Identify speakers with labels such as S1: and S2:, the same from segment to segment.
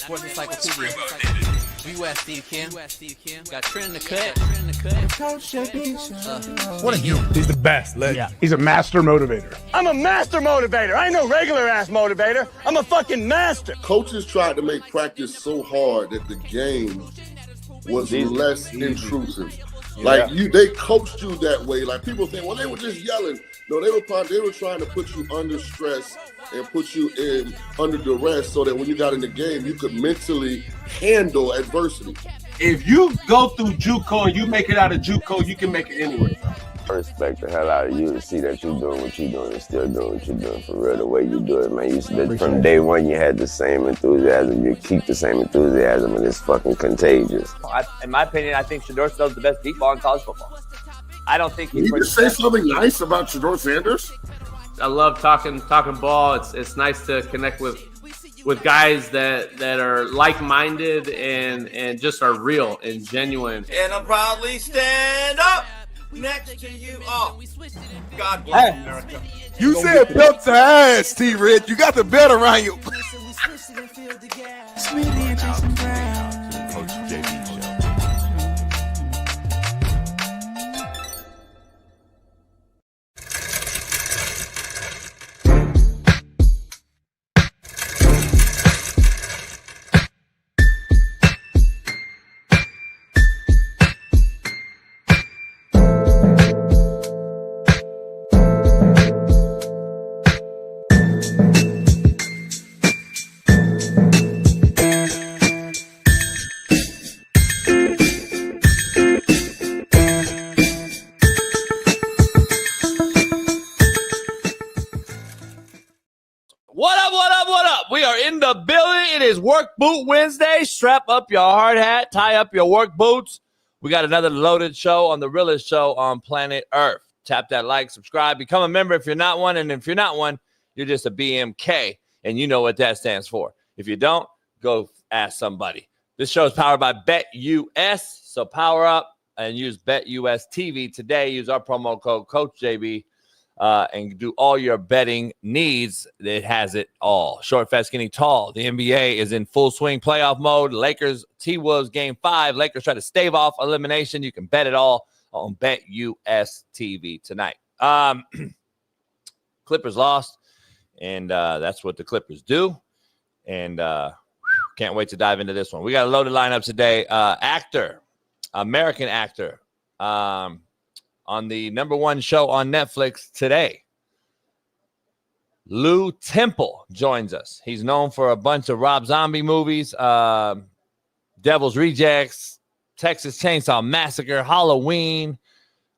S1: Sports Encyclopedia. U.S. Steve Kim. Got Trent in the cut.
S2: What are you? He's the best.
S3: Yeah.
S2: He's a master motivator.
S4: I'm a master motivator. I ain't no regular ass motivator. I'm a fucking master.
S5: Coaches tried to make practice so hard that the game was less intrusive. Like they coached you that way. Like people think, well, they were just yelling. No, they were trying to put you under stress and put you in under duress so that when you got in the game, you could mentally handle adversity.
S6: If you go through JUCO and you make it out of JUCO, you can make it anywhere.
S7: I respect the hell out of you to see that you're doing what you're doing and still doing what you're doing for real, the way you do it, man. From day one, you had the same enthusiasm. You keep the same enthusiasm, and it's fucking contagious.
S8: In my opinion, I think Shedeur Sanders is the best deep ball in college football. I don't think
S5: he's. Can you just say something nice about Shedeur Sanders?
S9: I love talking ball. It's nice to connect with guys that are like-minded and just are real and genuine.
S10: And I'll proudly stand up next to you. Oh, God bless America.
S11: You said belt to ass, T-Red. You got the belt around you.
S12: Smitty and Jason Brown. Coach JB Show.
S3: It is Work Boot Wednesday. Strap up your hard hat, tie up your work boots. We got another loaded show on the realest show on Planet ERF. Tap that like, subscribe, become a member if you're not one. And if you're not one, you're just a BMK. And you know what that stands for. If you don't, go ask somebody. This show is powered by BetUS. So power up and use BetUS TV today. Use our promo code CoachJB. And do all your betting needs. It has it all. Short, fast, skinny, tall. The NBA is in full swing playoff mode. Lakers, T-Wolves, Game 5. Lakers try to stave off elimination. You can bet it all on BetUS TV tonight. Clippers lost, and that's what the Clippers do. And can't wait to dive into this one. We got a loaded lineup today. American actor, on the number one show on Netflix today. Lou Temple joins us. He's known for a bunch of Rob Zombie movies, Devil's Rejects, Texas Chainsaw Massacre, Halloween,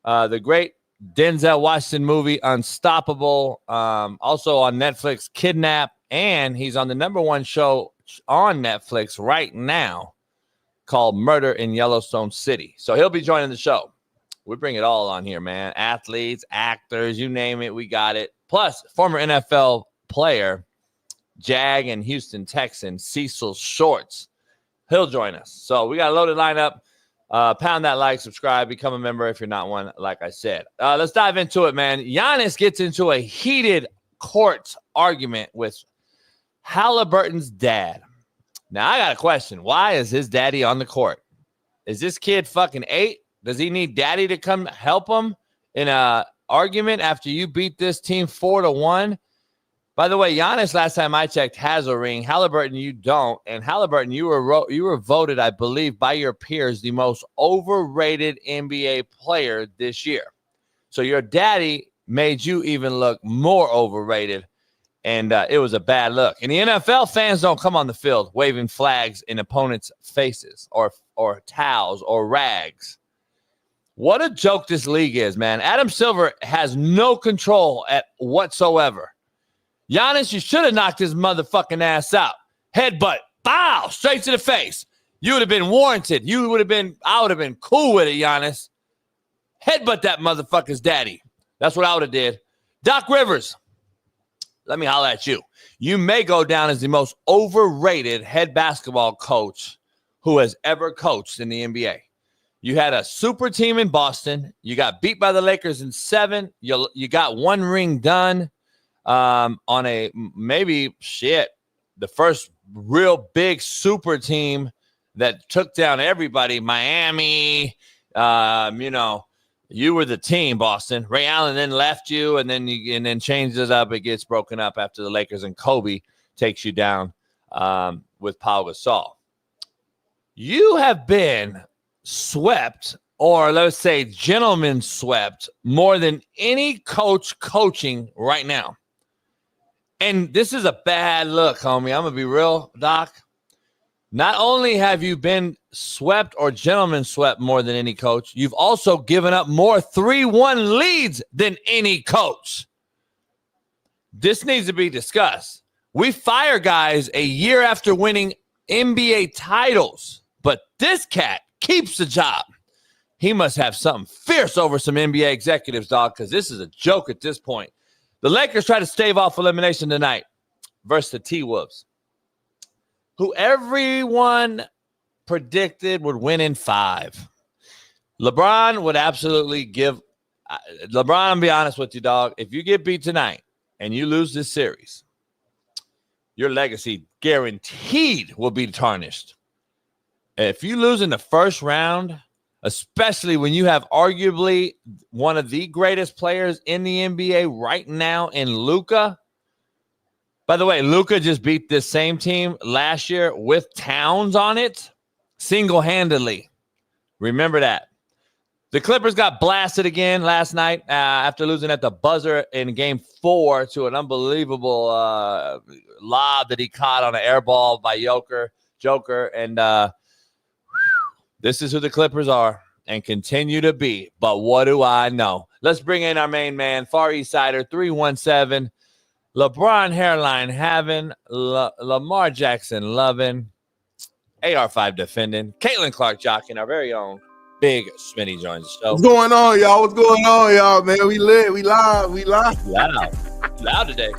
S3: the great Denzel Washington movie, Unstoppable, also on Netflix, Kidnap, and he's on the number one show on Netflix right now called Murder in Yellowstone City. So he'll be joining the show. We bring it all on here, man. Athletes, actors, you name it, we got it. Plus, former NFL player, Jag and Houston Texan, Cecil Shorts. He'll join us. So we got a loaded lineup. Pound that like, subscribe, become a member if you're not one, like I said. Let's dive into it, man. Giannis gets into a heated court argument with Halliburton's dad. Now, I got a question. Why is his daddy on the court? Is this kid fucking 8? Does he need daddy to come help him in a argument after you beat this team 4-1? By the way, Giannis, last time I checked, has a ring. Halliburton, you don't. And Halliburton, you were voted, I believe, by your peers the most overrated NBA player this year. So your daddy made you even look more overrated, and it was a bad look. And the NFL, fans don't come on the field waving flags in opponents' faces or towels or rags. What a joke this league is, man. Adam Silver has no control at whatsoever. Giannis, you should have knocked his motherfucking ass out. Headbutt, bow, straight to the face. You would have been warranted. I would have been cool with it, Giannis. Headbutt that motherfucker's daddy. That's what I would have did. Doc Rivers, let me holler at you. You may go down as the most overrated head basketball coach who has ever coached in the NBA. You had a super team in Boston. You got beat by the Lakers in 7. You got one ring done. On the first real big super team that took down everybody. Miami, you were the team, Boston. Ray Allen then left you, and then changed it up. It gets broken up after the Lakers, and Kobe takes you down with Pau Gasol. You have been swept, or let's say gentlemen swept, more than any coach coaching right now. And this is a bad look, homie. I'm going to be real, Doc. Not only have you been swept or gentlemen swept more than any coach, you've also given up more 3-1 leads than any coach. This needs to be discussed. We fire guys a year after winning NBA titles, but this cat keeps the job. He must have something fierce over some NBA executives, dog, because this is a joke at this point. The Lakers try to stave off elimination tonight versus the T-Wolves, who everyone predicted would win in 5. LeBron would absolutely give – LeBron, I'll be honest with you, dog. If you get beat tonight and you lose this series, your legacy guaranteed will be tarnished. If you lose in the first round, especially when you have arguably one of the greatest players in the NBA right now in Luka. By the way, Luka just beat this same team last year with Towns on it single-handedly. Remember that. The Clippers got blasted again last night after losing at the buzzer in Game 4 to an unbelievable lob that he caught on an air ball by Joker. And this is who the Clippers are and continue to be. But what do I know? Let's bring in our main man, Far East Sider, 317. LeBron hairline having, Lamar Jackson loving, AR5 defending, Caitlin Clark jocking, our very own Big Smitty joins the show.
S11: What's going on, y'all? What's going on, y'all, man? We lit. We live.
S3: Loud today.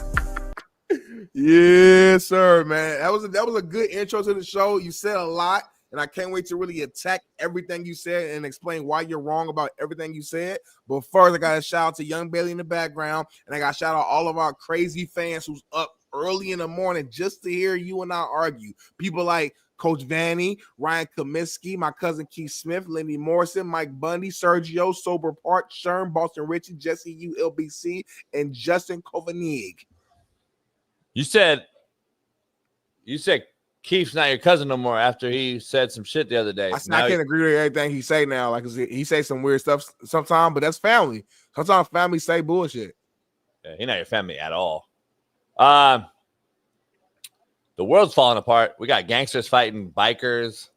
S11: Yes, sir, man. That was a good intro to the show. You said a lot. And I can't wait to really attack everything you said and explain why you're wrong about everything you said. But first, I got to shout out to Young Bailey in the background. And I got to shout out all of our crazy fans who's up early in the morning just to hear you and I argue. People like Coach Vanny, Ryan Kaminsky, my cousin Keith Smith, Lenny Morrison, Mike Bundy, Sergio, Sober Park, Sherm, Boston Richie, Jesse U, LBC, and Justin Kovanig.
S3: You said Keith's not your cousin no more after he said some shit the other day.
S11: I can't agree with everything he say now. Like he say some weird stuff sometimes, but that's family. Sometimes family say bullshit.
S3: Yeah, he's not your family at all. The world's falling apart. We got gangsters fighting bikers.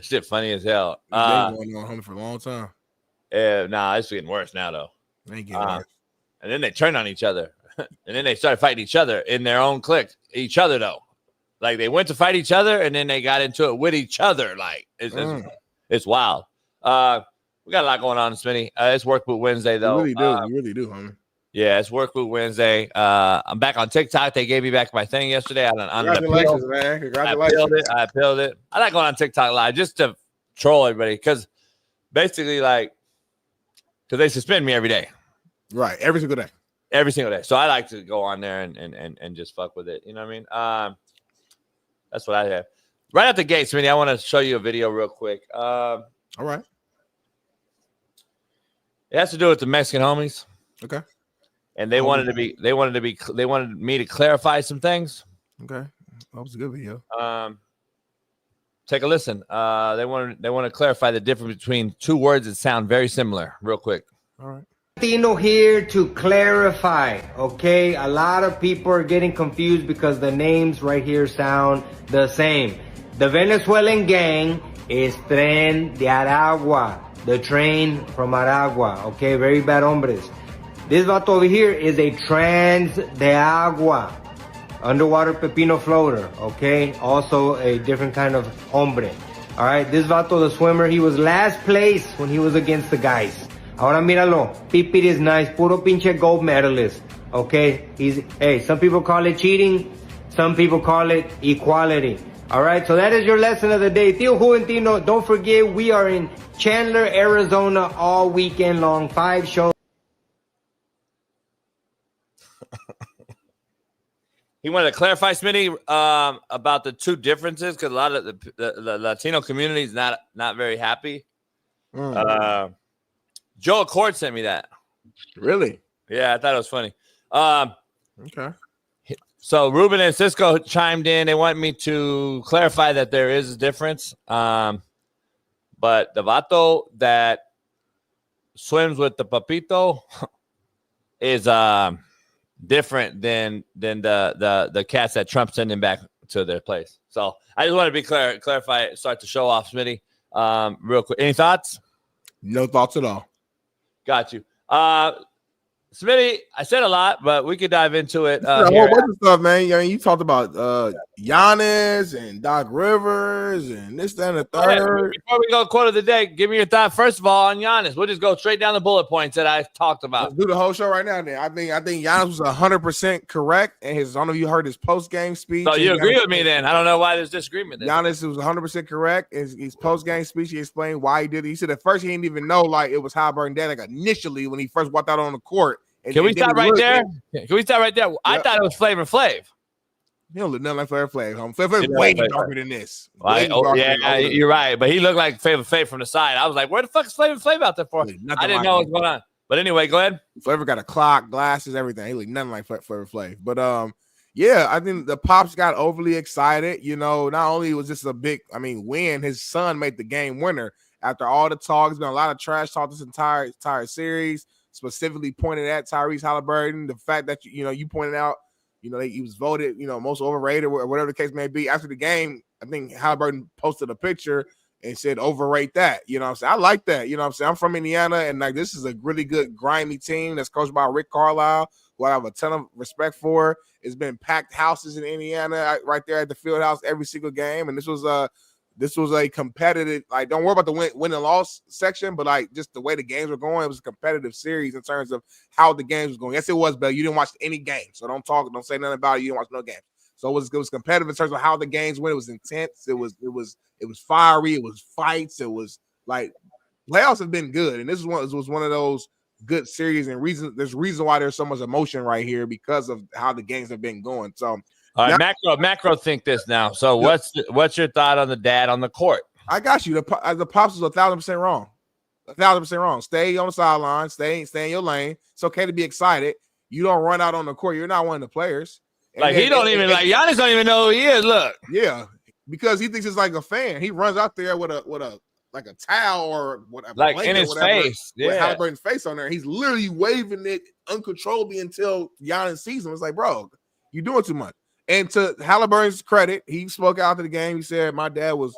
S3: Shit funny as hell.
S11: Been going on for a long time.
S3: It's getting worse now, though.
S11: Ain't getting worse.
S3: And then they turned on each other. And then they started fighting each other in their own clique. Each other, though. Like, they went to fight each other, and then they got into it with each other. Like, it's wild. We got a lot going on, Smitty. It's Work Boot Wednesday, though.
S11: You really do, homie.
S3: Yeah, it's Work Boot Wednesday. I'm back on TikTok. They gave me back my thing yesterday.
S11: Congratulations, man. Congratulations.
S3: I peeled it. I like going on TikTok Live just to troll everybody because basically, because they suspend me every day.
S11: Right, every single day.
S3: Every single day. So I like to go on there and just fuck with it. You know what I mean? That's what I have. Right out the gate, Smitty, I want to show you a video real quick.
S11: All right.
S3: It has to do with the Mexican homies.
S11: Okay.
S3: and they wanted me to clarify some things.
S11: Okay, that was a good video.
S3: Take a listen. They want to clarify the difference between two words that sound very similar, real quick.
S11: All right.
S13: Tino here to clarify, okay? A lot of people are getting confused because the names right here sound the same. The Venezuelan gang is Tren de Aragua, the train from Aragua, okay? Very bad hombres. This vato over here is a Trans de Agua, underwater pepino floater, okay? Also a different kind of hombre. All right, this vato, the swimmer, he was last place when he was against the guys. Ahora míralo, Pipit is nice, puro pinche gold medalist, okay? Hey, some people call it cheating, some people call it equality. All right, so that is your lesson of the day. Tío Juventino, don't forget, we are in Chandler, Arizona all weekend long, 5 shows.
S3: He wanted to clarify, Smitty, about the two differences because a lot of the Latino community is not very happy. Joe Accord sent me that.
S11: Really?
S3: Yeah, I thought it was funny.
S11: Okay.
S3: So Ruben and Cisco chimed in. They want me to clarify that there is a difference. But the vato that swims with the papito is different than the cats that Trump sending back to their place. So I just want to be clear, clarify, start to show off, Smitty. Real quick. Any thoughts?
S11: No thoughts at all.
S3: Got you. Smitty, I said a lot, but we could dive into it.
S11: A whole bunch of stuff, man. I mean, you talked about Giannis and Doc Rivers and this, that, and the third.
S3: Before we go quote of the day, give me your thought first of all on Giannis. We'll just go straight down the bullet points that I talked about.
S11: Let's do the whole show right now. Then I think Giannis was 100% correct, and I don't know if you heard his post game speech.
S3: So you agree with me then? I don't know why there's disagreement. Then.
S11: Giannis was 100% correct. His post game speech, he explained why he did it. He said at first he didn't even know like it was Halliburton Day. Like initially when he first walked out on the court.
S3: Can we stop right there? Can we stop right there? I thought it was Flavor Flav.
S11: He don't look nothing like Flavor Flav. Flavor Flav way darker than this.
S3: You're right. But he looked like Flavor Flav from the side. I was like, where the fuck is Flavor Flav out there for? I didn't know what was going on. But anyway, go ahead.
S11: Flavor got a clock, glasses, everything. He looked nothing like Flavor Flav. But yeah, I think the Pops got overly excited. You know, not only was this a big, win, his son made the game winner. After all the talk, there's been a lot of trash talk this entire series. Specifically pointed at Tyrese Halliburton, the fact that you pointed out, he was voted, most overrated or whatever the case may be. After the game, I think Halliburton posted a picture and said overrate that. You know what I'm saying? I like that. You know what I'm saying? I'm from Indiana, and like this is a really good grimy team that's coached by Rick Carlisle, who I have a ton of respect for. It's been packed houses in Indiana right there at the field house every single game, and this was a competitive, like, don't worry about the win and loss section, but like just the way the games were going, it was a competitive series in terms of how the games was going. Yes, it was, but you didn't watch any game, so don't say nothing about it. You didn't watch no games, so it was competitive in terms of how the games went. It was intense. It was fiery. It was fights. It was like playoffs have been good, and this was one of those good series. And there's reason why there's so much emotion right here because of how the games have been going. So.
S3: All right, macro think this now. So what's your thought on the dad on the court?
S11: I got you. The Pops was 1,000% wrong. 1,000% wrong. Stay on the sideline. Stay in your lane. It's okay to be excited. You don't run out on the court. You're not one of the players.
S3: Giannis don't even know who he is. Look.
S11: Yeah, because he thinks it's like a fan. He runs out there with a like a towel or whatever,
S3: like in his face. Yeah,
S11: with Halliburton's face on there. He's literally waving it uncontrollably until Giannis sees him. It's like, bro, you're doing too much. And to Halliburton's credit, he spoke after the game. He said, my dad was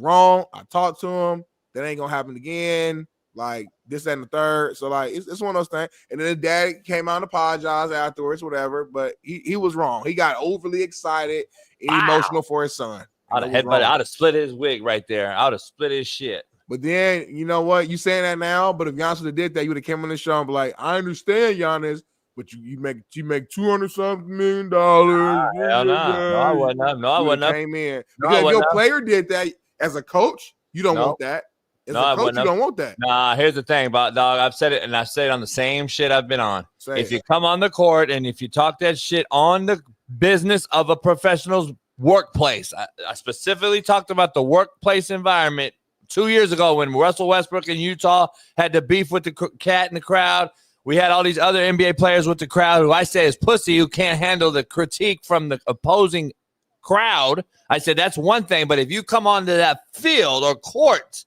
S11: wrong. I talked to him. That ain't going to happen again. Like this, that, and the third. So, like, it's one of those things. And then his dad came out and apologized afterwards, whatever. But he was wrong. He got overly excited and emotional for his son.
S3: I'd have split his wig right there. I would have split his shit.
S11: But then, you know what? You saying that now, but if Giannis would have did that, you would have came on the show and be like, I understand, Giannis. But you make $200-something million.
S3: Hell no. No, I wouldn't.
S11: Came in. Because if your player did that as a coach, you don't want that. As a coach, you don't want that.
S3: Nah, here's the thing about dog. I've said it, and I've said it on the same shit I've been on. If you come on the court and if you talk that shit on the business of a professional's workplace, I specifically talked about the workplace environment 2 years ago when Russell Westbrook in Utah had to beef with the cat in the crowd. We had all these other NBA players with the crowd who I say is pussy, who can't handle the critique from the opposing crowd. I said, that's one thing. But if you come onto that field or court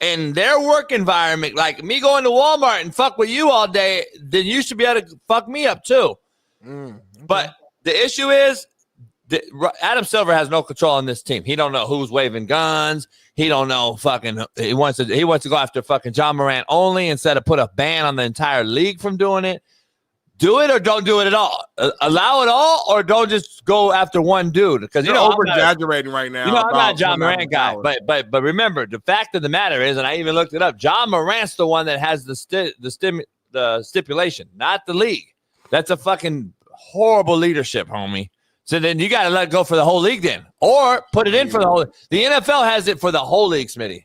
S3: and their work environment, like me going to Walmart and fuck with you all day, then you should be able to fuck me up too. Okay. But the issue is Adam Silver has no control on this team. He don't know who's waving guns. He don't know he wants to go after fucking John Morant only instead of put a ban on the entire league from doing it. Do it or don't do it at all. Allow it all or don't just go after one dude. Because
S11: you're over-exaggerating right now.
S3: I'm not a John Morant guy. But remember, the fact of the matter is, and I even looked it up, John Morant's the one that has the stipulation, not the league. That's a fucking horrible leadership, homie. So then you got to let it go for the whole league then. Or put it in for the whole league. The NFL has it for the whole league, Smitty.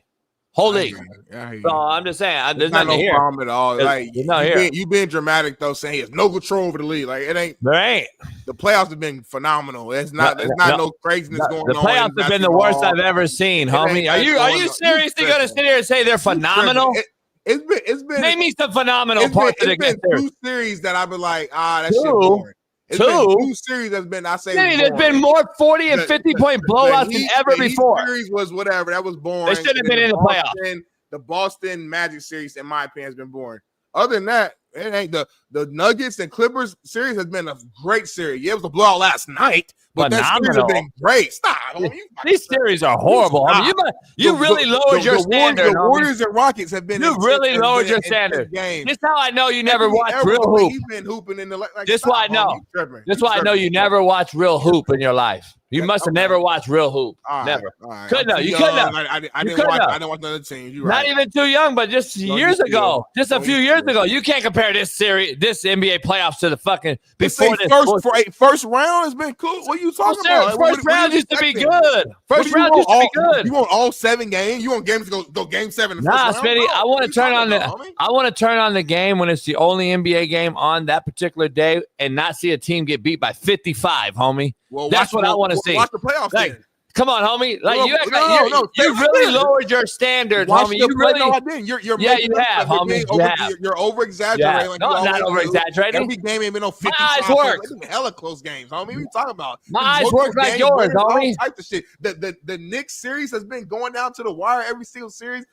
S3: Whole league. So I'm just saying, there's
S11: not
S3: nothing
S11: no
S3: here.
S11: problem at all. Like
S3: you
S11: being dramatic though, saying he has no control over the league. Like it ain't.
S3: There ain't.
S11: The playoffs have been phenomenal. There's not no craziness going on.
S3: The playoffs have been the worst I've ever seen, homie. Are you seriously going to sit here and say they're phenomenal?
S11: It's been.
S3: Name me some phenomenal parts of the game.
S11: It's been two series that I've been like, that shit boring. It's been two series that's been, I say,
S3: there's been more 40 and 50-point blowouts than ever before.
S11: The series was whatever. That was boring.
S3: They should have been in the playoffs.
S11: The Boston Magic series, in my opinion, has been boring. Other than that, it ain't the Nuggets and Clippers series has been a great series. Yeah, it was a blowout last night, but that series has been great. Stop.
S3: These series are horrible. I mean, you really lowered your standard.
S11: The Warriors and Rockets have been.
S3: You really lowered your standard. This is how I know you never watched real hoop.
S11: You've been hooping in the like.
S3: This is why I know. This is why I know you never watched real hoop in your life. You must have never watched real hoop. Never. Couldn't have. You couldn't have.
S11: I didn't watch none of the teams. You're right.
S3: Not even too young, but just years ago. Just a few years ago. You can't compare this series, this NBA playoffs to the fucking before this.
S11: First round has been cool. What are you talking about?
S3: First round used to be good. First round used to be good.
S11: You want all 7 games? You want games to go game 7?
S3: Nah, Smitty. I want to turn on the game when it's the only NBA game on that particular day and not see a team get beat by 55, homie.
S11: Well,
S3: that's what I want to see.
S11: Watch the playoffs.
S3: Like, come on, homie. Like you really lowered your standards, homie. You really.
S11: No, I didn't. You're
S3: you have, homie.
S11: You're over exaggerating.
S3: No, I'm not over exaggerating.
S11: Every game ain't been no 55.
S3: My eyes work.
S11: It's been hella close games, homie. What are you talking about?
S3: My eyes work like yours, homie.
S11: Type of shit. The Knicks series has been going down to the wire every single series.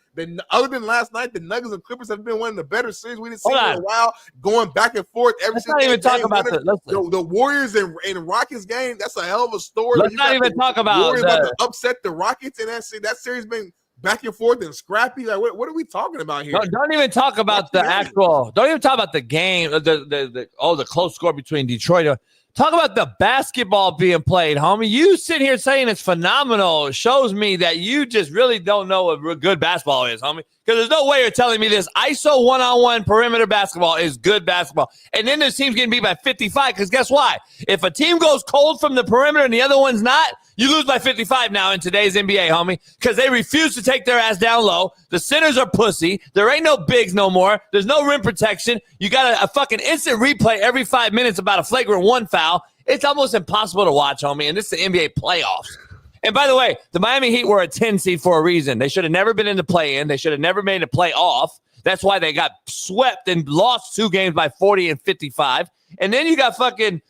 S11: Other than last night, the Nuggets and Clippers have been one of the better series we didn't see in a while, going back and forth every single game.
S3: Let's not even talk about
S11: the Warriors and Rockets game. That's a hell of a story.
S3: Let's not even talk about
S11: Warriors about to upset the Rockets, and that series been back and forth and scrappy. Like, what are we talking about here?
S3: Don't even talk about the actual. Don't even talk about the game. The close score between Detroit. Talk about the basketball being played, homie. You sit here saying it's phenomenal. It shows me that you just really don't know what good basketball is, homie. Because there's no way you're telling me this ISO one-on-one perimeter basketball is good basketball. And then this team's getting beat by 55 because guess why? If a team goes cold from the perimeter and the other one's not, you lose by 55 now in today's NBA, homie, because they refuse to take their ass down low. The centers are pussy. There ain't no bigs no more. There's no rim protection. You got a fucking instant replay every 5 minutes about a flagrant 1 foul. It's almost impossible to watch, homie, and this is the NBA playoffs. And by the way, the Miami Heat were a 10 seed for a reason. They should have never been in the play-in. They should have never made a playoff. That's why they got swept and lost 2 games by 40 and 55. And then you got fucking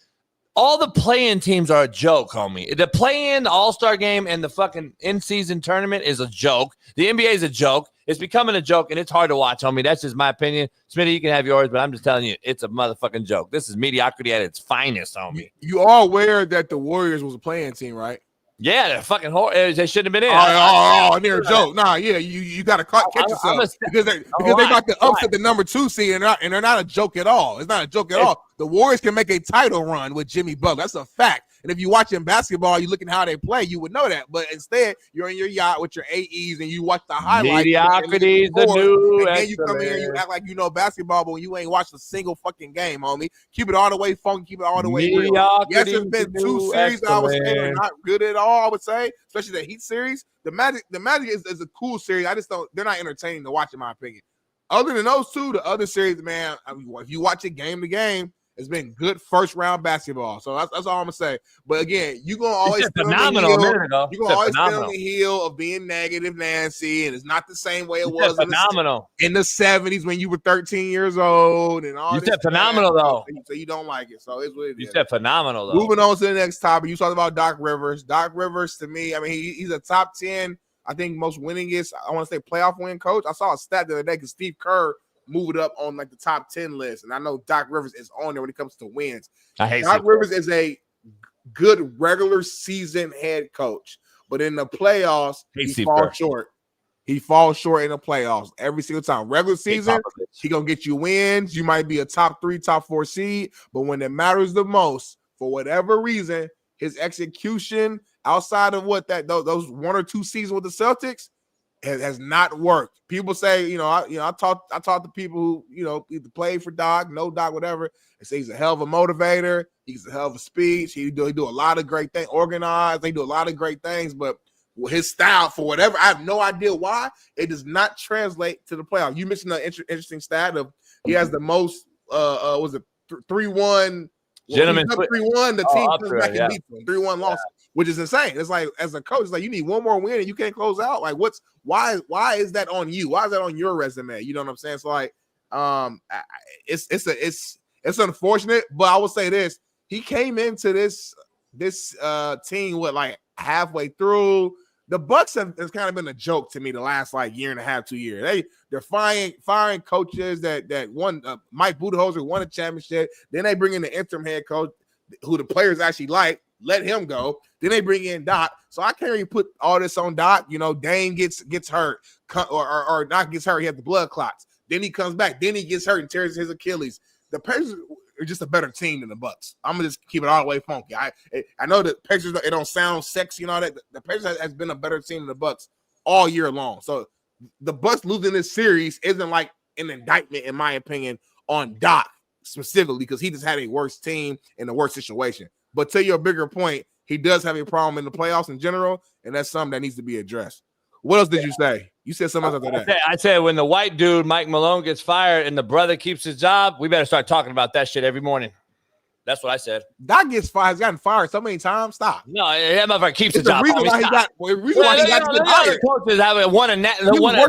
S3: all the play-in teams are a joke, homie. The play-in, the All-Star game, and the fucking in-season tournament is a joke. The NBA is a joke. It's becoming a joke, and it's hard to watch, homie. That's just my opinion. Smitty, you can have yours, but I'm just telling you, it's a motherfucking joke. This is mediocrity at its finest, homie.
S11: You are aware that the Warriors was a play-in team, right?
S3: Yeah, they're fucking horrible. They shouldn't have been in.
S11: They're a joke. Nah, yeah, you got to catch yourself because they got to upset the number 2 seed, and they're not a joke at all. It's not a joke at all. The Warriors can make a title run with Jimmy Butler. That's a fact. And if you're watching basketball, you looking how they play, you would know that. But instead, you're in your yacht with your AEs and you watch the highlights.
S3: Mediocrity is the new.
S11: And then you come in here, you act like you know basketball, but when you ain't watched a single fucking game, homie. Keep it all the way funky, keep it all the way real. Yes, it's been 2 series that I would say are not good at all, I would say, especially the Heat series. The Magic is a cool series. They're not entertaining to watch, in my opinion. Other than those 2, the other series, man, I mean, if you watch it game to game, It's been good first round basketball. So that's all I'm gonna say. But again, you're gonna always
S3: phenomenal a minute ago.
S11: You're gonna always stay on the heel of being negative, Nancy, and it's not the same way it was in the 70s when you were 13 years old and all.
S3: You said phenomenal though.
S11: So you don't like it. So it's what it is.
S3: You said phenomenal though.
S11: Moving on to the next topic, you talked about Doc Rivers. Doc Rivers, to me, I mean, he's a top 10. I think most winningest. I want to say playoff win coach. I saw a stat the other day because Steve Kerr moved it up on like the top 10 list, and I know Doc Rivers is on there when it comes to wins.
S3: I hate
S11: Doc Rivers is a good regular season head coach, but in the playoffs, he falls short. He falls short in the playoffs every single time. Regular season, he gonna get you wins. You might be a top 3, top 4 seed, but when it matters the most, for whatever reason, his execution outside of those 1 or 2 seasons with the Celtics has not worked. People say, I talk to people who, either play for Doc, know Doc, whatever, and say he's a hell of a motivator. He's a hell of a speech. He do a lot of great things, organized. They do a lot of great things, but his style, for whatever, I have no idea why, it does not translate to the playoff. You mentioned an interesting stat of he has the most, 3-1.
S3: Gentlemen,
S11: 3-1, the team comes back and beats them. 3-1 loss, which is insane. It's like, as a coach, it's like you need one more win and you can't close out. Like, why is that on you? Why is that on your resume? You know what I'm saying? So like, it's unfortunate, but I will say this: he came into this team with like halfway through. The Bucks has kind of been a joke to me the last like year and a half, 2 years. They're firing coaches that won. Mike Budenholzer won a championship. Then they bring in the interim head coach who the players actually like. Let him go. Then they bring in Doc. So I can't really put all this on Doc. Dane gets hurt or Doc gets hurt. He has the blood clots. Then he comes back. Then he gets hurt and tears his Achilles. The Pacers are just a better team than the Bucks. I'm gonna just keep it all the way funky. I know the Pacers, it don't sound sexy and all that. The Pacers has been a better team than the Bucks all year long. So the Bucks losing this series isn't like an indictment, in my opinion, on Doc specifically, because he just had a worse team in a worse situation. But to your bigger point, he does have a problem in the playoffs in general, and that's something that needs to be addressed. What else did you say? You said something else after that.
S3: I said when the white dude, Mike Malone, gets fired and the brother keeps his job, we better start talking about that shit every morning. That's what I said.
S11: Doc gets fired. He's gotten fired so many times. Stop.
S3: No, that motherfucker keeps his job.
S11: The reason why he got fired.
S3: Coaches have won a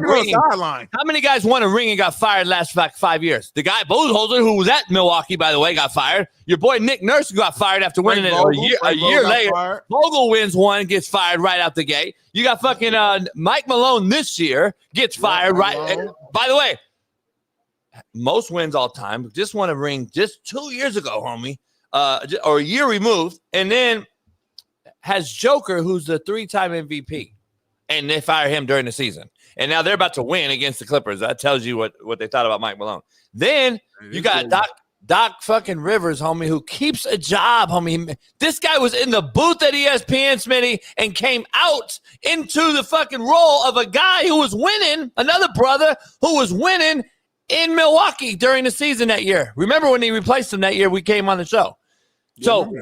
S3: ring. How many guys won a ring and got fired last 5 years? The guy Budenholzer, who was at Milwaukee, by the way, got fired. Your boy Nick Nurse got fired after winning it a year later. Vogel wins one, gets fired right out the gate. You got fucking Mike Malone this year gets fired right. By the way, most wins all time. Just won a ring just 2 years ago, homie. Or a year removed, and then has Joker, who's the 3-time MVP, and they fire him during the season. And now they're about to win against the Clippers. That tells you what they thought about Mike Malone. Then you got Doc fucking Rivers, homie, who keeps a job, homie. This guy was in the booth at ESPN, Smitty, and came out into the fucking role of a guy who was winning, another brother who was winning in Milwaukee during the season that year. Remember when he replaced him that year we came on the show? So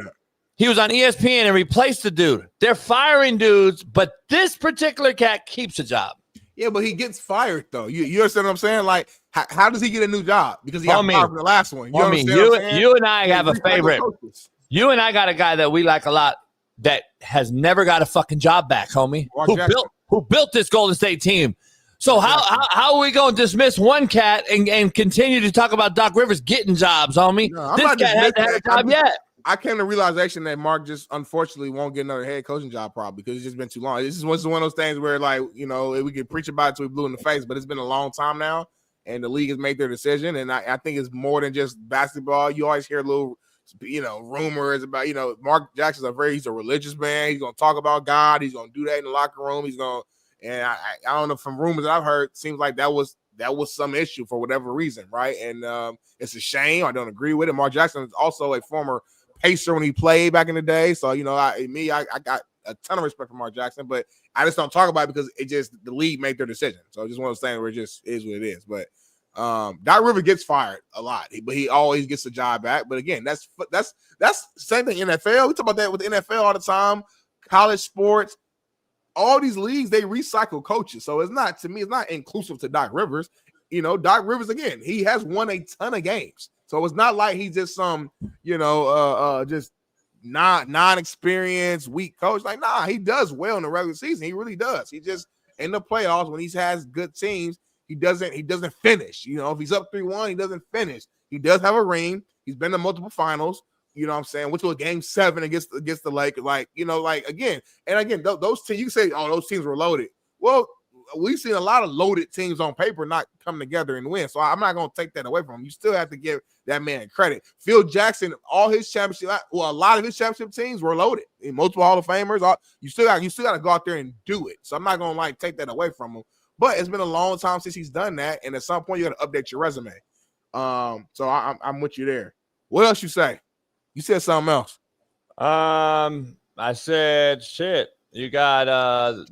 S3: he was on ESPN and replaced the dude. They're firing dudes, but this particular cat keeps a job.
S11: Yeah, but he gets fired, though. You understand what I'm saying? Like, how does he get a new job? Because he got fired from the last one.
S3: You and I have a favorite. You and I got a guy that we like a lot that has never got a fucking job back, homie. Who built this Golden State team. So how are we going to dismiss one cat and continue to talk about Doc Rivers getting jobs, homie?
S11: No,
S3: this cat hasn't had a job yet.
S11: I came to the realization that Mark just unfortunately won't get another head coaching job probably because it's just been too long. This is one of those things where, like, we could preach about it till we blew in the face, but it's been a long time now, and the league has made their decision. And I think it's more than just basketball. You always hear little, rumors about, Mark Jackson's he's a religious man. He's going to talk about God. He's going to do that in the locker room. And I don't know, from rumors that I've heard, it seems like that was some issue for whatever reason, right? And it's a shame. I don't agree with it. Mark Jackson is also a former Pacer when he played back in the day. So, I got a ton of respect for Mark Jackson, but I just don't talk about it because the league made their decision. So just one of those things where it just is what it is. But Doc Rivers gets fired a lot, but he always gets the job back. But again, that's the same thing in NFL. We talk about that with the NFL all the time, college sports. All these leagues, they recycle coaches. So it's not inclusive to Doc Rivers. Doc Rivers, again, he has won a ton of games. So it's not like he's just some, just non-experienced, weak coach. Like, nah, he does well in the regular season. He really does. He just in the playoffs when he has good teams, he doesn't finish. If he's up 3-1, he doesn't finish. He does have a ring. He's been to multiple finals. You know what I'm saying? Which was game 7 against the Lakers. Again, those teams, you can say, oh, those teams were loaded. Well, we've seen a lot of loaded teams on paper not come together and win. So I'm not going to take that away from him. You still have to give that man credit. Phil Jackson, a lot of his championship teams were loaded. In multiple Hall of Famers, you still got to go out there and do it. So I'm not going to take that away from him. But it's been a long time since he's done that, and at some point you got to update your resume. So I'm with you there. What else you say? You said something else.
S3: I said shit. You got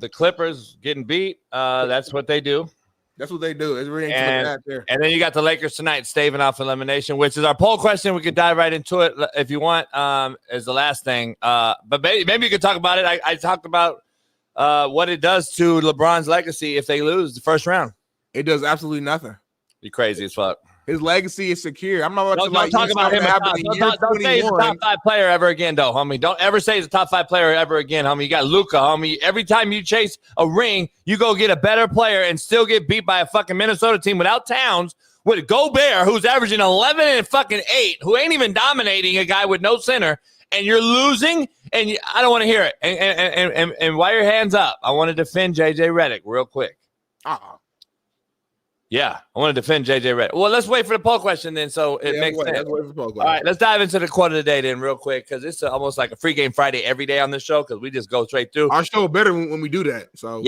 S3: the Clippers getting beat. That's what they do.
S11: That's what they do. It's really ain't there.
S3: And then you got the Lakers tonight staving off elimination, which is our poll question. We could dive right into it if you want. As the last thing, but maybe you could talk about it. I talked about what it does to LeBron's legacy if they lose the first round.
S11: It does absolutely nothing.
S3: You're crazy as fuck.
S11: His legacy is secure. I'm not
S3: don't talk about him. Don't say he's a top 5 player ever again, though, homie. Don't ever say he's a top 5 player ever again, homie. You got Luka, homie. Every time you chase a ring, you go get a better player and still get beat by a fucking Minnesota team without Towns, with Gobert, who's averaging 11 and fucking 8, who ain't even dominating a guy with no center, and you're losing, and I don't want to hear it. And while your hands up, I want to defend JJ Redick real quick. Yeah, I want to defend JJ Redick. Well, let's wait for the poll question then, so it makes sense.
S11: Let's wait for the poll question.
S3: All right, let's dive into the quote of the day then real quick, because it's almost like a free game Friday every day on this show, because we just go straight through.
S11: Our show better when we do that. So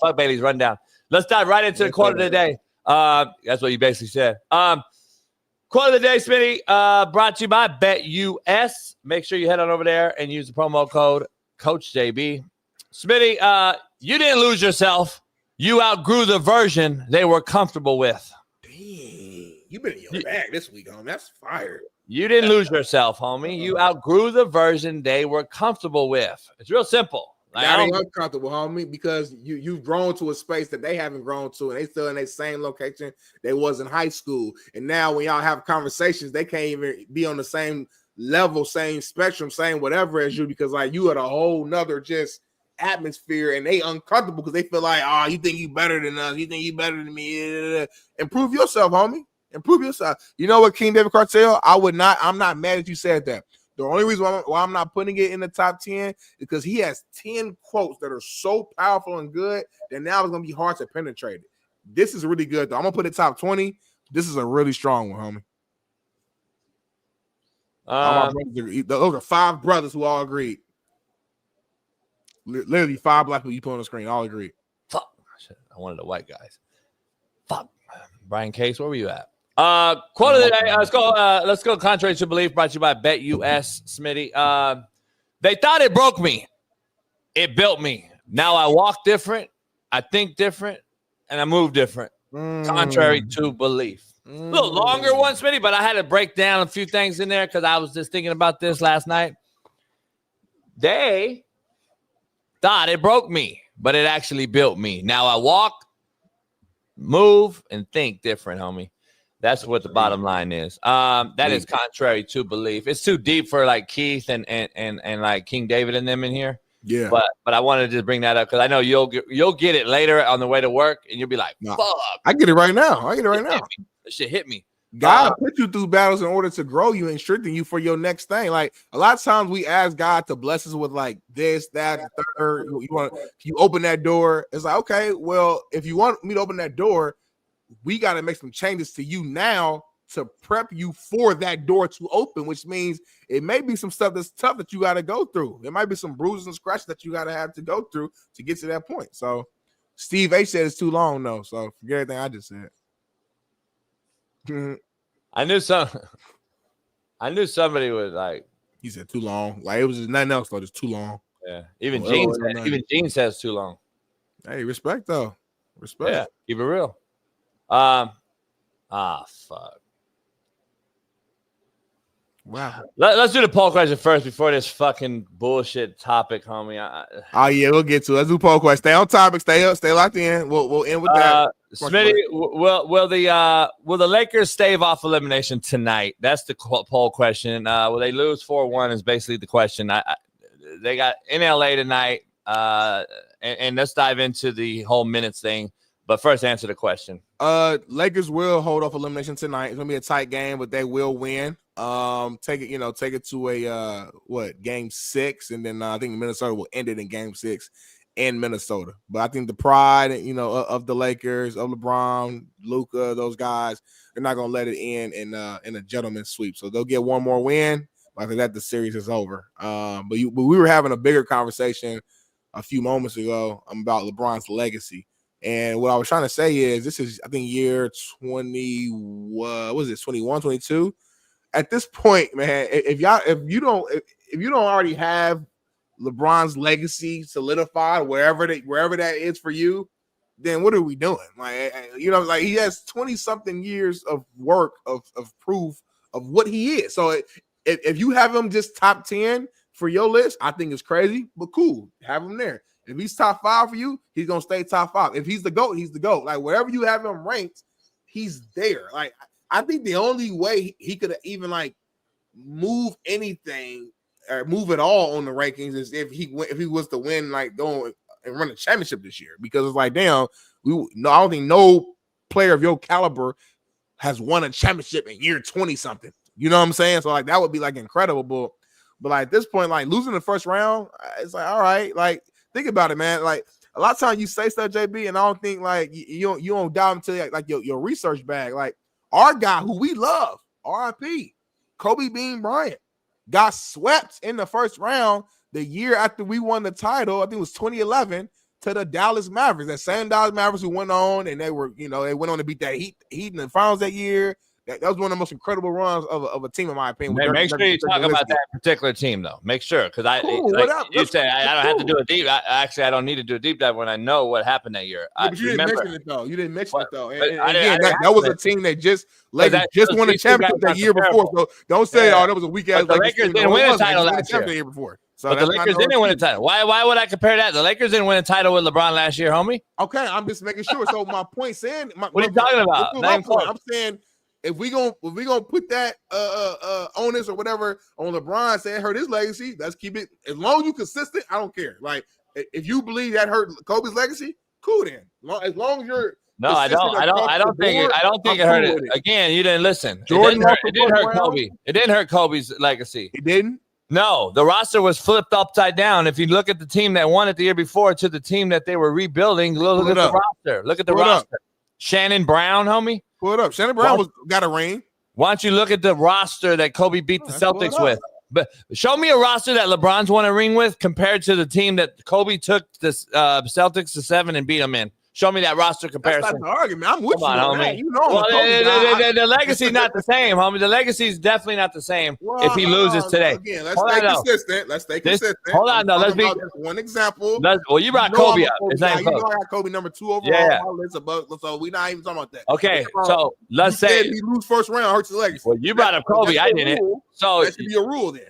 S3: fuck Bailey's rundown. Let's dive right into the quote of the day. That's what you basically said. Quote of the day, Smitty, brought to you by BetUS. Make sure you head on over there and use the promo code CoachJB. Smitty, you didn't lose yourself. You outgrew the version they were comfortable with.
S11: Dang, you been in your bag this week, homie. That's fire.
S3: You didn't lose yourself, homie. You outgrew the version they were comfortable with. It's real simple.
S11: That ain't uncomfortable, homie, because you've grown to a space that they haven't grown to, and they still in that same location they was in high school. And now when y'all have conversations, they can't even be on the same level, same spectrum, same whatever as you, because you at a whole nother just atmosphere, and they uncomfortable because they feel like, you think you better than us, you think you better than me. Improve yourself, homie. Improve yourself. You know what, King David Cartel? I'm not mad that you said that. The only reason why I'm not putting it in the top 10 is because he has 10 quotes that are so powerful and good that now it's gonna be hard to penetrate it. This is really good though. I'm gonna put it top 20. This is a really strong one, homie. Those are 5 brothers who all agreed. Literally 5 black people you put on the screen, all agreed.
S3: Fuck. I wanted the white guys. Fuck. Brian Case, where were you at? Quote of the day. Let's go. Contrary to belief, brought to you by BetUS, Smitty. They thought it broke me. It built me. Now I walk different, I think different, and I move different. Contrary to belief. A little longer one, Smitty, but I had to break down a few things in there because I was just thinking about this last night. They thought it broke me, but it actually built me. Now I walk, move, and think different, homie. That's what the bottom line is. That is contrary to belief. It's too deep for like Keith and like King David and them in here.
S11: Yeah.
S3: But I wanted to just bring that up because I know you'll get it later on the way to work, and you'll be like, "Fuck!"
S11: I get it right now.
S3: This shit hit me.
S11: God put you through battles in order to grow you and strengthen you for your next thing. Like a lot of times we ask God to bless us with like this, that, the third. You open that door. It's like, okay, well, if you want me to open that door, we got to make some changes to you now to prep you for that door to open, which means it may be some stuff that's tough that you got to go through. There might be some bruises and scratches that you got to have to go through to get to that point. So Steve H said it's too long, though. So forget everything I just said.
S3: I knew somebody was like,
S11: he said too long. Like it was just nothing else though, just too long.
S3: Yeah. Even Gene says too long.
S11: Hey, respect though. Respect.
S3: Yeah, keep it real. Fuck.
S11: Wow.
S3: Let's do the poll question first before this fucking bullshit topic, homie.
S11: Oh yeah, we'll get to it. Let's do poll question. Stay on topic. Stay up. Stay locked in. We'll end with that.
S3: Smitty, will the Lakers stave off elimination tonight? That's the poll question. Will they lose 4-1 is basically the question. They got in LA tonight, and let's dive into the whole minutes thing. But first, answer the question.
S11: Lakers will hold off elimination tonight. It's gonna be a tight game, but they will win. Take it to a game 6, and then I think Minnesota will end it in game 6 in Minnesota. But I think the pride, of the Lakers, of LeBron, Luka, those guys, they're not gonna let it end in a gentleman's sweep. So they'll get one more win. But I think that the series is over. But we were having a bigger conversation a few moments ago about LeBron's legacy. And what I was trying to say is this is, I think, year 21, 22. At this point, man, if you don't already have LeBron's legacy solidified wherever that is for you, then what are we doing? Like he has 20-something years of work of proof of what he is. So if you have him just top 10 for your list, I think it's crazy, but cool, have him there. If he's top 5 for you, he's gonna stay top 5. If he's the GOAT, he's the GOAT. Like wherever you have him ranked, he's there. Like I think the only way he could even move anything or move at all on the rankings is if he was to win, go and run a championship this year. Because it's like, damn, I don't think no player of your caliber has won a championship in year 20-something. You know what I'm saying? So that would be incredible. But at this point, losing the first round, it's all right. Think about it, man. A lot of times you say stuff, JB, and I don't think you don't dive into your research bag. Our guy who we love, RIP, Kobe Bean Bryant, got swept in the first round the year after we won the title. I think it was 2011 to the Dallas Mavericks. That same Dallas Mavericks who went on and they went on to beat that Heat in the finals that year. That was one of the most incredible runs of a team, in my opinion.
S3: Make sure you talk about that particular team, though. Make sure, because you say I don't have to do a deep. I don't need to do a deep dive when I know what happened that year.
S11: Yeah, but you didn't mention it though. And again, that was a team that just won a championship that year before. So don't say, that was a weak ass.
S3: The Lakers didn't win a title last year
S11: before.
S3: So the Lakers didn't win a title. Why would I compare that? The Lakers didn't win a title with LeBron last year, homie.
S11: Okay, I'm just making sure. So my point saying,
S3: what are you talking about?
S11: I'm saying, if we gonna put that onus or whatever on LeBron saying hurt his legacy, let's keep it. As long as you consistent, I don't care. If you believe that hurt Kobe's legacy, cool then. As long as you're
S3: I don't think it hurt it. Again, you didn't listen. It didn't hurt Kobe. It didn't hurt Kobe's legacy.
S11: It didn't.
S3: No, the roster was flipped upside down. If you look at the team that won it the year before to the team that they were rebuilding, look at the roster. Look at the roster. Shannon Brown, homie.
S11: Pull it up. Shannon Brown got a ring.
S3: Why don't you look at the roster that Kobe beat the Celtics with? But show me a roster that LeBron's won a ring with compared to the team that Kobe took the Celtics to 7 and beat them in. Show me that roster comparison.
S11: That's not the argument. I'm with you
S3: on
S11: that.
S3: You know, the legacy's not the same, homie. The legacy's definitely not the same if he loses today.
S11: Again, let's stay consistent.
S3: Hold on, let's be
S11: one example.
S3: You brought Kobe up. His name
S11: I got Kobe number 2 overall on my list so we're not even talking about that.
S3: Okay, so let's say
S11: he lose first round hurts his legacy.
S3: Well, you brought up Kobe. I didn't. So
S11: that should be a rule then.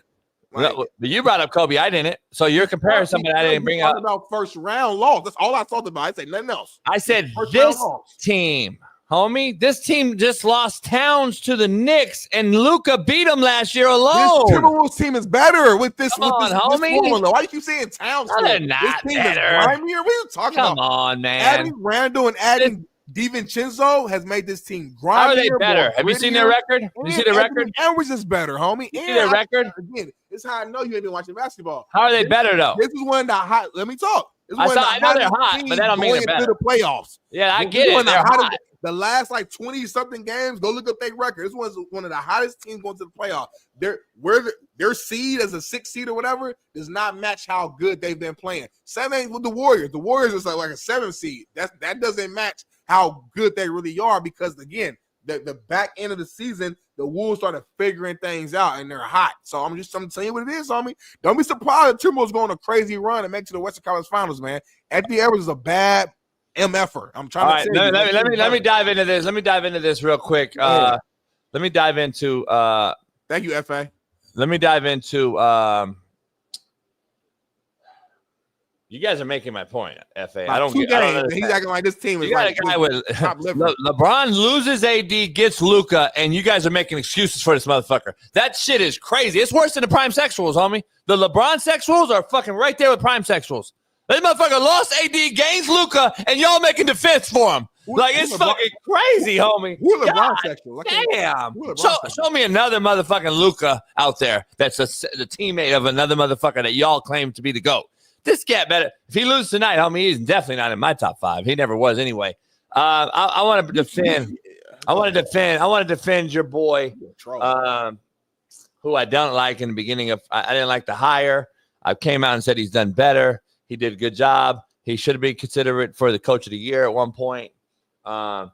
S3: You brought up Kobe. I didn't. So you're comparing something I didn't bring up.
S11: About first round loss. That's all I talked about. I said nothing else.
S3: I said this team, homie. This team just lost Towns to the Knicks, and Luka beat them last year alone.
S11: This Timberwolves team is better with this.
S3: Come on, homie.
S11: Why do you keep saying Towns?
S3: They're not
S11: this team
S3: better.
S11: Is grimier. What are you talking about?
S3: Come on, man.
S11: Adding Randall and adding DiVincenzo has made this team grimier.
S3: How are they better? Have you seen their record? Have you seen their record?
S11: Edwards is better, homie.
S3: You see their record?
S11: Again, this is how I know you ain't been watching basketball.
S3: How are they better though?
S11: This is one of the hot. Let me talk.
S3: I know they're hot, but that don't mean they're better.
S11: The playoffs.
S3: Yeah, I get it. They're hot.
S11: The last 20-something games, go look up their record. This one's one of the hottest teams going to the playoffs. Their seed as a 6th seed or whatever does not match how good they've been playing. Same thing with the Warriors. The Warriors is like a 7th seed. That doesn't match how good they really are because again, the back end of the season, the Wolves started figuring things out and they're hot. So I'm telling you what it is, homie. Don't be surprised the Timberwolves go on a crazy run and make it to the Western Conference Finals, man. Anthony Edwards is a bad MFer. I'm trying to tell you.
S3: Let me dive into this. Let me dive into this real quick. Let me dive into
S11: thank you, FA.
S3: Let me dive into You guys are making my point, FA.
S11: Like
S3: I don't
S11: two
S3: get it.
S11: games, he's acting like this team is
S3: You got
S11: like
S3: a guy with LeBron loses AD, gets Luka, and you guys are making excuses for this motherfucker. That shit is crazy. It's worse than the prime sexuals, homie. The LeBron sexuals are fucking right there with prime sexuals. This motherfucker lost AD, gains Luka, and y'all making defense for him. It's fucking crazy, homie.
S11: Who LeBron sexual?
S3: Damn. Show me another motherfucking Luka out there that's the teammate of another motherfucker that y'all claim to be the GOAT. This cat better. If he loses tonight, homie, he's definitely not in my top 5. He never was anyway. I want to defend. I want to defend your boy, who I don't like in the beginning of. I didn't like the hire. I came out and said he's done better. He did a good job. He should have been considered for the coach of the year at one point. But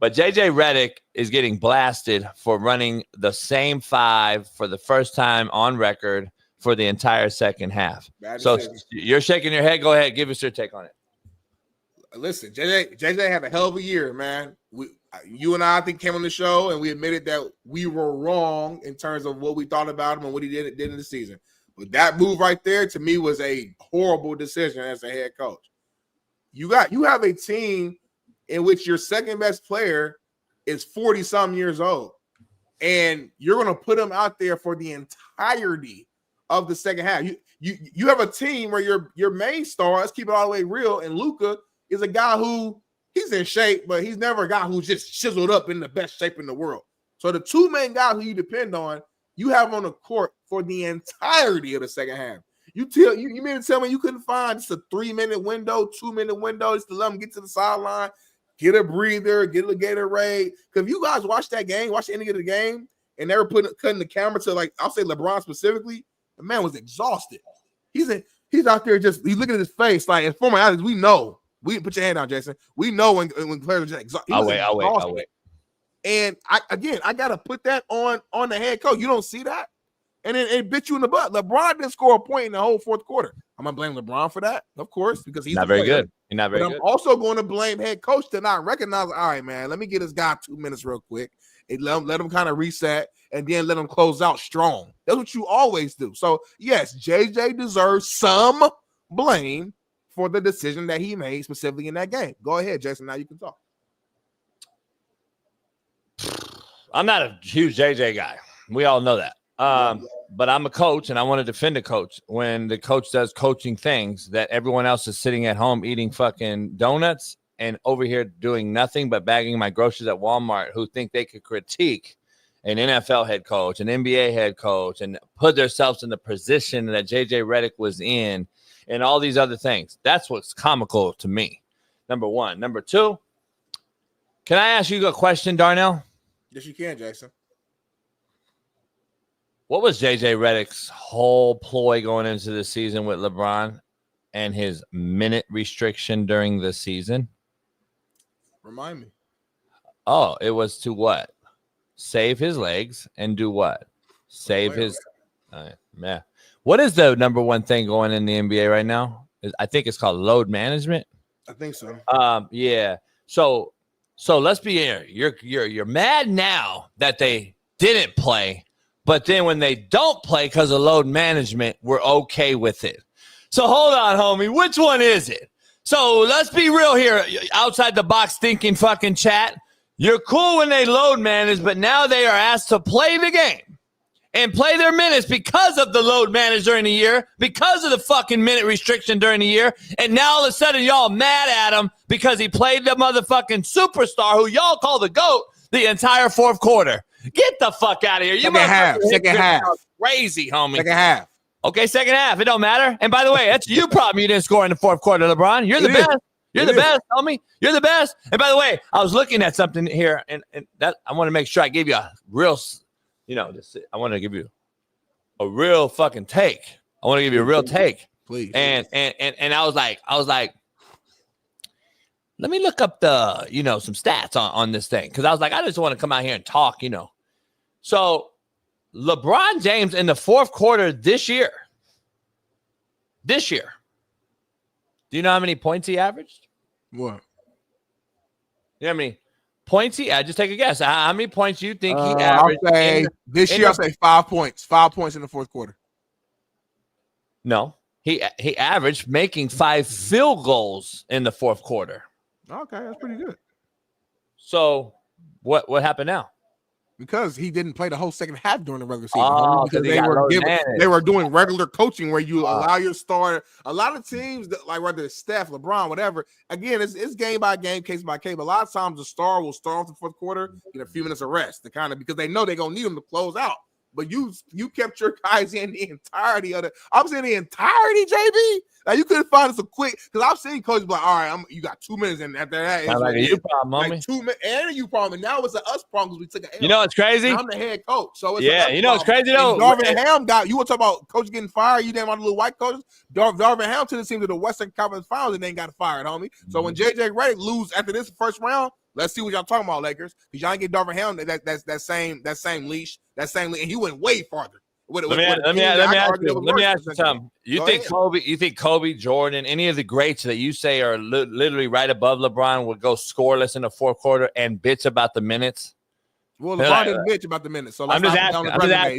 S3: JJ Redick is getting blasted for running the same 5 for the first time on record for the entire second half. So you're shaking your head. Go ahead. Give us your take on it.
S11: Listen, JJ had a hell of a year, man. You and I think came on the show and we admitted that we were wrong in terms of what we thought about him and what he did in the season. But that move right there to me was a horrible decision as a head coach. You have a team in which your second best player is 40-some years old, and you're going to put him out there for the entirety of the second half. You have a team where your main star, let's keep it all the way real, and Luka is a guy who he's in shape, but he's never a guy who's just chiseled up in the best shape in the world. So the two main guys who you depend on, you have on the court for the entirety of the second half. You mean to tell me you couldn't find just a 3-minute window, 2-minute window just to let them get to the sideline, get a breather, get a Gatorade? Because if you guys watch that game, watch the ending of the game, and they were cutting the camera to, like, I'll say LeBron specifically, the man was exhausted. He's out there he's looking at his face like, as former athletes, we know. Put your hand down, Jason. We know when players are just exhausted. I'll wait. And I gotta put that on the head coach. You don't see that, and then it bit you in the butt. LeBron didn't score a point in the whole fourth quarter. I'm gonna blame LeBron for that, of course, because he's
S3: not very good. He's not very good.
S11: I'm also going to blame head coach to not recognize. All right, man, let me get this guy 2 minutes real quick and let him kind of reset, and then let him close out strong. That's what you always do. So yes, JJ deserves some blame for the decision that he made specifically in that game. Go ahead, Jason. Now you can talk.
S3: I'm not a huge JJ guy. We all know that. But I'm a coach, and I want to defend a coach when the coach does coaching things that everyone else is sitting at home eating fucking donuts and over here doing nothing but bagging my groceries at Walmart, who think they could critique an NFL head coach, an NBA head coach, and put themselves in the position that JJ Redick was in and all these other things. That's what's comical to me, number one. Number two, can I ask you a question, Darnell?
S11: Yes, you can, Jason.
S3: What was JJ Redick's whole ploy going into the season with LeBron and his minute restriction during the season?
S11: Remind me.
S3: Oh, it was to what? Save his legs and do what? Save his man. What is the number one thing going in the NBA right now? I think it's called load management.
S11: I think so.
S3: Yeah. So let's be here. You're mad now that they didn't play, but then when they don't play because of load management, we're okay with it. So hold on, homie. Which one is it? So let's be real here. Outside the box thinking fucking chat. You're cool when they load manage, but now they are asked to play the game and play their minutes because of the load manage during the year, because of the fucking minute restriction during the year. And now all of a sudden y'all mad at him because he played the motherfucking superstar who y'all call the GOAT the entire fourth quarter. Get the fuck out of here.
S11: Second half.
S3: Crazy, homie.
S11: Second half.
S3: Okay, second half. It don't matter. And by the way, that's your problem. You didn't score in the fourth quarter, LeBron. You're the best. You're the best, homie. You're the best. And by the way, I was looking at something here, and that I want to make sure I give you a real, I want to give you a real fucking take. I want to give you a real take.
S11: Please.
S3: And I was like, let me look up the, some stats on this thing. Because I was like, I just want to come out here and talk, So LeBron James in the fourth quarter this year. Do you know how many points he averaged?
S11: What?
S3: You know how many points he just take a guess. How many points do you think he averaged?
S11: I'll say 5 points. 5 points in the fourth quarter.
S3: No. he averaged making 5 field goals in the fourth quarter.
S11: Okay, that's pretty good.
S3: So what happened now?
S11: Because he didn't play the whole second half during the regular season.
S3: Oh,
S11: because
S3: they
S11: they were doing regular coaching where you allow your starter. A lot of teams, that, like whether it's Steph, LeBron, whatever, again, it's game by game, case by case. But a lot of times the star will start off the fourth quarter, get a few minutes of rest to kind of because they know they're gonna need them to close out. But you kept your guys in the entirety of the. I'm saying the entirety, JB. Like you couldn't find us a quick because I've seen coaches be like, all right, you got 2 minutes, and after that, it's
S3: like a you problem,
S11: like 2 minutes, and a you problem. And now it's an us problem because we took an L.
S3: You know what's crazy?
S11: And I'm the head coach, so it's
S3: you know what's crazy though.
S11: Darvin Ham got you. Want to talk about coach getting fired? You damn on the little white coaches. Darvin Ham to the team to the Western Conference Finals and they ain't got fired, homie. So when JJ Redick lose after this first round. Let's see what y'all talking about, Lakers. Because y'all ain't get Darvin Ham that same leash, and he went way farther. Let me ask you something. You think Kobe, Jordan, any of the greats that you say are literally right above LeBron would go scoreless in the fourth quarter and bitch about the minutes? Well, LeBron didn't bitch about the minutes, so
S3: I'm just asking.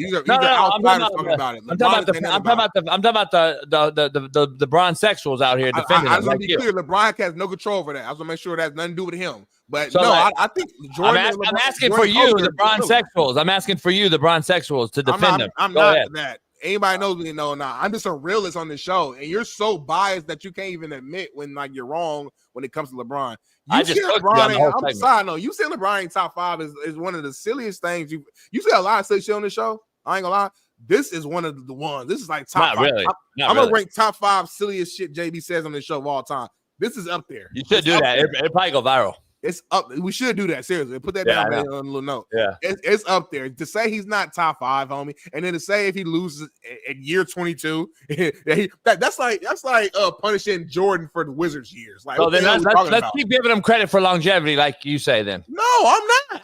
S11: These are outsiders talking about it.
S3: I'm talking about the bronze sexuals out here defending.
S11: I just want to be clear. LeBron has no control over that. I just want to make sure that has nothing to do with him. But so I think Jordan.
S3: I'm asking for you, the bronze sexuals. I'm asking for you, the bronze sexuals, to defend them.
S11: I'm not that. Anybody knows me? No. I'm just a realist on the show, and you're so biased that you can't even admit when like you're wrong when it comes to LeBron. You say LeBron ain't top 5 is one of the silliest things. You say a lot of silly shit on the show. I ain't gonna lie. This is one of the ones. This is like top 5.
S3: Really.
S11: I'm gonna rank top 5 silliest shit JB says on this show of all time. This is up there.
S3: You should do that. It'll probably go viral.
S11: It's up. We should do that. Seriously. Put that down on a little note.
S3: Yeah.
S11: It's up there. To say he's not top 5, homie, and then to say if he loses at year 22, that's like punishing Jordan for the Wizards years. Like,
S3: so then let's keep giving him credit for longevity, like you say. Then
S11: no, I'm not.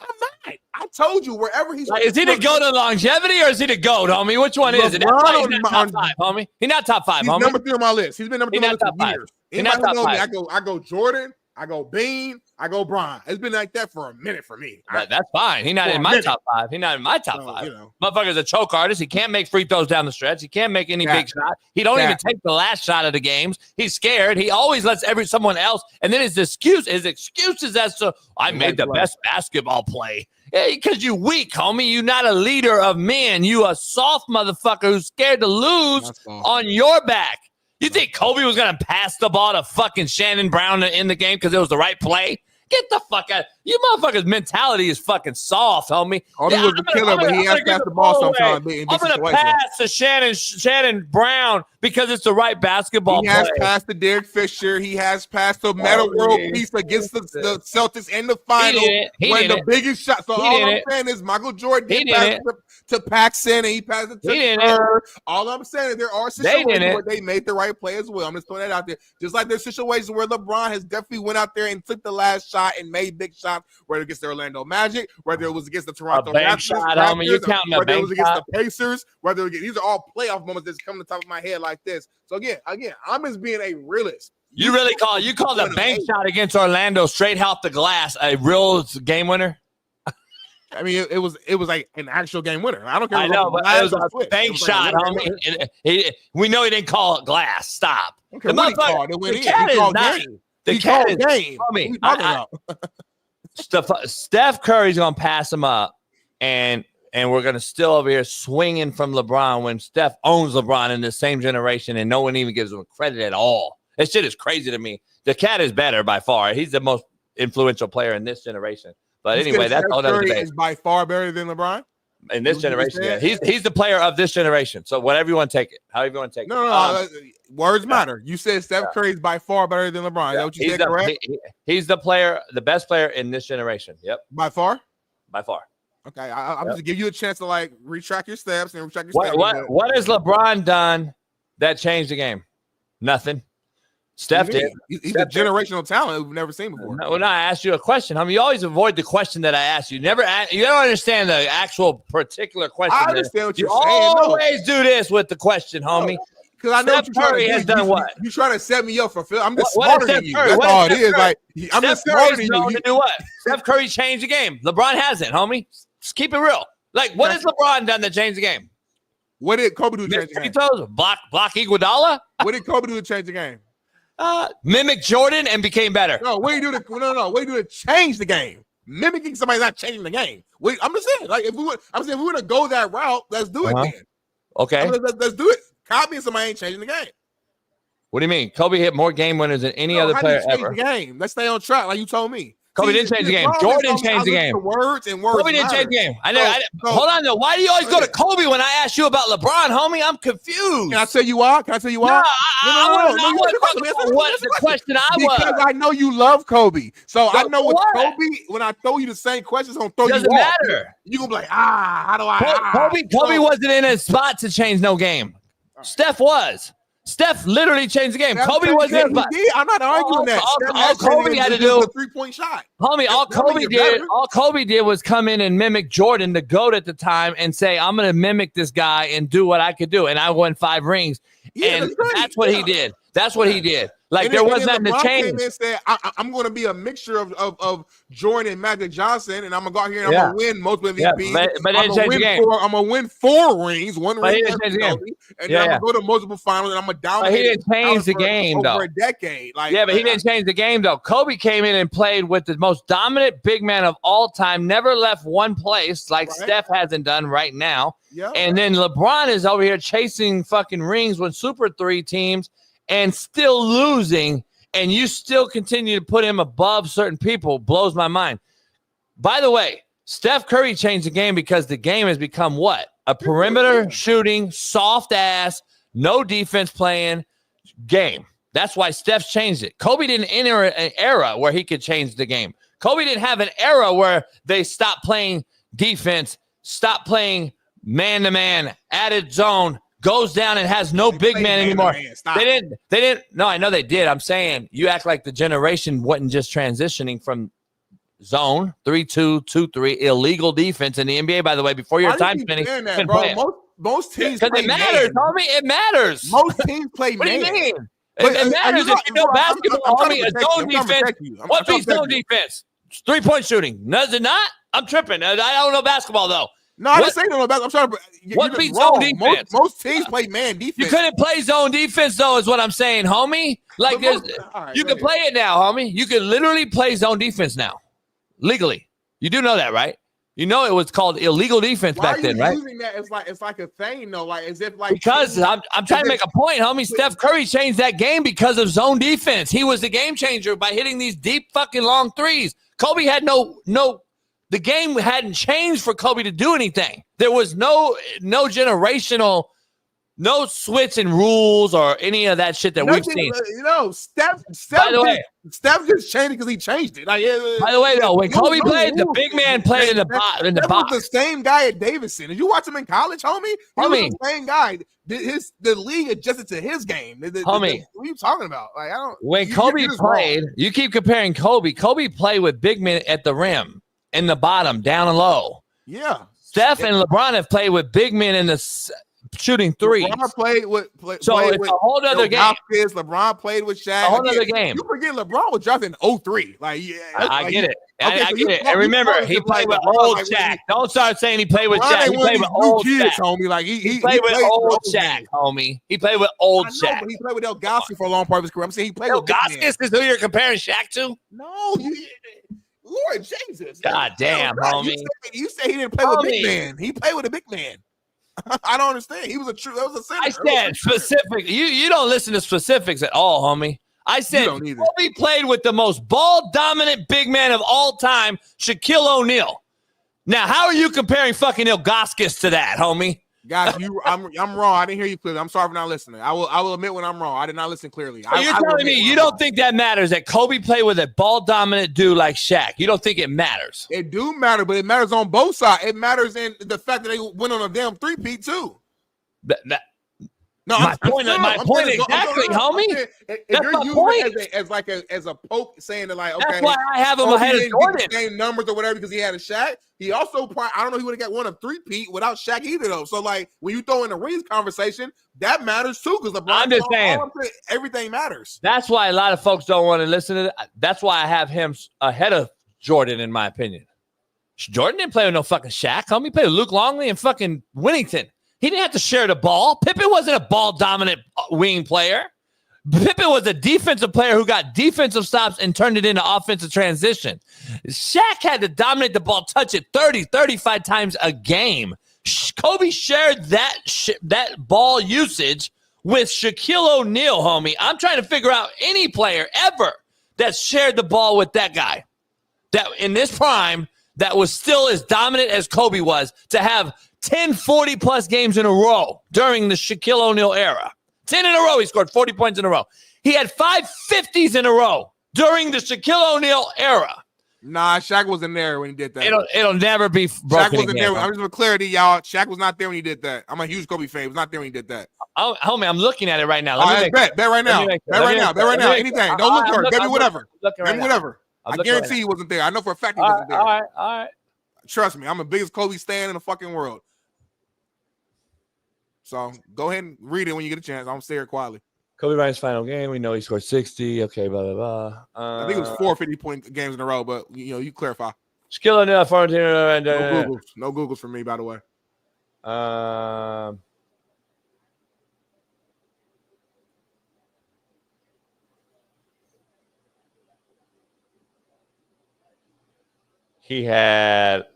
S11: I told you wherever he's.
S3: Like, is he the GOAT of longevity or is he the GOAT, homie? Which one is it? That's why he's not top 5, homie. He's not top 5,
S11: he's
S3: homie.
S11: Number 3 on my list. He's been number 3 on my list for years.
S3: He's not top 5.
S11: I go Jordan. I go Bean. I go Bron. It's been like that for a minute for me.
S3: That's fine. He's not in my top 5. He's not in my top 5. Motherfucker's a choke artist. He can't make free throws down the stretch. He can't make any big shot. He don't even take the last shot of the games. He's scared. He always lets someone else. And then his excuses as to I made the best basketball play. Yeah, because you weak, homie. You not a leader of men. You a soft motherfucker who's scared to lose on your back. You think Kobe was going to pass the ball to fucking Shannon Brown in the game because it was the right play? Get the fuck out. You motherfuckers' mentality is fucking soft, homie.
S11: He was a killer, but he has passed the ball sometimes.
S3: I'm going to pass to Shannon Brown because it's the right basketball play.
S11: He has passed to Derek Fisher. He has passed the Meta World Peace against the Celtics in the final. When the biggest shot. So all I'm saying is Michael Jordan did pass to Paxson and he passed it to her. All I'm saying is there are situations where they made the right play as well. I'm just throwing that out there. Just like there's situations where LeBron has definitely went out there and took the last shot and made big shots, whether against the Orlando Magic, whether it was against the Toronto Raptors, whether it was against the Pacers, these are all playoff moments that's come to the top of my head like this. So again, I'm just being a realist.
S3: You call the bank shot against Orlando straight off the glass a real game winner?
S11: I mean, it was like an actual game winner. I don't care.
S3: I know, but it was a bank shot, homie. We know he didn't call it glass. Stop.
S11: Okay, the cat is not.
S3: The cat is game. Steph Curry's gonna pass him up, and we're gonna still over here swinging from LeBron when Steph owns LeBron in the same generation, and no one even gives him credit at all. That shit is crazy to me. The cat is better by far. He's the most influential player in this generation. But anyway, that's all that
S11: is by far better than LeBron
S3: in this generation. Yeah. He's the player of this generation. So whatever you want to take it, however you want to take it.
S11: No, words matter. You said Steph Curry is by far better than LeBron. Is that what you said? Correct.
S3: He's the player, the best player in this generation. Yep.
S11: By far.
S3: By far.
S11: Okay, I'm just give you a chance to like retract your steps and retract your steps.
S3: What has LeBron done that changed the game? Nothing. Steph did.
S11: He's a generational talent we've never seen before.
S3: When I asked you a question, I mean, you always avoid the question that I asked you. You don't understand the actual particular question.
S11: I understand what you're
S3: saying.
S11: You
S3: always do this with the question, homie.
S11: Because I know
S3: Steph Curry has done what?
S11: You trying to set me up for Phil. I'm just smarter than you. That's all it is. Like I'm just smarter than you.
S3: To do what? Steph Curry changed the game. LeBron hasn't, homie. Just keep it real. Like, what has LeBron done that changed the game?
S11: What did Kobe do to change the game?
S3: Block Iguodala.
S11: What did Kobe do to change the game?
S3: Mimic Jordan and became better.
S11: No, what do you do to change the game? Mimicking somebody's not changing the game. I'm just saying, like if we were to go that route, let's do it then.
S3: Okay.
S11: Let's do it. Copying somebody ain't changing the game.
S3: What do you mean? Kobe hit more game winners than any other player ever.
S11: The game. Let's stay on track, like you told me.
S3: Kobe didn't change the game. Jordan changed the game.
S11: Kobe
S3: didn't change the game. Hold on, though. Why do you always go to Kobe when I ask you about LeBron, homie? I'm confused.
S11: Can I tell you why? No,
S3: I want to talk about what the question was.
S11: Because I know you love Kobe. So I know with Kobe, when I throw you the same questions, I'm going to throw you off.
S3: Doesn't matter.
S11: You're going to be like, how do I?
S3: Kobe wasn't in a spot to change no game. Steph was. Steph literally changed the game. Kobe wasn't.
S11: I'm not arguing that.
S3: All Kobe had to do
S11: a 3-point shot.
S3: Homie, all Kobe did was come in and mimic Jordan, the GOAT at the time, and say, I'm going to mimic this guy and do what I could do. And I won 5 rings. And that's what he did. That's what he did. Like, there was nothing to change.
S11: Said, I'm going to be a mixture of Jordan and Magic Johnson, and I'm going to go out here and I'm going to win multiple MVPs.
S3: But they changed the game.
S11: I'm going to win 4 rings, 1 ring, and then I'm going to go to multiple finals, and I'm going to dominate.
S3: But he didn't change the game, though.
S11: Over a decade.
S3: But he didn't change the game, though. Kobe came in and played with the most dominant big man of all time, never left one place like Steph hasn't done right now. And then LeBron is over here chasing fucking rings with Super 3 teams and still losing, and you still continue to put him above certain people. Blows my mind. By the way, Steph Curry changed the game because the game has become what? A perimeter shooting, soft ass, no defense playing game. That's why Steph changed it. Kobe didn't enter an era where he could change the game. Kobe didn't have an era where they stopped playing defense, stopped playing man-to-man, added zone, goes down and has no big man anymore. They didn't. No, I know they did. I'm saying you act like the generation wasn't just transitioning from zone 3-2, 2-3, illegal defense in the NBA. By the way, before your time spending,
S11: most teams
S3: because it matters, homie. It matters.
S11: Most teams play.
S3: What do you mean? It matters if you know basketball, homie. A zone defense. What beats zone defense? 3-point shooting. Does it not? I'm tripping. I don't know basketball though.
S11: No, I didn't say no about. I'm trying to.
S3: What beats zone defense?
S11: Most teams play man defense.
S3: You couldn't play zone defense though, is what I'm saying, homie. Like you can play it now, homie. You can literally play zone defense now, legally. You do know that, right? You know it was called illegal defense back then, right?
S11: Using that it's like a thing, though, like as if like
S3: because I'm trying to make a point, homie. Steph Curry changed that game because of zone defense. He was the game changer by hitting these deep fucking long threes. Kobe had no. The game hadn't changed for Kobe to do anything. There was no generational, no switch in rules or any of that shit that we've seen.
S11: Steph.
S3: By the way,
S11: Steph just changed it because he changed it. Like,
S3: by the way, though, when Kobe played, the big man played in the box.
S11: Was the same guy at Davidson. Did you watch him in college, homie? He was the same guy. The league adjusted to his game.
S3: Homie,
S11: what are you talking about? Like, I don't.
S3: When Kobe played, you keep comparing Kobe. Kobe played with big men at the rim. In the bottom, down and low.
S11: Yeah.
S3: Steph and LeBron have played with big men in the shooting threes.
S11: LeBron played with
S3: it's a whole other game.
S11: LeBron played with Shaq.
S3: A whole other game.
S11: You forget LeBron was drafted in 03. Like, yeah.
S3: I get it. I get it. And remember, he played with old Shaq. Don't start saying he played with Shaq. He played with old Shaq,
S11: homie. Like
S3: he played with old Shaq, homie. He played with old Shaq.
S11: He played with El Gassi for a long part of his career. I'm saying he played with
S3: Gassi is who you're comparing Shaq to?
S11: No, Lord Jesus.
S3: God damn, homie.
S11: You say he didn't play with a big man. He played with a big man. I don't understand. That was a center.
S3: I said specific. You don't listen to specifics at all, homie. I said Kobe played with the most ball-dominant big man of all time, Shaquille O'Neal. Now, how are you comparing fucking Ilgauskas to that, homie?
S11: Guys, I'm wrong. I didn't hear you clearly. I'm sorry for not listening. I will admit when I'm wrong. I did not listen clearly.
S3: So you're telling me you don't think that matters, that Kobe played with a ball-dominant dude like Shaq? You don't think it matters?
S11: It do matter, but it matters on both sides. It matters in the fact that they went on a damn three-peat too.
S3: My point exactly, homie.
S11: If you're using it as a poke, saying that like, okay,
S3: that's why I have him ahead of Jordan.
S11: Same numbers or whatever because he had a Shaq. He also probably, I don't know, he would have got one of three-peat without Shaq either though. So like when you throw in the rings conversation, that matters too because
S3: I'm just saying
S11: everything matters.
S3: That's why a lot of folks don't want to listen to that. That's why I have him ahead of Jordan in my opinion. Jordan didn't play with no fucking Shaq, homie. He played with Luke Longley and fucking Winnington. He didn't have to share the ball. Pippen wasn't a ball-dominant wing player. Pippen was a defensive player who got defensive stops and turned it into offensive transition. Shaq had to dominate the ball, touch it 30, 35 times a game. Kobe shared that ball usage with Shaquille O'Neal, homie. I'm trying to figure out any player ever that shared the ball with that guy that in this prime that was still as dominant as Kobe was to have 10 40-plus games in a row during the Shaquille O'Neal era. 10 in a row, he scored 40 points in a row. He had 5 50s in a row during the Shaquille O'Neal era.
S11: Nah, Shaq wasn't there when he did that.
S3: It'll never be broken.
S11: Shaq wasn't there. I'm just for clarity, y'all. Shaq was not there when he did that. I'm a huge Kobe fan. He was not there when he did that.
S3: Oh, homie, I'm looking at it right now.
S11: Bet right now. Bet right now. Anything. Don't look for it. Bet me whatever. Bet me whatever. I guarantee he wasn't there. I know for a fact he wasn't there.
S3: All right.
S11: Trust me, I'm the biggest Kobe stan in the fucking world. So go ahead and read it when you get a chance. I'm gonna stay here quietly.
S3: Kobe Bryant's final game. We know he scored 60. Okay, blah, blah, blah.
S11: I think it was 4 50-point games in a row, but you clarify.
S3: Shaquille O'Neal,
S11: No Googles for me, by the way.
S3: He had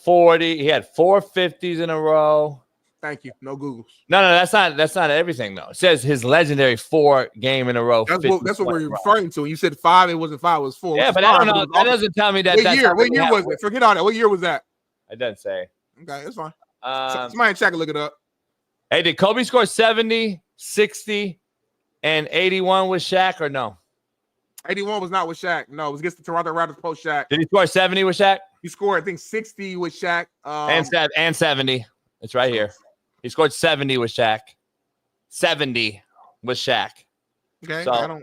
S3: 40. He had 4 50s in a row.
S11: Thank you. No Googles.
S3: No, that's not everything though. It says his legendary 4 game in a row.
S11: That's what we're referring to. You said 5. It wasn't 5. It was 4.
S3: Yeah, but I don't know. That doesn't tell me that.
S11: What year was it? Forget all that. What year was that?
S3: It doesn't say.
S11: Okay, that's fine. Somebody in chat can look it up.
S3: Hey, did Kobe score 70, 60, and 81 with Shaq or no?
S11: 81 was not with Shaq. No, it was against the Toronto Raptors post Shaq.
S3: Did he score 70 with Shaq?
S11: He scored, I think, 60 with Shaq.
S3: And 70. It's right here. He scored 70 with Shaq. 70 with Shaq.
S11: Okay.
S3: So,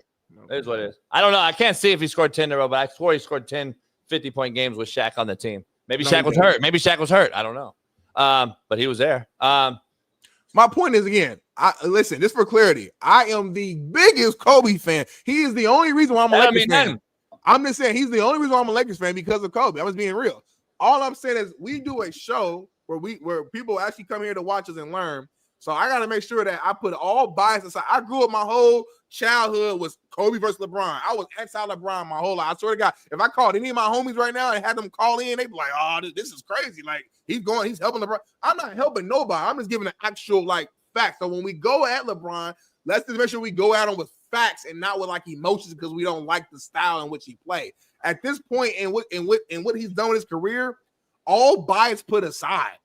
S3: here's what it is. I don't know. I can't see if he scored 10 in a row, but I swore he scored 10 50-point games with Shaq on the team. Maybe Shaq was hurt. Maybe Shaq was hurt. I don't know. But he was there.
S11: My point is, again, listen, just for clarity, I am the biggest Kobe fan. He is the only reason why I'm a Lakers fan. I'm just saying he's the only reason why I'm a Lakers fan because of Kobe. I'm just being real. All I'm saying is we do a show where people actually come here to watch us and learn. So I got to make sure that I put all bias aside. I grew up my whole childhood was Kobe versus LeBron. I was anti-LeBron my whole life. I swear to God, if I called any of my homies right now and had them call in, they'd be like, "Oh, this is crazy. Like he's helping LeBron." I'm not helping nobody. I'm just giving the actual facts. So when we go at LeBron, let's just make sure we go at him with facts and not with emotions because we don't like the style in which he played. At this point in what he's done with his career, all bias put aside.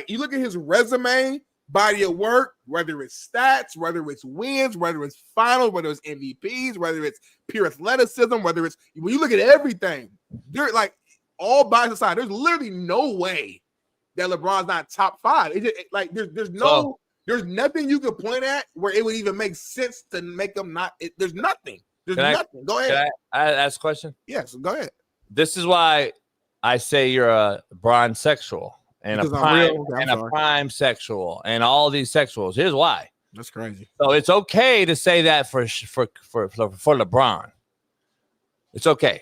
S11: You look at his resume, body of work, whether it's stats, whether it's wins, whether it's finals, whether it's MVPs, whether it's pure athleticism, whether it's when you look at everything, you're all bias aside. There's literally no way that LeBron's not top 5. There's nothing you could point at where it would even make sense to make them not. There's nothing. There's nothing. Go ahead.
S3: Can I ask a question?
S11: Yes, go ahead.
S3: This is why I say you're a bronze sexual and a prime sexual and all these sexuals. Here's why.
S11: That's crazy.
S3: So it's okay to say that for LeBron. It's okay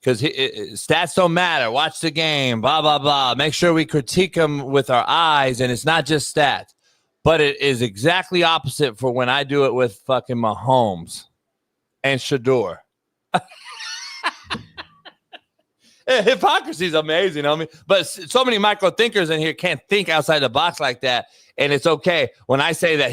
S3: because stats don't matter. Watch the game. Blah blah blah. Make sure we critique him with our eyes, and it's not just stats. But it is exactly opposite for when I do it with fucking Mahomes and Shador. Hypocrisy is amazing, homie. But so many micro thinkers in here can't think outside the box like that. And it's okay when I say that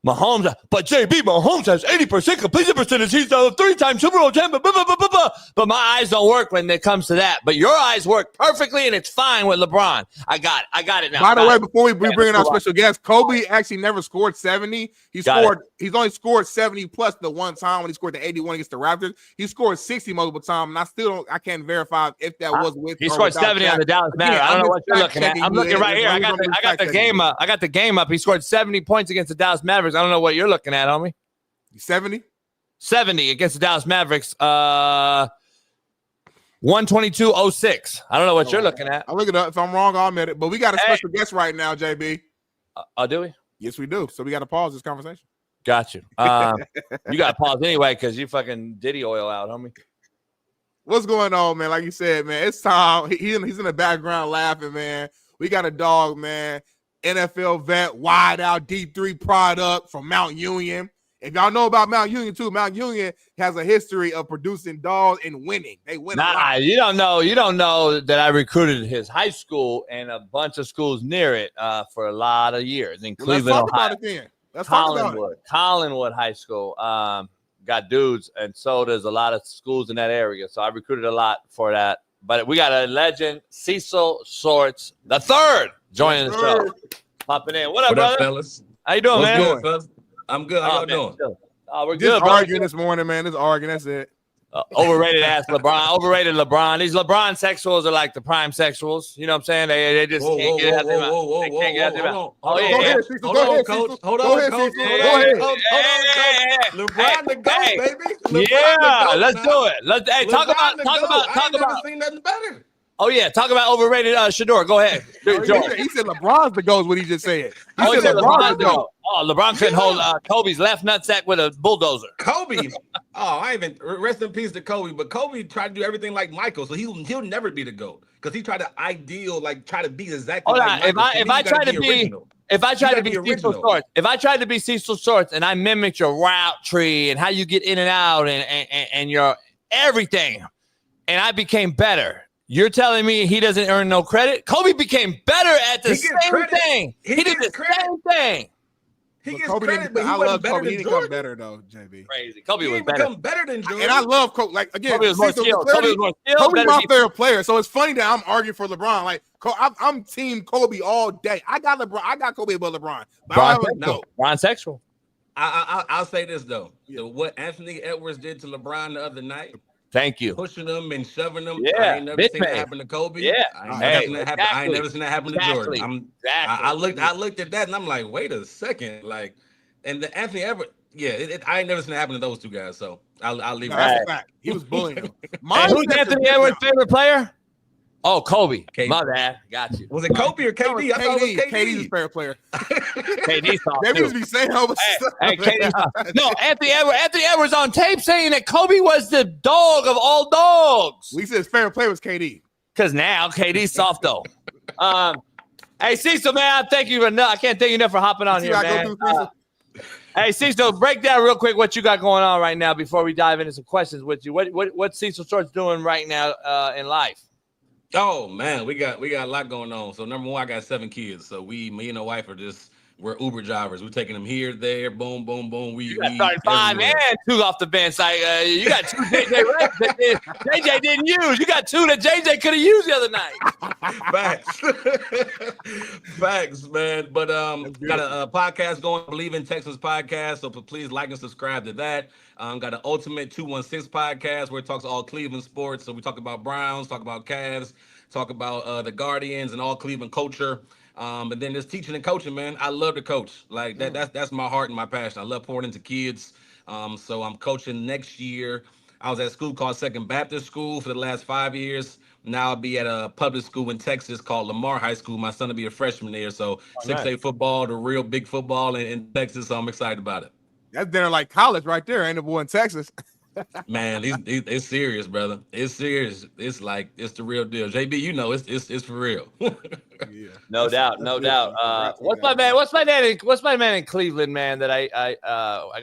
S3: Mahomes, but Mahomes has 80% completion percentage. He's a 3-time Super Bowl champion. Blah, blah, blah, blah, blah. But my eyes don't work when it comes to that. But your eyes work perfectly, and it's fine with LeBron. I got it now.
S11: By the way, before we bring in our special guest, Kobe actually never scored 70. He's only scored 70 plus the one time when he scored the 81 against the Raptors. He scored 60 multiple times, and I can't verify if that was with.
S3: He scored 70 on the Dallas Mavericks. I don't know what you're looking at. I'm looking right here. I got the game up. I got the game up. He scored 70 points against the Dallas Mavericks. I don't know what you're looking at, homie.
S11: 70
S3: against the Dallas Mavericks. 122.06. I don't know what you're looking at.
S11: I'll look it up. If I'm wrong, I'll admit it. But we got a special guest right now, JB.
S3: Do we?
S11: Yes, we do. So we got to pause this conversation.
S3: Got you. You got to pause anyway because you fucking Diddy oil out, homie.
S11: What's going on, man? Like you said, man, it's time. He's in the background laughing, man. We got a dog, man. NFL vet, wide out D3 product from Mount Union. If y'all know about Mount Union too, Mount Union has a history of producing dogs and winning. They win a lot.
S3: You don't know that I recruited his high school and a bunch of schools near it for a lot of years in Cleveland,
S11: Let's talk
S3: Ohio.
S11: about it then. Let's talk about it.
S3: Collinwood High School got dudes, and so does a lot of schools in that area. So I recruited a lot for that. But we got a legend, Cecil Shorts the third, joining the show, popping in. What up, brother?
S14: Fellas?
S3: How you doing, man?
S14: Good, fellas? I'm good. How y'all doing?
S3: Oh, we're
S11: Just
S3: good, bro.
S11: arguing this morning, man. Just arguing. That's it.
S3: Overrated ass LeBron. Overrated LeBron. These LeBron sexuals are like the prime sexuals. You know what I'm saying? They just can't get it out their mouth. They can't get it out their mouth.
S14: Hold on, coach. Hold on, coach. LeBron the GOAT, baby.
S3: Yeah, let's do it. Talk about.
S14: I ain't never seen nothing better.
S3: Oh yeah, talk about overrated Shador. Go ahead.
S11: He said LeBron's the GOAT. What he just said.
S3: He said LeBron's the GOAT. Oh, LeBron couldn't hold Kobe's left nutsack with a bulldozer.
S14: Kobe. I even rest in peace to Kobe. But Kobe tried to do everything like Michael, so he'll never be the GOAT because he tried to try to be exactly like Michael. If I tried to be Cecil Shorts, if I tried to be Cecil Shorts and I mimicked your route tree and how you get in and out and your everything, and I became better. You're telling me he doesn't earn no credit? Kobe became better at the same thing. He did the same thing. He gets credit, but he wasn't better than Jordan.
S11: He didn't come better though, JB.
S3: Crazy. Kobe was better.
S14: Become better than Jordan.
S11: And I love Kobe. Like again,
S3: Kobe was more skilled.
S11: Kobe's my favorite player. So it's funny that I'm arguing for LeBron. Like I'm team Kobe all day. I got LeBron. I got Kobe above LeBron.
S3: LeBron sexual.
S14: I'll say this though. What Anthony Edwards did to LeBron the other night.
S3: Thank you.
S14: Pushing them and shoving them.
S3: Yeah,
S14: I ain't never seen that happen to Kobe.
S3: Yeah,
S14: I ain't never seen that happen to Jordan. I looked at that and I'm like, wait a second, like, and the Anthony Edwards. Yeah, I ain't never seen that happen to those two guys. So I'll leave it.
S11: That's a fact. He was bullying him.
S3: Who's Anthony Edwards' favorite player? Oh, Kobe. My bad. Got you.
S14: Was it Kobe or KD? I thought it was KD.
S11: KD's his favorite player.
S3: KD soft
S11: They used to be saying all this stuff.
S3: No, Anthony Edwards on tape saying that Kobe was the dog of all dogs.
S11: We said his favorite player was KD.
S3: Because now KD's soft though. Hey, Cecil, man, thank you enough. I can't thank you enough for hopping on here, man. Hey, Cecil, break down real quick what you got going on right now before we dive into some questions with you. What's Cecil Shorts doing right now in life?
S14: Oh man, we got a lot going on. So number one, I got 7 kids. So me and the wife we're Uber drivers. We're taking them here, there, boom, boom, boom.
S3: You got 5 and 2 off the bench. Like you got 2 JJ Rex that JJ didn't use. You got 2 that JJ could have used the other night.
S14: Facts, man. But got a podcast going, Believe in Texas podcast. So please like and subscribe to that. Got an Ultimate 216 podcast where it talks all Cleveland sports. So we talk about Browns, talk about Cavs, talk about the Guardians and all Cleveland culture. And then there's teaching and coaching, man. I love to coach. Like that's my heart and my passion. I love pouring into kids. So I'm coaching next year. I was at a school called Second Baptist School for the last 5 years. Now I'll be at a public school in Texas called Lamar High School. My son will be a freshman there. So 6A football, the real big football in Texas. So I'm excited about it.
S11: That's dinner like college right there, ain't it, boy, in Texas?
S14: Man, it's serious, brother. It's serious. It's like it's the real deal. JB, you know it's for real.
S3: Yeah. No doubt. What's my man in Cleveland, man? That I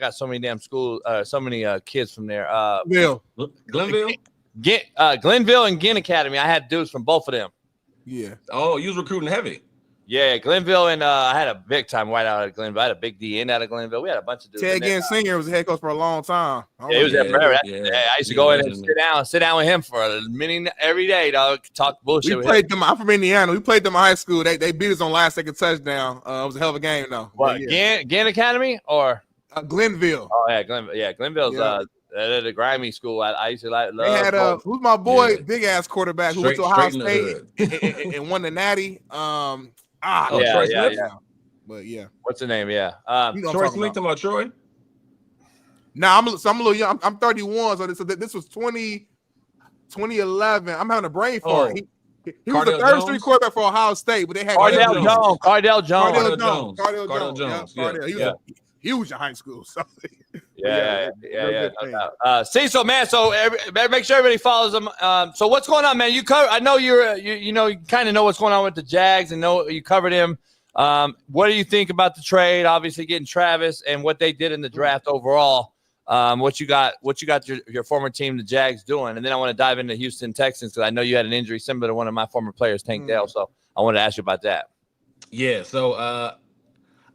S3: got so many damn schools, so many kids from there.
S14: Glenville,
S3: Glenville and Ginn Academy. I had dudes from both of them.
S11: Yeah.
S14: Oh, you was recruiting heavy.
S3: Yeah, Glenville, and I had a big time white out of Glenville. I had a big D in out of Glenville. We had a bunch of dudes.
S11: Ted Ginn Sr. was the head coach for a long time.
S3: Yeah, he was there forever. I used to go in and sit down with him for a minute every day, dog. Talk bullshit.
S11: We played them. I'm from Indiana. We played them in high school. They beat us on last second touchdown. It was a hell of a game, though.
S3: What? Ginn Academy or
S11: Glenville?
S3: Oh yeah, Glenville. Yeah, Glenville's the grimy school. I used to love.
S11: They had who's my boy, big ass quarterback who went to Ohio State and won the Natty.
S14: Troy Smith?
S11: Yeah. But yeah.
S3: What's the name? Yeah.
S14: Troy Smith about Troy?
S11: Nah, I'm a little young. I'm 31, so this was 2011. I'm having a brain fart. He was the third string quarterback for Ohio State, but they had
S3: Cardell Jones.
S11: Cardell Jones. He was huge in high school. So.
S3: Yeah. Cecil, man. So make sure everybody follows him. So what's going on, man? You cover. I know you kind of know what's going on with the Jags, and know you covered him What do you think about the trade? Obviously, getting Travis and what they did in the draft overall. What you got your former team, the Jags, doing? And then I want to dive into Houston Texans because I know you had an injury similar to one of my former players, Tank Dell. So I wanted to ask you about that.
S14: Yeah. So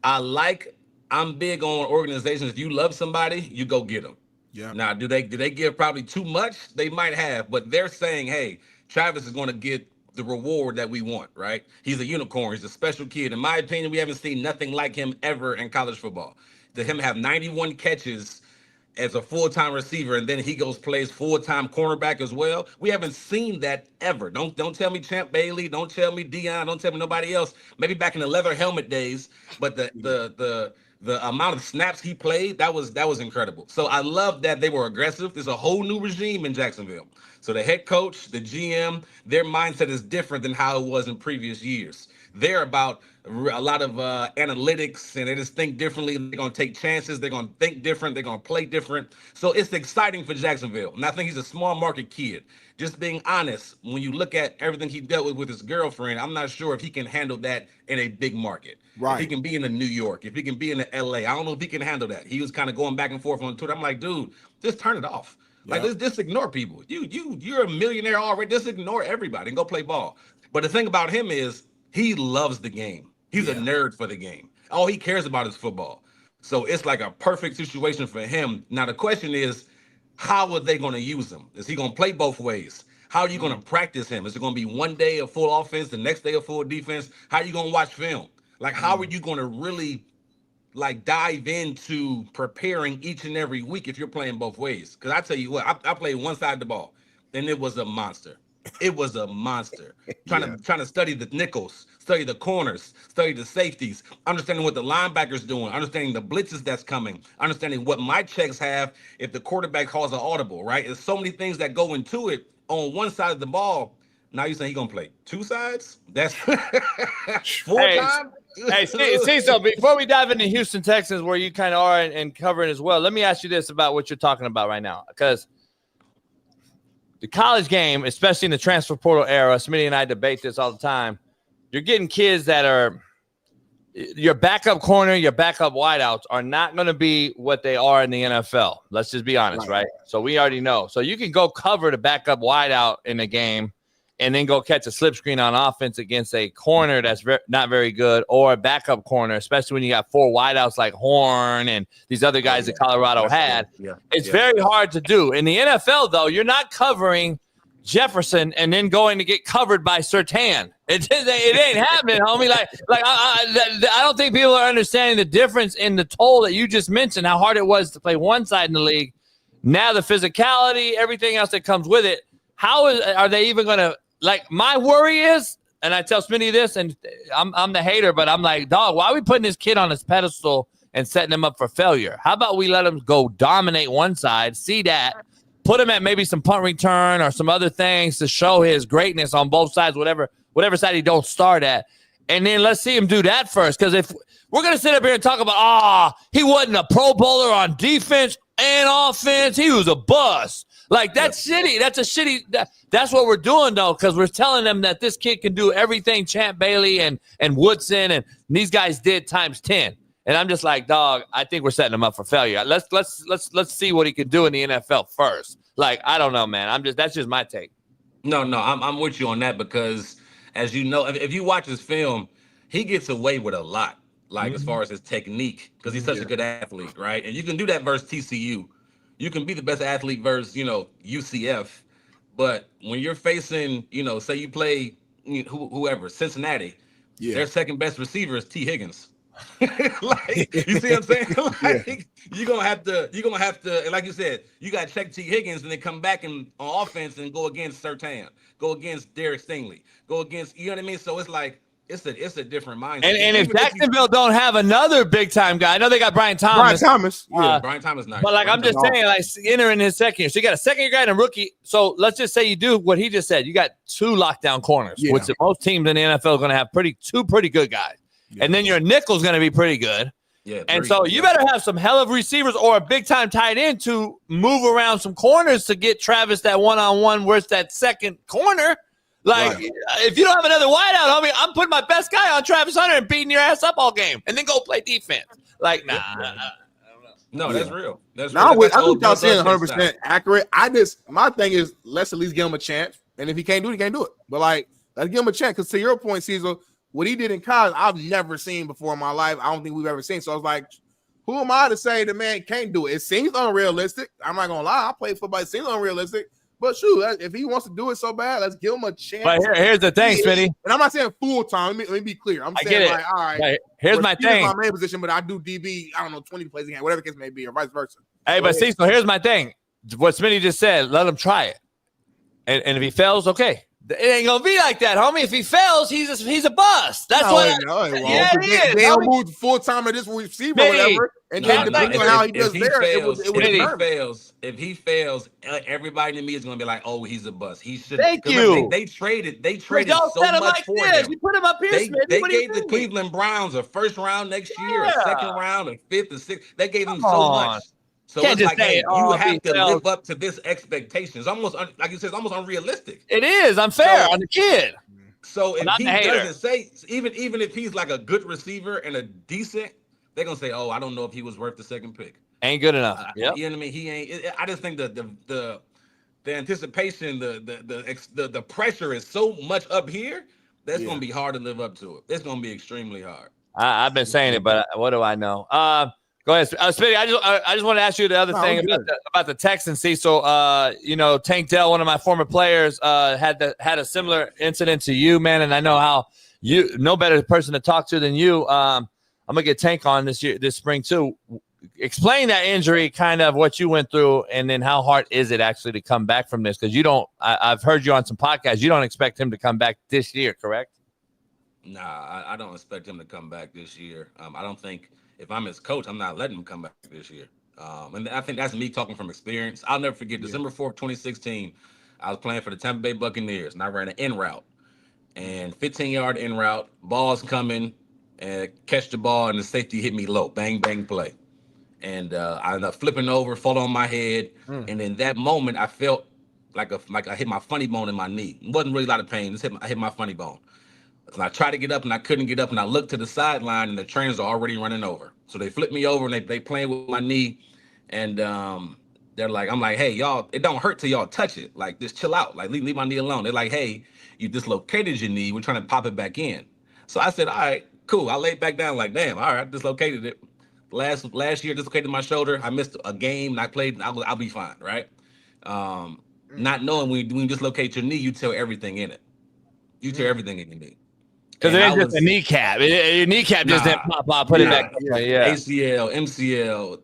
S14: I'm big on organizations. If you love somebody, you go get them.
S11: Yeah.
S14: Now, do they give probably too much? They might have, but they're saying, hey, Travis is going to get the reward that we want, right? He's a unicorn. He's a special kid. In my opinion, we haven't seen nothing like him ever in college football. To him have 91 catches as a full-time receiver, and then he plays full-time cornerback as well. We haven't seen that ever. Don't tell me Champ Bailey. Don't tell me Dion. Don't tell me nobody else. Maybe back in the leather helmet days, but the amount of snaps he played, that was incredible. So I love that they were aggressive. There's a whole new regime in Jacksonville. So the head coach, the GM, their mindset is different than how it was in previous years. They're about a lot of analytics, and they just think differently. They're going to take chances. They're going to think different. They're going to play different. So it's exciting for Jacksonville. And I think he's a small market kid. Just being honest, when you look at everything he dealt with his girlfriend, I'm not sure if he can handle that in a big market.
S11: Right.
S14: If he can be in New York, if he can be in LA, I don't know if he can handle that. He was kind of going back and forth on Twitter. I'm like, dude, just turn it off. Like, just ignore people. You're a millionaire already. Just ignore everybody and go play ball. But the thing about him is he loves the game. He's a nerd for the game. All he cares about is football. So it's like a perfect situation for him. Now, the question is, how are they going to use him? Is he going to play both ways? How are you going to practice him? Is it going to be one day of full offense, the next day of full defense? How are you going to watch film? Like, how are you going to really dive into preparing each and every week if you're playing both ways? Because I tell you what, I played one side of the ball, and it was a monster. It was a monster. Trying to study the nickels, study the corners, study the safeties, understanding what the linebackers doing, understanding the blitzes that's coming, understanding what my checks have if the quarterback calls an audible, right? There's so many things that go into it on one side of the ball. Now you're saying he's gonna play two sides? That's full time.
S3: Hey, Cecil, before we dive into Houston Texans, where you kind of are and covering as well, let me ask you this about what you're talking about right now, because the college game, especially in the transfer portal era, Smitty and I debate this all the time. You're getting kids that are your backup corner, your backup wideouts are not going to be what they are in the NFL. Let's just be honest, right? So we already know. So you can go cover the backup wideout in a game and then go catch a slip screen on offense against a corner that's not very good, or a backup corner, especially when you got four wideouts like Horn and these other guys that Colorado had. It's very hard to do. In the NFL, though, you're not covering Jefferson and then going to get covered by Surtain. It ain't happening, homie. I don't think people are understanding the difference in the toll that you just mentioned, how hard it was to play one side in the league. Now the physicality, everything else that comes with it. Are they even going to, my worry is, and I tell Smitty this, and I'm the hater, but I'm like, dog, why are we putting this kid on his pedestal and setting him up for failure? How about we let him go dominate one side, see that, put him at maybe some punt return or some other things to show his greatness on both sides, whatever side he don't start at. And then let's see him do that first. Because if we're going to sit up here and talk about, he wasn't a Pro Bowler on defense and offense, he was a bust. That's shitty. That's what we're doing, though, because we're telling them that this kid can do everything Champ Bailey and Woodson and these guys did times 10. And I'm just like, dog, I think we're setting him up for failure. Let's see what he can do in the NFL first. I don't know, man. That's just my take.
S14: No, I'm with you on that because, as you know, if you watch his film, he gets away with a lot, as far as his technique, because he's such a good athlete, right? And you can do that versus TCU. You can be the best athlete versus, UCF. But when you're facing, say you play whoever, Cincinnati, their second best receiver is T. Higgins. You see what I'm saying? You're gonna have to, and like you said, you gotta check T. Higgins and then come back on offense and go against Surtain, go against Derek Stingley, go against, you know what I mean? So it's a different mindset.
S3: And if Jacksonville don't have another big time guy, I know they got Brian Thomas.
S14: Brian Thomas, nice.
S3: But I'm just saying, entering his second year, so you got a second year guy and a rookie. So let's just say you do what he just said. You got two lockdown corners, which most teams in the NFL are going to have two pretty good guys. And then your nickel's going to be pretty good. And so you better have some hell of receivers or a big time tight end to move around some corners to get Travis that one-on-one versus that second corner. Like, if you don't have another wideout, homie, I'm putting my best guy on Travis Hunter and beating your ass up all game, and then go play defense. Like, nah.
S14: No, that's real. That's
S11: now
S14: real.
S11: I think y'all saying 100% accurate. My thing is, let's at least give him a chance. And if he can't do it, he can't do it. But like, let's give him a chance. Because to your point, Cecil, what he did in college, I've never seen before in my life. I don't think we've ever seen. So I was like, who am I to say the man can't do it? It seems unrealistic. I'm not gonna lie. I play football. It seems unrealistic. But shoot, if he wants to do it so bad, let's give him a chance.
S3: But here's the thing, Smitty.
S11: And I'm not saying full time. Let me be clear. I'm saying like, all right.
S3: Right. Here's my thing.
S11: My main position, but I do DB. I don't know, 20 plays a game, whatever the case may be, or vice versa.
S3: Hey, but Cecil, here's my thing. What Smitty just said, let him try it. And if he fails, okay. It ain't gonna be like that, homie. If he fails, he's a bust. That's what.
S11: Yeah, they'll move full time to this receiver, or whatever, and then depending on how he does there,
S14: if he fails, everybody to me is gonna be like, "Oh, he's a bust." He should.
S3: Thank you.
S14: They traded so much for him.
S3: You put him up here, Smitty.
S14: They gave the Cleveland Browns a first round next year, a second round, a fifth, a sixth. They gave him so much. So it's like, hey, you have to live up to this expectation. It's almost, like you said, it's almost unrealistic.
S3: It is unfair on the kid.
S14: So if he doesn't say, even if he's like a good receiver and a decent, they're gonna say, oh, I don't know if he was worth the second pick.
S3: Ain't good enough.
S14: You know what I mean? He ain't. I just think the anticipation, the pressure is so much up here that's gonna be hard to live up to it. It's gonna be extremely hard.
S3: I've been saying it, but what do I know? Go ahead, Smitty. I just want to ask you the other thing about the Texans. Cecil, Tank Dell, one of my former players, had a similar incident to you, man. And I know how you no better person to talk to than you. I'm gonna get Tank on this spring too. Explain that injury, kind of what you went through, and then how hard is it actually to come back from this? Because you don't. I've heard you on some podcasts. You don't expect him to come back this year, correct?
S14: Nah, I don't expect him to come back this year. I don't think. If I'm his coach, I'm not letting him come back this year. And I think that's me talking from experience. I'll never forget December 4th, 2016. I was playing for the Tampa Bay Buccaneers, and I ran an in route. And 15-yard in route, ball's coming, and catch the ball, and the safety hit me low. Bang, bang, play. And I ended up flipping over, fall on my head. And in that moment, I felt like I hit my funny bone in my knee. It wasn't really a lot of pain. I hit my funny bone. And I tried to get up and I couldn't get up, and I looked to the sideline and the trains are already running over. So they flipped me over and they playing with my knee, and they're like, I'm like, hey, y'all, it don't hurt till y'all touch it. Like, just chill out. Like, leave my knee alone. They're like, hey, you dislocated your knee. We're trying to pop it back in. So I said, all right, cool. I laid back down like, damn, all right, I dislocated it. Last year, dislocated my shoulder. I missed a game and I played. I'll be fine, right? Not knowing when you dislocate your knee, you tear everything in it. You tear everything in your knee.
S3: Because it ain't just a kneecap. Your kneecap just didn't pop, put it back. Yeah.
S14: ACL, MCL,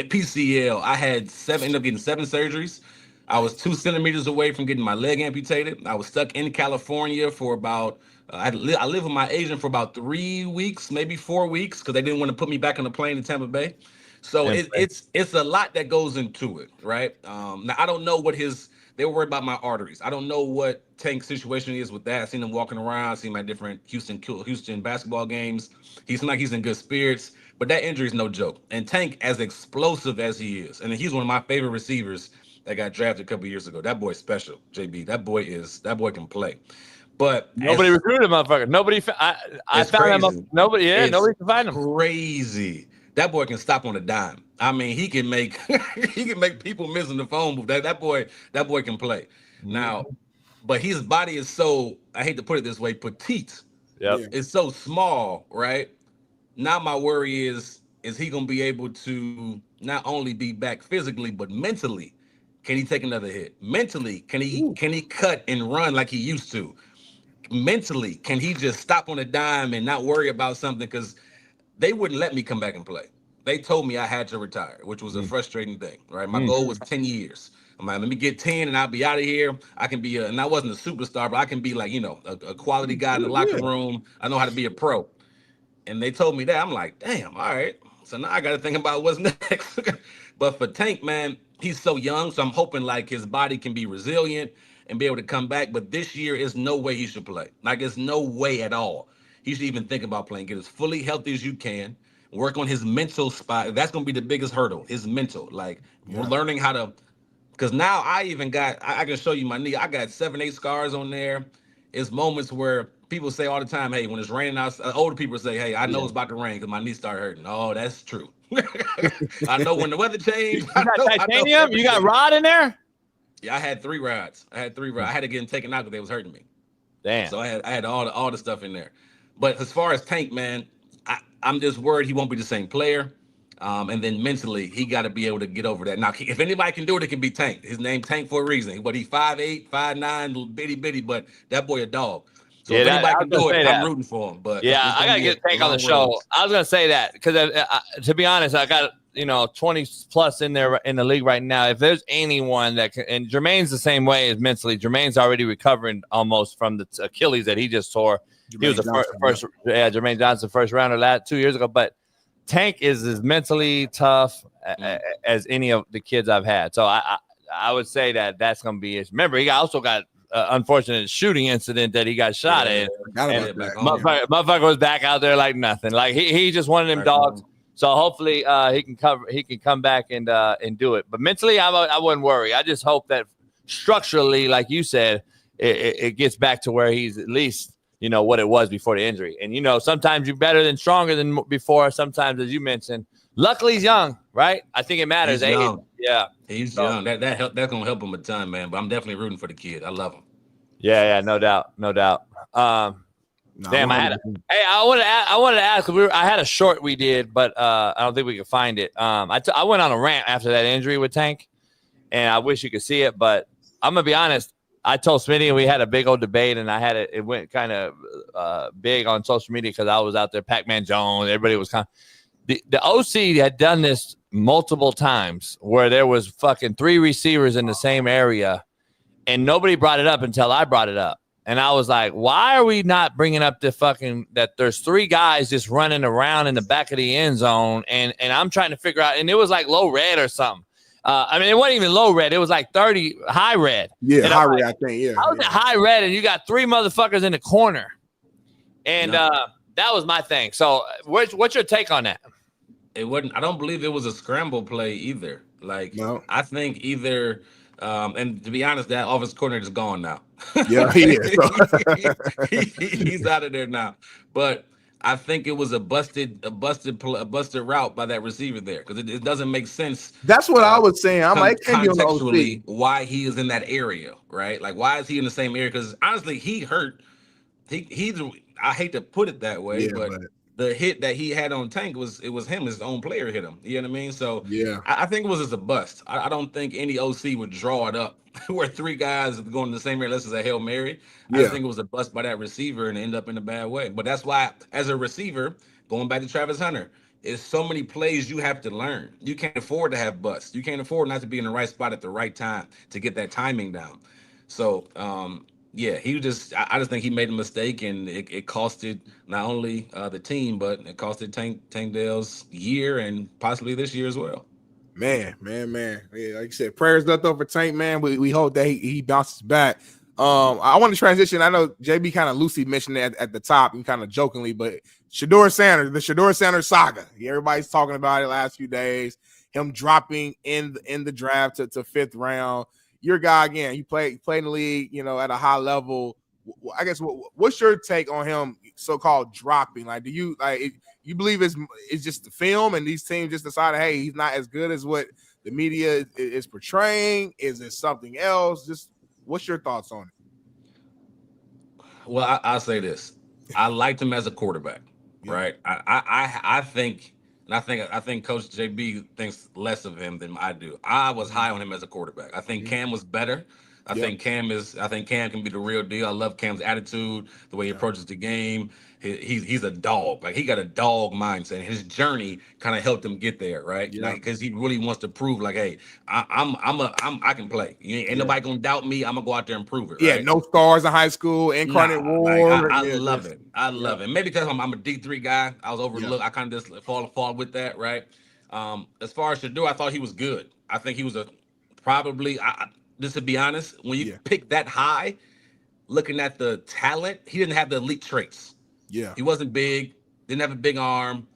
S14: PCL. I had ended up getting 7 surgeries. I was 2 centimeters away from getting my leg amputated. I was stuck in California for about, I lived with my agent for about 3 weeks, maybe 4 weeks, because they didn't want to put me back on the plane in Tampa Bay. So it's a lot that goes into it, right? Now, I don't know what they were worried about my arteries. I don't know what Tank's situation is with that. I seen him walking around, seen my different Houston basketball games. He seems like he's in good spirits, but that injury is no joke. And Tank, as explosive as he is, and he's one of my favorite receivers that got drafted a couple years ago. That boy's special, JB. That boy can play. But
S3: nobody recruited motherfucker. Nobody. I found him. Nobody can find him.
S14: Crazy. That boy can stop on a dime. I mean, he can make people missing the phone booth. That boy can play. Now, but his body is so, I hate to put it this way, petite.
S3: Yep.
S14: It's so small, right? Now my worry is he gonna be able to not only be back physically, but mentally? Can he take another hit? Mentally, can he cut and run like he used to? Mentally, can he just stop on a dime and not worry about something? Because they wouldn't let me come back and play. They told me I had to retire, which was a frustrating thing, right? My goal was 10 years. I'm like, let me get 10 and I'll be out of here. I can be and I wasn't a superstar, but I can be like, a quality guy in the locker room. I know how to be a pro. And they told me that. I'm like, damn, all right. So now I got to think about what's next. But for Tank, man, he's so young. So I'm hoping like his body can be resilient and be able to come back. But this year is no way he should play. Like, it's no way at all. He should even think about playing. Get as fully healthy as you can. Work on his mental spot. That's going to be the biggest hurdle, his mental. Like, learning how to Because now I even got, I can show you my knee. I got 7, 8 scars on there. It's moments where people say all the time, hey, when it's raining outside, older people say, hey, I know it's about to rain because my knee started hurting. Oh, that's true. I know when the weather changed.
S3: You got titanium? You got rod in there?
S14: Yeah, I had 3 rods. I had to get them taken out because they was hurting me.
S3: Damn.
S14: So I had all the stuff in there. But as far as Tank, man, I'm just worried he won't be the same player. And then mentally, he got to be able to get over that. Now, if anybody can do it, it can be Tank. His name Tank for a reason. But he's 5'8", 5'9", little bitty, but that boy a dog. So if anybody can do it, I'm rooting for him. But
S3: yeah, I got to get Tank on the show. I was going to say that because, to be honest, I got 20 plus in there in the league right now. If there's anyone that can, and Jermaine's the same way as mentally. Jermaine's already recovering almost from the Achilles that he just tore. Jermaine he was the first Jermaine Johnson first rounder 2 years ago. But Tank is as mentally tough as any of the kids I've had. So I would say that's going to be his. Remember, he also got unfortunate shooting incident that he got shot in. Motherfucker was back out there like nothing. Like he just one of them dogs. So hopefully he can come back and do it. But mentally, I wouldn't worry. I just hope that structurally, like you said, it gets back to where he's at least what it was before the injury. And sometimes you're better than stronger than before. Sometimes, as you mentioned, luckily he's young, right? I think it matters.
S14: He's young.
S3: Yeah,
S14: he's young. That's gonna help him a ton, man. But I'm definitely rooting for the kid. I love him.
S3: Yeah, no doubt. Damn, I wanted to ask. I had a short we did, but I don't think we could find it. I went on a rant after that injury with Tank, and I wish you could see it. But I'm gonna be honest. I told Smitty, and we had a big old debate, and I had it. It went kind of big on social media because I was out there. Pac-Man Jones, everybody was kind of. The OC had done this multiple times where there was fucking 3 receivers in the same area, and nobody brought it up until I brought it up. And I was like, why are we not bringing up the fucking that there's 3 guys just running around in the back of the end zone? And I'm trying to figure out, and it was like low red or something. I mean, it wasn't even low red. It was like 30 high red.
S11: Yeah, high red, I think. Yeah.
S3: I was at high red, and you got 3 motherfuckers in the corner. And that was my thing. So what's your take on that?
S14: It wasn't. I don't believe it was a scramble play either. Like, no. I think either and to be honest, that offensive coordinator is gone now.
S11: Yeah, he is.
S14: He's out of there now. But I think it was a busted route by that receiver there because it doesn't make sense.
S11: That's what I was saying. I'm like,
S14: contextually, why he is in that area, right? Like, why is he in the same area? Because honestly, he hurt. He's. I hate to put it that way, but the hit that he had on Tank was him. His own player hit him. You know what I mean? So yeah, I think it was just a bust. I don't think any OC would draw it up where 3 guys going in the same area. Unless it's a Hail Mary. I think it was a bust by that receiver and end up in a bad way. But that's why, as a receiver, going back to Travis Hunter, it's so many plays you have to learn. You can't afford to have busts. You can't afford not to be in the right spot at the right time to get that timing down. So, yeah, I just think he made a mistake, and it costed not only the team, but it costed Tank Dell's year and possibly this year as well.
S11: Man. Yeah, like you said, prayers left over Tank, man. We hope that he bounces back. I want to transition. I know JB kind of loosely mentioned it at the top and kind of jokingly, but Shiloh Sanders, the Shiloh Sanders saga. Everybody's talking about it last few days. Him dropping in the draft to 5th round. Your guy again. You play in the league, at a high level. I guess what's your take on him so-called dropping? Like, do you you believe it's just the film and these teams just decided, hey, he's not as good as what the media is portraying? Is it something else? Just what's your thoughts on it?
S14: Well, I'll say this. I liked him as a quarterback, right? I think Coach JB thinks less of him than I do. I was high on him as a quarterback. I think Cam was better. I think Cam can be the real deal. I love Cam's attitude, the way he approaches the game. He's a dog. Like, he got a dog mindset. His journey kind of helped him get there, right? Because he really wants to prove, like, hey, I can play. Ain't nobody gonna doubt me. I'm gonna go out there and prove it.
S11: Yeah,
S14: right?
S11: No stars in high school, incarnate war.
S14: I love it. I love it. Maybe because I'm a D3 guy. I was overlooked. I kind of just fall with that, right? As far as Shador, I thought he was good. I think he was just to be honest, when you pick that high, looking at the talent, he didn't have the elite traits. Yeah. He wasn't big, didn't have a big arm.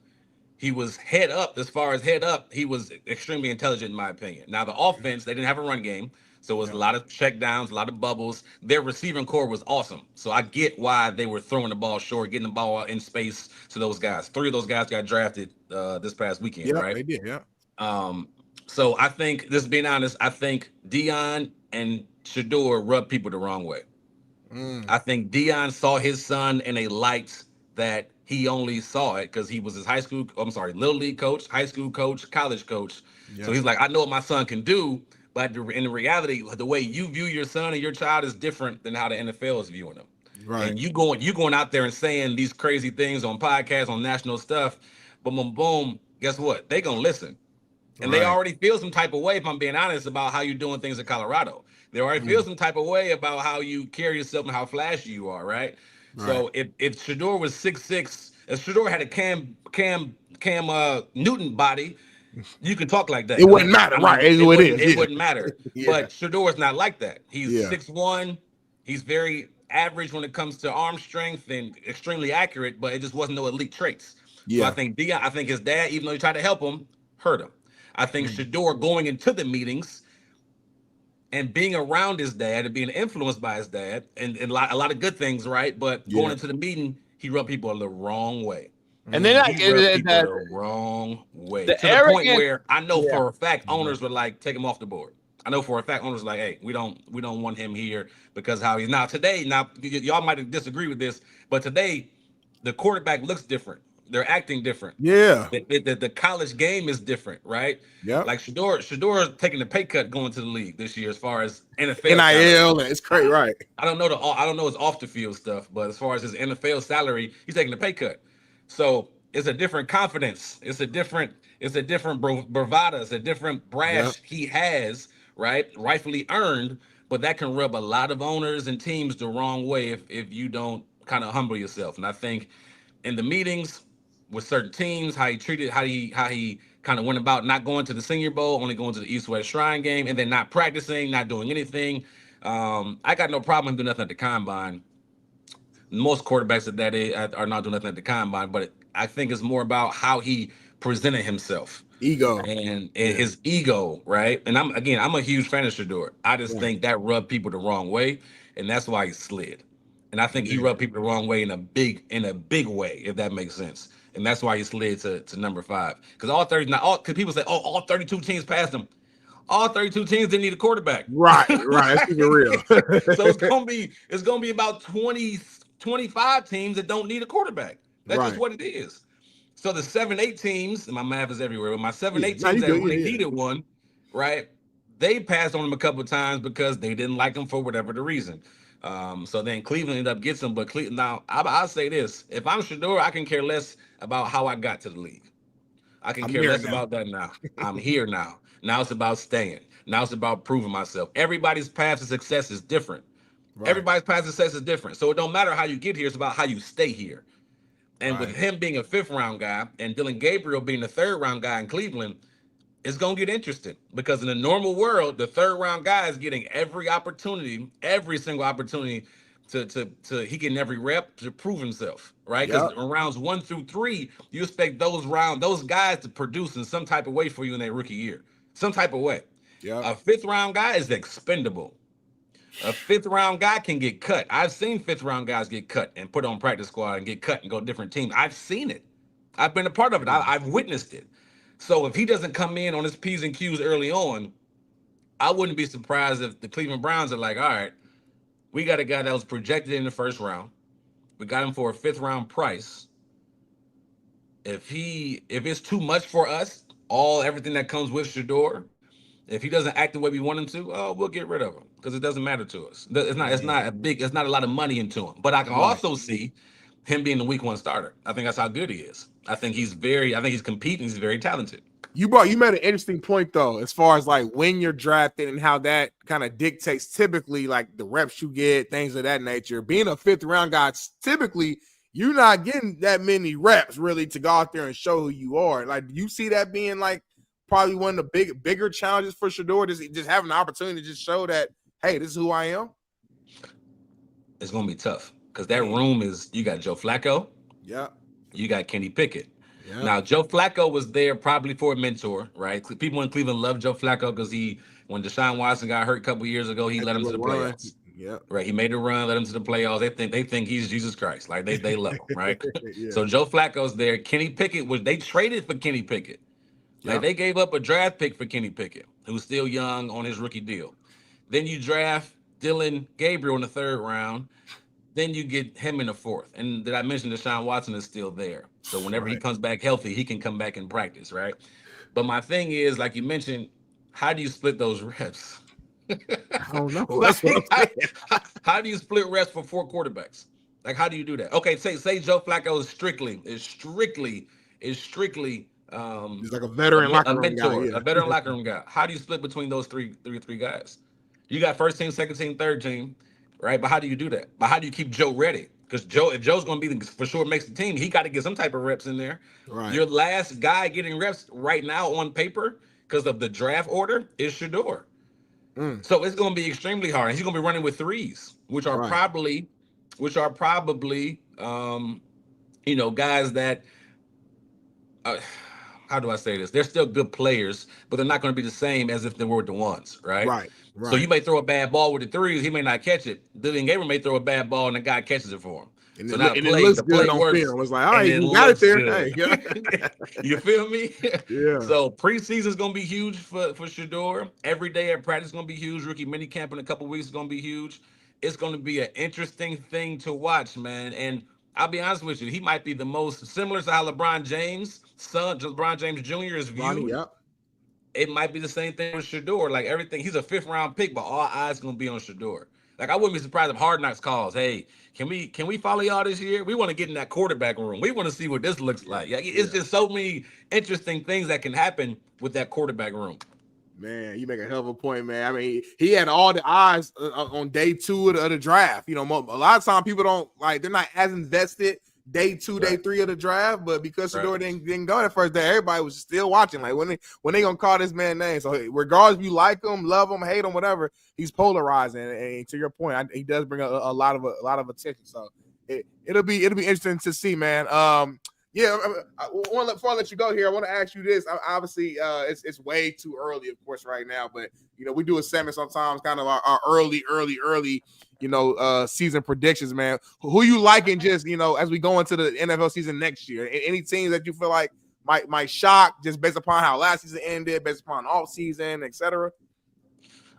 S14: he was head up. As far as head up, he was extremely intelligent, in my opinion. Now, the offense, they didn't have a run game. So it was a lot of check downs, a lot of bubbles. Their receiving core was awesome. So I get why they were throwing the ball short, getting the ball in space to those guys. 3 of those guys got drafted this past weekend, right?
S11: They did,
S14: So I think, just being honest, I think Deion and Shedeur rubbed people the wrong way. I think Deion saw his son in a light that he only saw it because he was his little league coach, high school coach, college coach. So he's like, I know what my son can do. But in reality, the way you view your son and your child is different than how the NFL is viewing them.
S11: Right.
S14: And you going out there and saying these crazy things on podcasts, on national stuff, boom, boom, boom. Guess what? They gonna listen, and they already feel some type of way. If I'm being honest about how you're doing things in Colorado, they already feel some type of way about how you carry yourself and how flashy you are. Right. So if Shedeur was 6'6", if Shedeur had a Cam Newton body, you can talk like that.
S11: It wouldn't matter, right? It
S14: wouldn't matter. But Shedeur's not like that. He's 6'1". He's very average when it comes to arm strength and extremely accurate, but it just wasn't no elite traits. So I think his dad, even though he tried to help him, hurt him. I think Shedeur going into the meetings and being around his dad and being influenced by his dad and a lot of good things, right? But going into the meeting, he rubbed people the wrong way.
S3: And then
S14: the wrong way to the point where I know for a fact owners would like take him off the board. I know for a fact owners like, hey, we don't want him here because how he's now today. Now y'all might disagree with this, but today the quarterback looks different. They're acting different.
S11: Yeah,
S14: the college game is different, right?
S11: Yeah,
S14: like Shedeur is taking the pay cut going to the league this year as far as NFL
S11: NIL. It's crazy, right?
S14: I don't know his off the field stuff, but as far as his NFL salary, he's taking the pay cut. So it's a different confidence. It's a different bravado. It's a different brash he has, right? Rightfully earned, but that can rub a lot of owners and teams the wrong way if you don't kind of humble yourself. And I think in the meetings with certain teams, how he treated, how he kind of went about not going to the Senior Bowl, only going to the East-West Shrine game, and then not practicing, not doing anything. I got no problem doing nothing at the combine. Most quarterbacks at that age are not doing nothing at the combine, but I think it's more about how he presented himself.
S11: Ego.
S14: And his ego, right? And I'm a huge fan of Shedeur. I just think that rubbed people the wrong way, and that's why he slid. And I think he rubbed people the wrong way in a big way, if that makes sense. And that's why he slid to number 5. Because people say, all 32 teams passed him. All 32 teams didn't need a quarterback.
S11: Right. Let's keep it real.
S14: So it's gonna be about 25 teams that don't need a quarterback. That's just what it is. So the 7-8 teams, and my math is everywhere, but my 7-8 teams that really needed one, right? They passed on him a couple of times because they didn't like him for whatever the reason. So then Cleveland ended up getting him, but Cleveland. Now I'll say this: if I'm Shedeur, I can care less about how I got to the league. I can care less about that now. I'm here now. Now it's about staying. Now it's about proving myself. Everybody's path to success is different. Right. Everybody's path to success is different. So it don't matter how you get here. It's about how you stay here. And with him being a 5th round guy and Dylan Gabriel being the 3rd round guy in Cleveland, it's going to get interesting because in the normal world, the 3rd round guy is getting every single opportunity to he getting every rep to prove himself, right? Because in rounds 1 through 3, you expect those guys to produce in some type of way for you in their rookie year, some type of way. A 5th round guy is expendable. A 5th round guy can get cut. I've seen 5th round guys get cut and put on practice squad and get cut and go to different teams. I've seen it. I've been a part of it. I've witnessed it. So if he doesn't come in on his P's and Q's early on, I wouldn't be surprised if the Cleveland Browns are like, all right, we got a guy that was projected in the 1st round. We got him for a 5th round price. If it's too much for us, everything that comes with Shedeur, if he doesn't act the way we want him to, we'll get rid of him because it doesn't matter to us. It's not a lot of money into him. But I can also see him being the week 1 starter. I think that's how good he is. I think he's competing. He's very talented.
S11: You made an interesting point though, as far as like when you're drafted and how that kind of dictates typically like the reps you get, things of that nature. Being a 5th round guy, typically you're not getting that many reps really to go out there and show who you are. Like, do you see that being like probably one of the bigger challenges for Shedeur, just having the opportunity to just show that, hey, this is who I am?
S14: It's gonna be tough because that room is, you got Joe Flacco, you got Kenny Pickett,
S11: Yeah.
S14: Now, Joe Flacco was there probably for a mentor, right? People in Cleveland love Joe Flacco because when Deshaun Watson got hurt a couple years ago, he led him to the playoffs.
S11: Yeah.
S14: Right. He made a run, led him to the playoffs. They think he's Jesus Christ. Like they love him, right?
S11: Yeah.
S14: So Joe Flacco's there. Kenny Pickett they traded for Kenny Pickett. Like they gave up a draft pick for Kenny Pickett, who's still young on his rookie deal. Then you draft Dylan Gabriel in the 3rd round. Then you get him in the 4th. And did I mention Deshaun Watson is still there? So whenever he comes back healthy, he can come back and practice, right? But my thing is, like you mentioned, how do you split those reps?
S11: I don't know.
S14: How do you split reps for 4 quarterbacks? Like, how do you do that? Okay, say Joe Flacco is strictly
S11: he's like a veteran locker room guy,
S14: a veteran locker room guy. How do you split between those three guys? You got first team, second team, third team, right? But how do you do that? But how do you keep Joe ready? Because if Joe's going to be for sure makes the team, he got to get some type of reps in there.
S11: Right.
S14: Your last guy getting reps right now on paper because of the draft order is Shedeur. So it's going to be extremely hard. And he's going to be running with 3s, which are probably, guys that, how do I say this? They're still good players, but they're not going to be the same as if they were the ones, right?
S11: Right.
S14: So you may throw a bad ball with the 3s, he may not catch it. Dylan Gabriel may throw a bad ball and the guy catches it for him.
S11: And
S14: so
S11: it looks good on film. It's like, all right, you got it there. Hey,
S14: you feel me?
S11: Yeah.
S14: So preseason is going to be huge for Shedeur. Every day at practice is going to be huge. Rookie mini camp in a couple weeks is going to be huge. It's going to be an interesting thing to watch, man. And I'll be honest with you, he might be the most similar to how LeBron James' son, LeBron James Jr. is viewed. It might be the same thing with Shedeur. Like everything, he's a 5th round pick, but all eyes going to be on Shedeur. Like I wouldn't be surprised if Hard Knocks calls, hey, can we follow y'all this year? We want to get in that quarterback room. We want to see what this looks like. It's just so many interesting things that can happen with that quarterback room.
S11: Man, you make a hell of a point, man. I mean, he had all the eyes on day 2 of the draft. You know, a lot of times people don't they're not as invested day 2, day 3 of the draft, but because Shedeur didn't go that first day, everybody was still watching. Like when they gonna call this man name. So regardless if you like him, love him, hate him, whatever, he's polarizing. And to your point, he does bring a lot of attention. So it'll be interesting to see, man. Before I let you go here, I want to ask you this. Obviously, it's way too early, of course, right now. But we do a segment sometimes, kind of our early, season predictions, man. Who you liking, just as we go into the NFL season next year? Any teams that you feel like might shock, just based upon how last season ended, based upon off season, etc.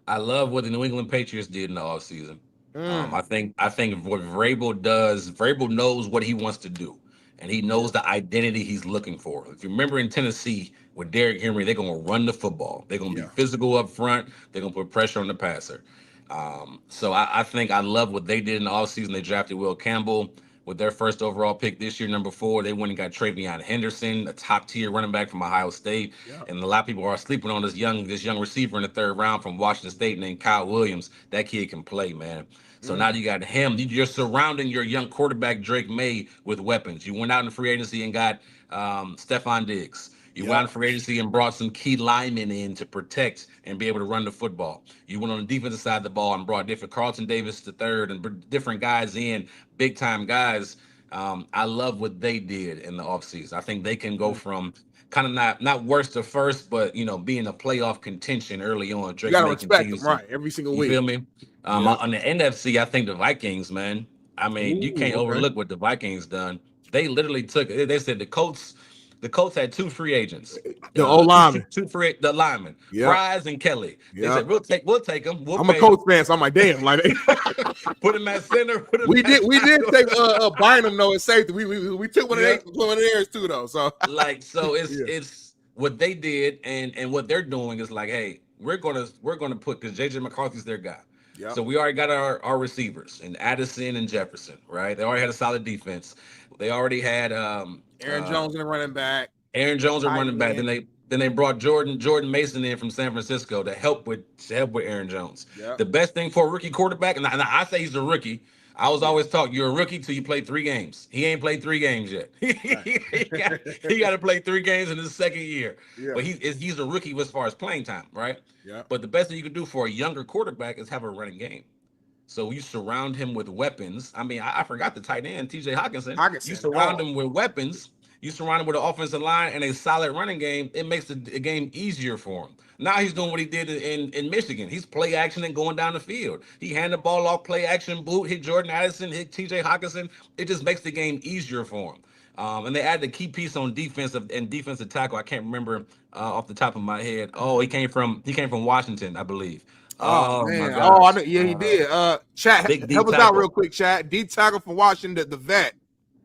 S14: I love what the New England Patriots did in the off season. I think what Vrabel does, Vrabel knows what he wants to do. And he knows the identity he's looking for. If you remember in Tennessee with Derrick Henry, they're going to run the football. They're going to be physical up front. They're going to put pressure on the passer. So I think I love what they did in the offseason. They drafted Will Campbell with their first overall pick this year, number 4. They went and got Travion Henderson, a top-tier running back from Ohio State. And a lot of people are sleeping on this young receiver in the 3rd round from Washington State named Kyle Williams. That kid can play, man. So now you got him. You're surrounding your young quarterback, Drake May, with weapons. You went out in free agency and got Stephon Diggs. You went out in free agency and brought some key linemen in to protect and be able to run the football. You went on the defensive side of the ball and brought different Carlton Davis III and different guys in, big-time guys. I love what they did in the offseason. I think they can go from kind of not worst to first, but being a playoff contention early on.
S11: Drake, you gotta respect them, right? Every single week.
S14: You feel me? On the NFC, I think the Vikings, man. I mean, you can't overlook what the Vikings done. They literally took it. They said the Colts had 2 free agents.
S11: The old linemen.
S14: The linemen. Fries and Kelly. They said, we'll take them.
S11: I'm a Colts fan, so I'm like, damn. Like,
S14: put him at center.
S11: We did take Bynum though at safety. We took one of theirs too though. So
S14: it's what they did and what they're doing is like, hey, we're gonna put, because JJ McCarthy's their guy. So we already got our receivers and Addison and Jefferson, right? They already had a solid defense. They already had
S11: Aaron Jones in the running back.
S14: Aaron Jones are running back. Then they brought Jordan Mason in from San Francisco to help with Aaron Jones. The best thing for a rookie quarterback, and I say he's a rookie. I was always taught you're a rookie till you play 3 games. He ain't played 3 games yet. he got to play 3 games in his 2nd year. But he's a rookie as far as playing time, right? But the best thing you can do for a younger quarterback is have a running game. So you surround him with weapons. I mean, I forgot the tight end, TJ Hawkinson. You surround him with weapons. You surround him with an offensive line and a solid running game, it makes the game easier for him. Now he's doing what he did in Michigan. He's play action and going down the field. He handed the ball off, play action, boot, hit Jordan Addison, hit TJ Hawkinson. It just makes the game easier for him. And they added a key piece on defensive tackle. I can't remember off the top of my head. Oh, he came from Washington, I believe.
S11: Oh man!
S14: My gosh.
S11: Oh, I know, yeah, he did. Chat,
S14: Big
S11: help us
S14: tackle.
S11: out real quick. Chat, D tackle from Washington, the vet.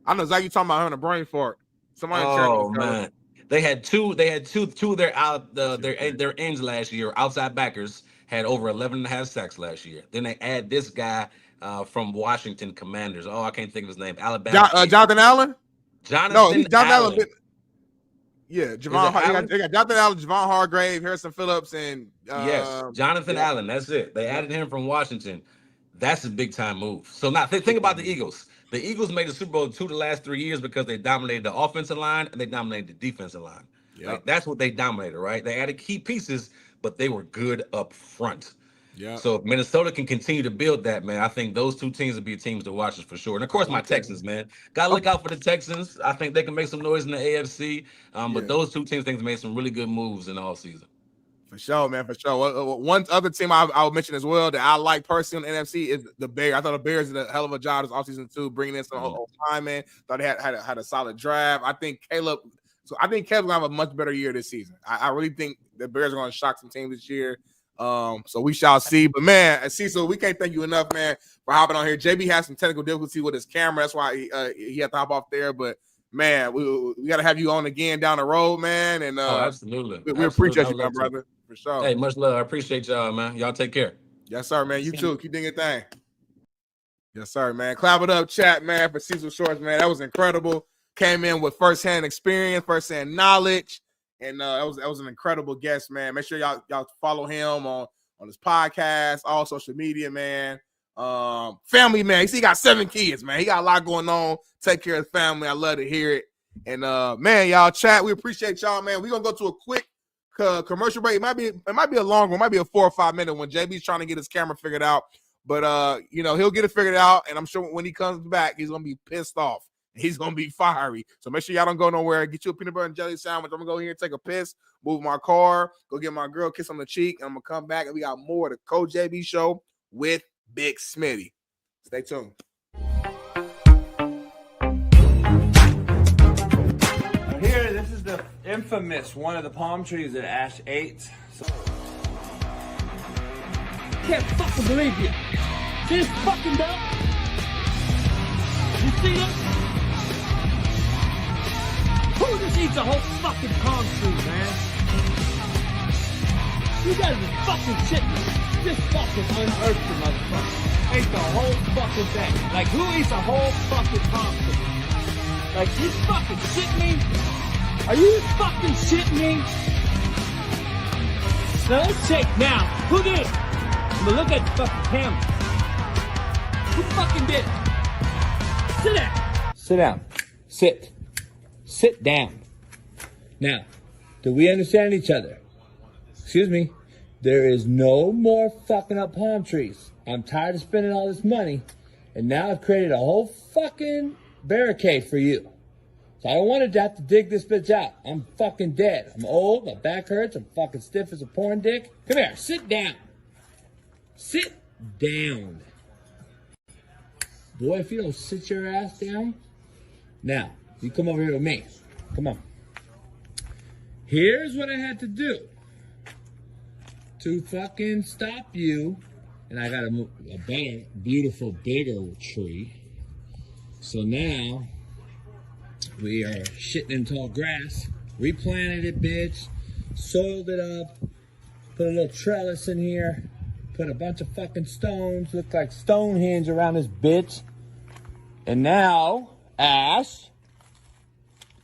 S11: I know exactly you talking about having a brain fart. Somebody.
S14: Oh man, they had two of their ends last year. Outside backers had over 11.5 sacks last year. Then they add this guy from Washington Commanders. Oh, I can't think of his name. Alabama.
S11: Jonathan Allen.
S14: Jonathan Allen.
S11: Yeah, Javon. They got Jonathan Allen, Javon Hargrave, Harrison Phillips, and
S14: yes, Jonathan Allen. That's it. They added him from Washington. That's a big time move. So now think about the Eagles. The Eagles made the Super Bowl 2 the last 3 years because they dominated the offensive line and they dominated the defensive line.
S11: Yep.
S14: Like, that's what they dominated, right? They added key pieces, but they were good up front.
S11: Yeah.
S14: So if Minnesota can continue to build that, man, I think those two teams will be teams to watch for sure. And of course, my Texans, man. Gotta look out for the Texans. I think they can make some noise in the AFC. But those two teams, I think, made some really good moves in the offseason.
S11: For sure, man. For sure. One other team I'll mention as well that I like personally in the NFC is the Bears. I thought the Bears did a hell of a job this offseason too, bringing in some old linemen. Thought they had a solid draft. I think Caleb's gonna have a much better year this season. I really think the Bears are gonna shock some teams this year. So we shall see. But man, Cecil, we can't thank you enough, man, for hopping on here. JB has some technical difficulty with his camera. That's why he had to hop off there. But man, we got to have you on again down the road, man. And
S14: absolutely.
S11: We appreciate you, my brother. For sure.
S14: Hey, much love. I appreciate y'all, man. Y'all take care.
S11: Yes, sir, man. You too. Keep doing your thing. Yes, sir, man. Clap it up, chat, man, for Cecil Shorts, man. That was incredible. Came in with firsthand experience, firsthand knowledge, and that was an incredible guest, man. Make sure y'all follow him on his podcast, all social media, man. Family, man. He got 7 kids, man. He got a lot going on. Take care of the family. I love to hear it. And man, y'all chat. We appreciate y'all, man. We're gonna go to a quick commercial break. It might be a long one, it might be a 4 or 5 minute one. JB's trying to get his camera figured out, but he'll get it figured out, and I'm sure when he comes back, he's gonna be pissed off. He's gonna be fiery. So make sure y'all don't go nowhere. Get you a peanut butter and jelly sandwich. I'm gonna go here and take a piss, move my car, go get my girl a kiss on the cheek, and I'm gonna come back and we got more of the Coach JB show with Big Smitty. Stay tuned.
S15: Here, this is the infamous one of the palm trees at Ash 8.
S16: Can't fucking believe you. See this fucking belt? You see it? Who just eats a whole fucking palm tree, man? You guys are fucking shitting me. Just fucking unearthed the motherfucker. Ate the whole fucking thing. Like, who eats a whole fucking palm tree? Like, you fucking shitting me? Are you fucking shitting me? Now let's check now. Who did it? I'm gonna look at the fucking camera. Who fucking did it? Sit down.
S15: Sit down. Sit. Sit down. Now, do we understand each other? Excuse me. There is no more fucking up palm trees. I'm tired of spending all this money, and now I've created a whole fucking barricade for you. So I don't want to have to dig this bitch out. I'm fucking dead. I'm old, my back hurts, I'm fucking stiff as a porn dick. Come here, sit down. Sit down. Boy, if you don't sit your ass down. Now, you come over here with me. Come on. Here's what I had to do to fucking stop you. And I got a better, beautiful, bigger tree. So now we are shitting in tall grass. Replanted it, bitch. Soiled it up. Put a little trellis in here. Put a bunch of fucking stones. Look like Stonehenge around this bitch. And now, Ash,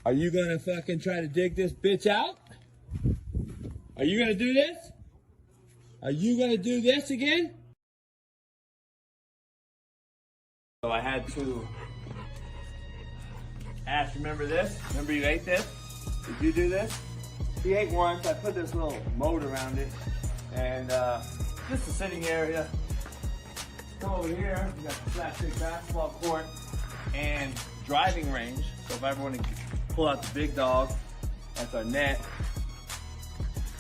S15: are you gonna fucking try to dig this bitch out? Are you gonna do this? Are you gonna do this again? So I had to. Ash, remember this? Remember you ate this? Did you do this? He ate once. I put this little moat around it. And just a sitting area. Come over here. We got the slapstick basketball court and driving range. So if I ever want to
S9: pull out the big dog. That's our net.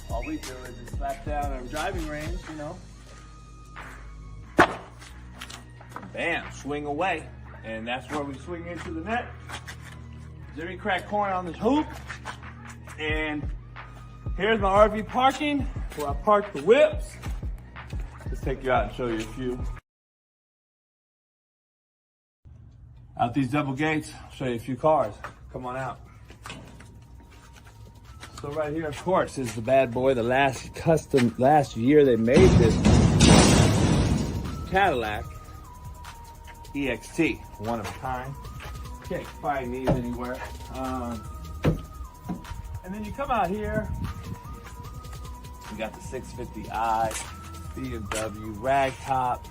S9: All we do is just slap down our driving range, you know. Bam, swing away. And that's where we swing into the net. Jimmy crack corn on this hoop. And here's my RV parking where I park the whips. Let's take you out and show you a few. Out these double gates, I'll show you a few cars. Come on out. So right here, of course, is the bad boy, the last year they made this Cadillac EXT, one of a kind. Can't find these anywhere. And then you come out here, you got the 650i, BMW, rag top,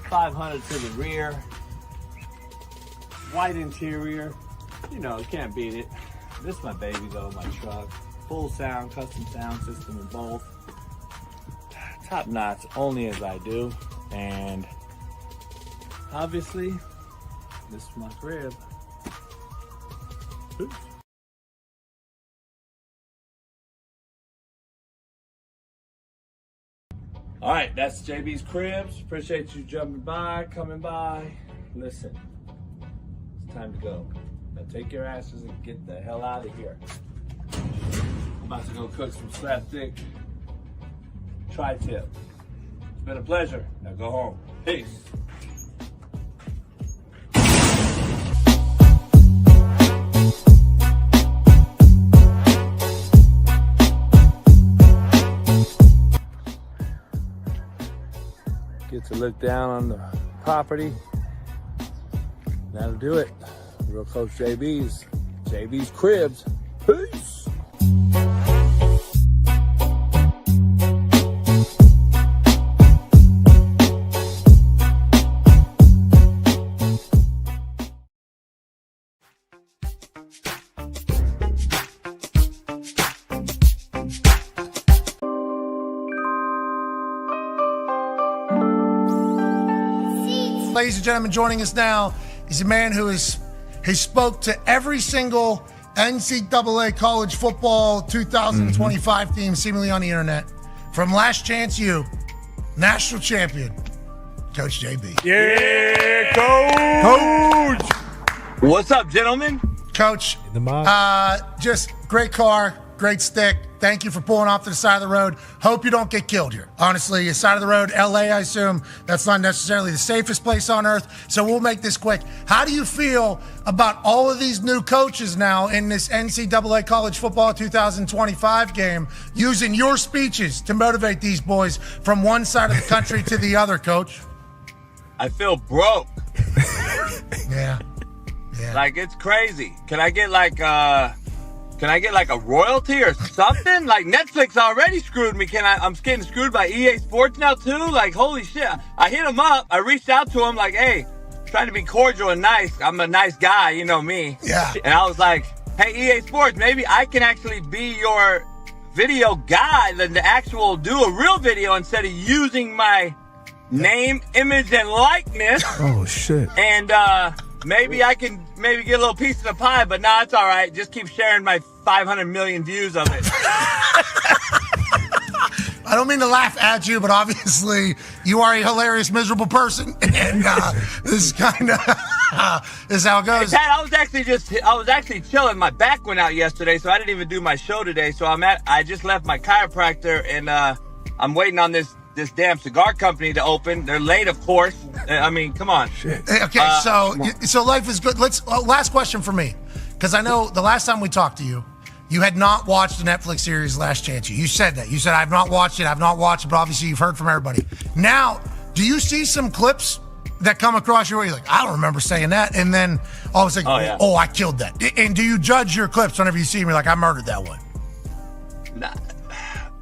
S9: 500 to the rear, white interior. You know, you can't beat it. This is my baby though, my truck. Full sound, custom sound system in both. Top notch, only as I do. And obviously, this is my crib. Oops. All right, that's JB's Cribs. Appreciate you jumping by, coming by. Listen, it's time to go. Now take your asses and get the hell out of here. I'm about to go cook some slapstick tri-tip. It's been a pleasure. Now go home. Peace. Get to look down on the property. That'll do it. Real Coach JB's Cribs. Peace.
S17: Ladies and gentlemen, joining us now is a man who he spoke to every single NCAA college football 2025 team seemingly on the internet. From Last Chance U, national champion, Coach JB.
S3: Yeah, Coach!
S8: What's up, gentlemen?
S17: Coach, just great car, great stick. Thank you for pulling off to the side of the road. Hope you don't get killed here. Honestly, the side of the road, LA, I assume, that's not necessarily the safest place on earth. So we'll make this quick. How do you feel about all of these new coaches now in this NCAA college football 2025 game using your speeches to motivate these boys from one side of the country to the other, Coach?
S8: I feel broke.
S17: Yeah.
S8: Like, it's crazy. Can I get like a royalty or something? Like, Netflix already screwed me. I'm getting screwed by EA Sports now too? Like, holy shit. I hit him up. I reached out to him like, hey, trying to be cordial and nice. I'm a nice guy, you know me.
S17: Yeah.
S8: And I was like, hey, EA Sports, maybe I can actually be your video guy than to actual do a real video instead of using my name, image, and likeness.
S2: Oh, shit.
S8: And maybe I can get a little piece of the pie, but nah, it's all right. Just keep sharing my 500 million views of it.
S17: I don't mean to laugh at you, but obviously you are a hilarious, miserable person, and this is kind of is how it goes.
S8: Hey, Pat, I was actually chilling. My back went out yesterday, so I didn't even do my show today. So I just left my chiropractor, and I'm waiting on this damn cigar company to open. They're late, of course. I mean, come on.
S2: Shit.
S17: Okay, so life is good. Last question for me, because I know the last time we talked to you, you had not watched the Netflix series Last Chance U. You said that. You said, I've not watched it, but obviously you've heard from everybody. Now, do you see some clips that come across your way? You're like, I don't remember saying that. And then all of a sudden, I killed that. And do you judge your clips whenever you see them? You're like, I murdered that one.
S8: Nah.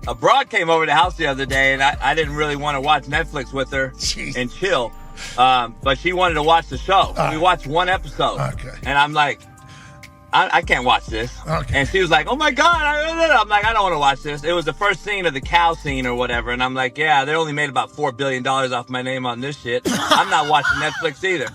S8: A broad came over to the house the other day, and I didn't really want to watch Netflix with her and chill. But she wanted to watch the show. We watched one episode.
S17: Okay.
S8: And I'm like, I can't watch this.
S17: Okay.
S8: And she was like, oh my God. I'm like, I don't want to watch this. It was the first scene of the cow scene or whatever. And I'm like, yeah, they only made about $4 billion off my name on this shit. I'm not watching Netflix either.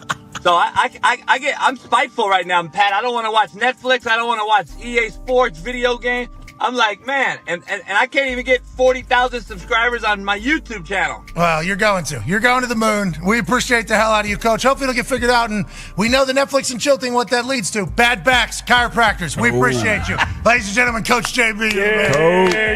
S8: So I'm spiteful right now, Pat. I don't want to watch Netflix. I don't want to watch EA Sports video game. I'm like, man, and I can't even get 40,000 subscribers on my YouTube channel.
S17: Well, you're going to the moon. We appreciate the hell out of you, Coach. Hopefully it'll get figured out, and we know the Netflix and chill thing, what that leads to. Bad backs, chiropractors. We appreciate you. Ladies and gentlemen, Coach JB.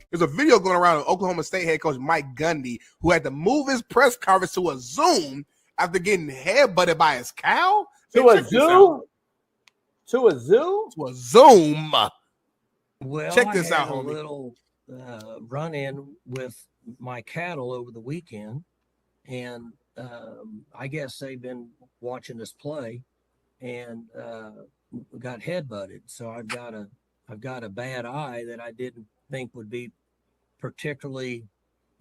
S11: There's a video going around of Oklahoma State head coach Mike Gundy, who had to move his press conference to a Zoom after getting headbutted by his cow.
S3: To a zoo? To a zoo?
S11: To a Zoom.
S18: Well,
S11: check this
S18: I
S11: out,
S18: had a
S11: homie.
S18: little run-in with my cattle over the weekend, and I guess they've been watching us play and got headbutted. So I've got a bad eye that I didn't think would be particularly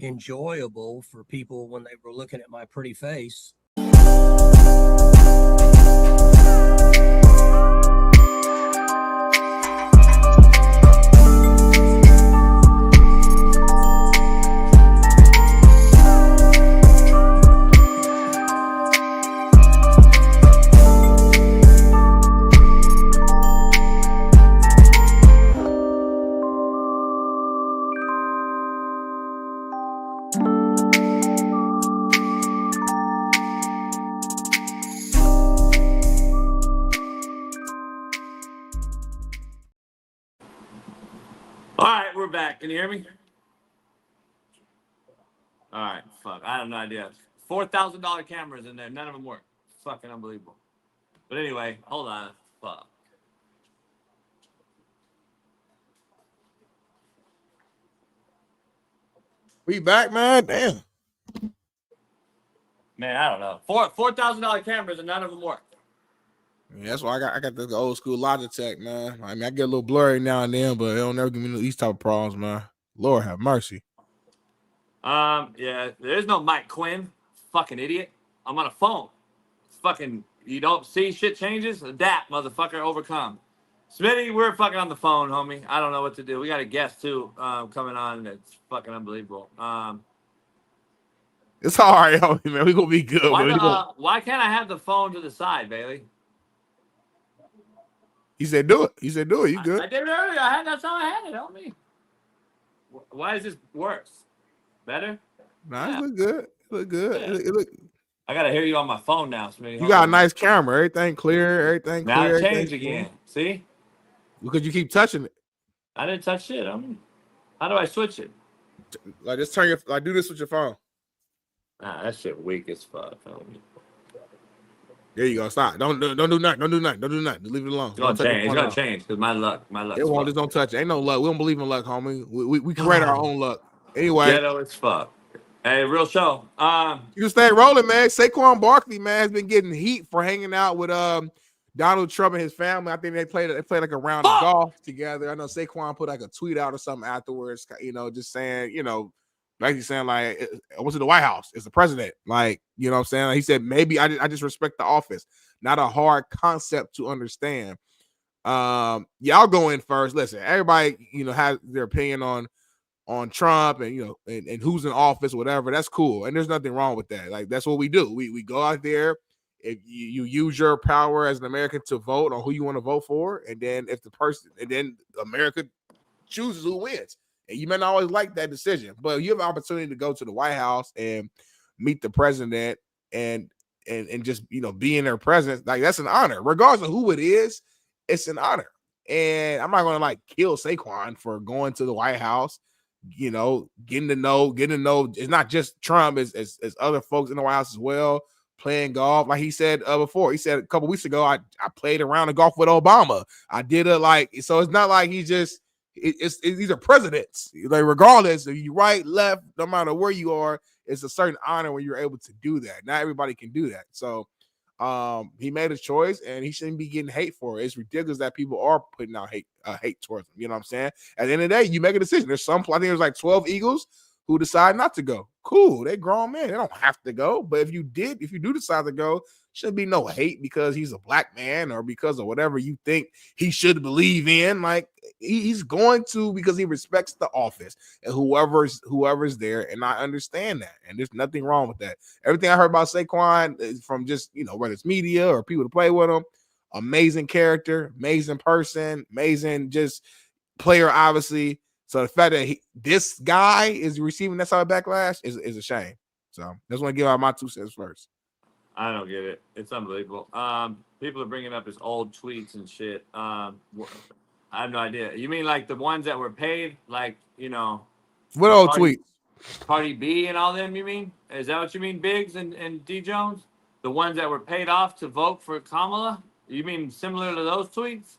S18: enjoyable for people when they were looking at my pretty face.
S8: All right, we're back. Can you hear me? All right, fuck. I have no idea. $4,000 cameras in there. None of them work. Fucking unbelievable. But anyway, hold on. Fuck.
S11: We back, man. Damn.
S8: Man, I don't know. $4,000 cameras and none of them work.
S11: Yeah, that's why I got this old school Logitech, man. I mean, I get a little blurry now and then, but it don't never give me these type of problems, man. Lord have mercy.
S8: Yeah, there's no Mike Quinn. Fucking idiot. I'm on a phone. Fucking, you don't see shit changes? Adapt, motherfucker, overcome. Smitty, we're fucking on the phone, homie. I don't know what to do. We got a guest, too, coming on that's fucking unbelievable.
S11: It's all right, homie, man. We're going to be good.
S8: Why can't I have the phone to the side, Bailey?
S11: He said do it. He said do it. You good.
S8: I did it earlier. That's how I had it, homie. Why is this worse? Better?
S11: Nah, it look good. It look good.
S8: Yeah.
S11: It look.
S8: I got to hear you on my phone now, Smitty.
S11: You got a nice camera. Everything clear. Everything
S8: now
S11: clear.
S8: it changed again. See?
S11: Because you keep touching it.
S8: I didn't touch shit, homie. How do I switch it?
S11: Like, just turn your, like, do this with your phone.
S8: Nah, that shit weak as fuck, homie.
S11: There you go. Stop. Don't do nothing. Don't do nothing. Don't do nothing. Leave it alone.
S8: It's gonna change. It's gonna change because my luck.
S11: It won't. Just don't touch it. Ain't no luck. We don't believe in luck, homie. We create our own luck. Anyway.
S8: Ghetto as fuck. Hey, real show.
S11: You stay rolling, man. Saquon Barkley, man, has been getting heat for hanging out with Donald Trump and his family. I think they played like a round of golf together. I know Saquon put like a tweet out or something afterwards, just saying, basically saying like, I went to the White House. It's the president. Like, you know what I'm saying? Like, he said, maybe I just respect the office. Not a hard concept to understand. Yeah, I'll go in first. Listen, everybody, has their opinion on Trump and and who's in office, whatever. That's cool, and there's nothing wrong with that. Like, that's what we do. We go out there. If you use your power as an American to vote on who you want to vote for, and then then America chooses who wins. And you may not always like that decision, but you have an opportunity to go to the White House and meet the president and just be in their presence. Like, that's an honor, regardless of who it is. It's an honor, and I'm not going to like kill Saquon for going to the White House. Getting to know. It's not just Trump, it's other folks in the White House as well. Playing golf, like he said before. He said a couple weeks ago, I played around the golf with Obama. I did so it's not like he's just. These are presidents. Like, regardless if you right, left, no matter where you are, it's a certain honor when you're able to do that. Not everybody can do that. So he made a choice, and he shouldn't be getting hate for it. It's ridiculous that people are putting out hate towards him. You know what I'm saying? At the end of the day, you make a decision. I think there's like 12 Eagles who decide not to go. Cool, they grown men. They don't have to go. But if you do decide to go, shouldn't be no hate because he's a black man or because of whatever you think he should believe in. Like, he's going to because he respects the office and whoever's there. And I understand that. And there's nothing wrong with that. Everything I heard about Saquon is from just, whether it's media or people to play with him. Amazing character, amazing person, amazing just player, obviously. So the fact that this guy is receiving that sort of backlash is a shame. So I just want to give out my 2 cents first.
S3: I don't get it. It's unbelievable. People are bringing up his old tweets and shit. I have no idea. You mean like the ones that were paid? Like,
S11: what old tweets?
S3: Cardi B and all them, you mean? Is that what you mean, Biggs and D. Jones? The ones that were paid off to vote for Kamala? You mean similar to those tweets?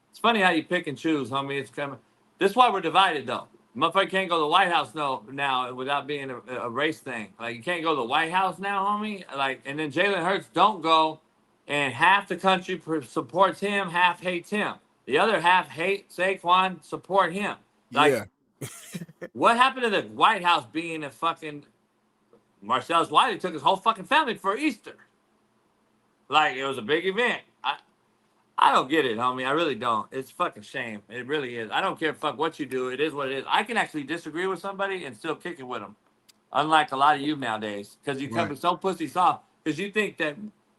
S3: It's funny how you pick and choose, homie. It's kind of... This is why we're divided, though. Motherfucker can't go to the White House now without being a race thing. Like, you can't go to the White House now, homie. Like, and then Jalen Hurts don't go, and half the country supports him, half hates him. The other half hate Saquon, support him. Like, yeah. What happened to the White House being a fucking... Marcellus Wiley took his whole fucking family for Easter. Like, it was a big event. I don't get it, homie. I really don't. It's fucking shame. It really is. I don't care fuck what you do. It is what it is. I can actually disagree with somebody and still kick it with them. Unlike a lot of you nowadays. Because you come so pussy soft. Because you think that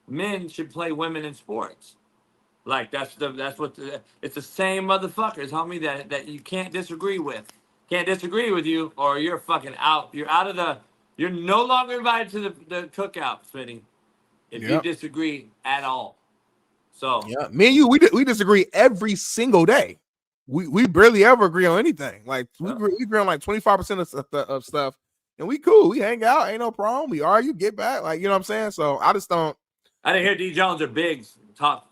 S3: men should play women in sports. Like, it's the same motherfuckers, homie, that you can't disagree with. Can't disagree with you or you're fucking out. You're no longer invited to the cookout, Smitty. If you disagree at all. So
S11: yeah, me and you, we disagree every single day. We barely ever agree on anything. Like, we agree on like 25% of stuff, and we cool. We hang out, ain't no problem. We argue, get back, like, you know what I'm saying. So I just don't.
S3: I didn't hear D. Jones or Biggs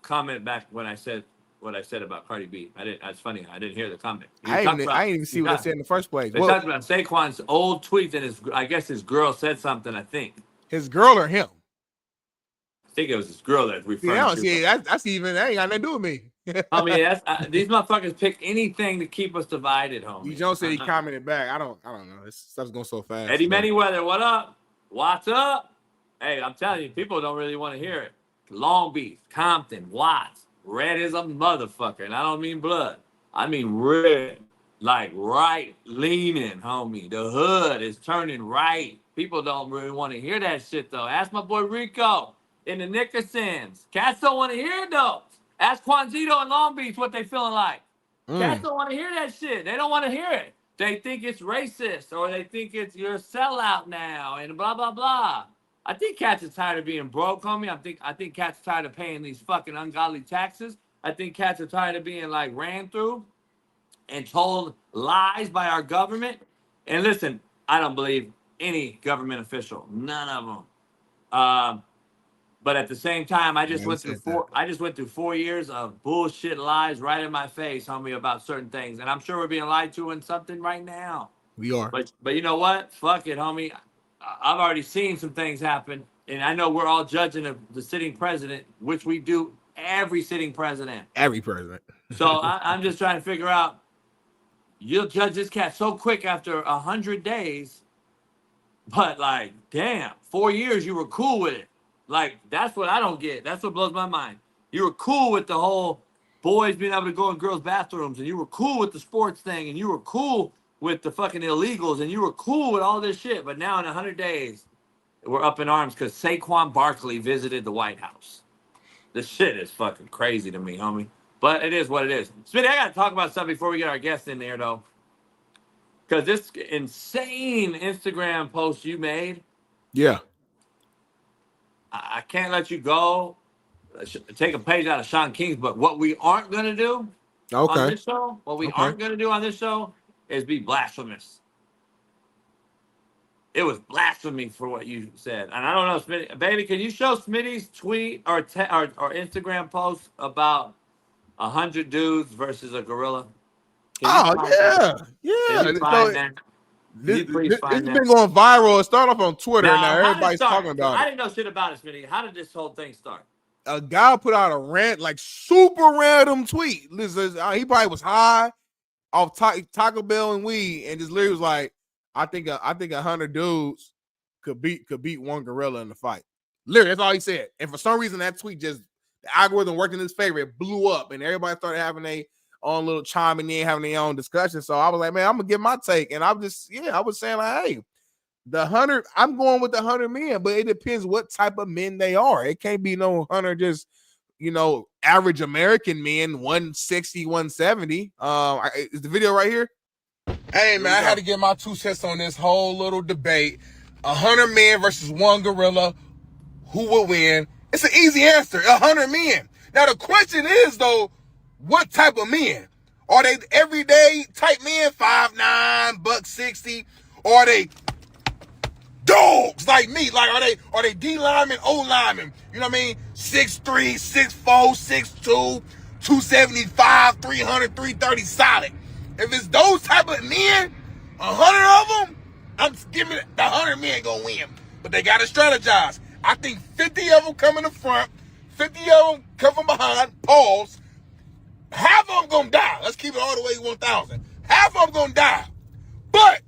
S3: comment back when I said what I said about Cardi B. I didn't. That's funny. I didn't hear the comment. I didn't even see what they said in the first place. They talked about Saquon's old tweets, and I guess his girl said something. I think
S11: his girl or him.
S3: I think it was this girl that's referring to.
S11: Yeah, that's even, that ain't got nothing to do with me.
S3: I mean, these motherfuckers pick anything to keep us divided, homie.
S11: D. Jones said he commented back. I don't know. This stuff's going so fast.
S3: Eddie Manyweather, what up? What's up? Hey, I'm telling you, people don't really want to hear it. Long Beach, Compton, Watts, red is a motherfucker, and I don't mean blood. I mean red, like right leaning, homie. The hood is turning right. People don't really want to hear that shit, though. Ask my boy Rico in the Nickersons. Cats don't want to hear it, though. Ask Quanzito in Long Beach what they feeling like. Cats don't want to hear that shit. They don't want to hear it. They think it's racist, or they think you're a sellout now, and blah, blah, blah. I think cats are tired of being broke, homie. I think cats are tired of paying these fucking ungodly taxes. I think cats are tired of being, like, ran through and told lies by our government. And listen, I don't believe any government official. None of them. But at the same time, I just went through 4 years of bullshit lies right in my face, homie, about certain things. And I'm sure we're being lied to in something right now.
S11: We are.
S3: But you know what? Fuck it, homie. I've already seen some things happen. And I know we're all judging the sitting president, which we do every sitting president.
S11: Every president.
S3: So I'm just trying to figure out, you'll judge this cat so quick after 100 days. But, like, damn, 4 years you were cool with it. Like, that's what I don't get. That's what blows my mind. You were cool with the whole
S8: boys being able to go in girls' bathrooms, and you were cool with the sports thing, and you were cool with the fucking illegals, and you were cool with all this shit. But now in 100 days, we're up in arms because Saquon Barkley visited the White House. This shit is fucking crazy to me, homie. But it is what it is. Smitty, I got to talk about something before we get our guest in there, though. Because this insane Instagram post you made.
S11: Yeah.
S8: I can't let you go. Take a page out of Shaun King's book. What we aren't going to do on this show, is be blasphemous. It was blasphemy for what you said. And I don't know, Smitty. Baby, can you show Smitty's tweet or Instagram post about 100 dudes versus a gorilla?
S11: This has been going viral. It started off on Twitter. Now everybody's talking about it.
S8: I didn't know shit about it, Smitty. How did this whole thing start?
S11: A guy put out a rant, like super random tweet. Listen, he probably was high off Taco Bell and weed, and just literally was like, I think 100 dudes could beat one gorilla in the fight. Literally, that's all he said. And for some reason, that tweet the algorithm worked in his favor. It blew up, and everybody started having their own little chiming in, having their own discussion. So I was like, man, I'm gonna give my take. And I was saying like, hey, I'm going with the 100 men, but it depends what type of men they are. It can't be no 100 just, average American men, 160, 170. Is the video right here? Hey, man, I had to get my 2 cents on this whole little debate. 100 men versus one gorilla. Who will win? It's an easy answer, 100 men. Now, the question is, though, what type of men? Are they everyday type men, 5'9", $160? Or are they dogs like me? Like, are they D linemen, O linemen? You know what I mean? 6'3", 6'4", 6'2", 275, 300, 330 solid. If it's those type of men, 100 of them, I'm giving the 100 men gonna win. But they gotta strategize. I think 50 of them come in the front, 50 of them come from behind, pause. Half of them gonna die. Let's keep it all the way 1,000. Half of them gonna die. But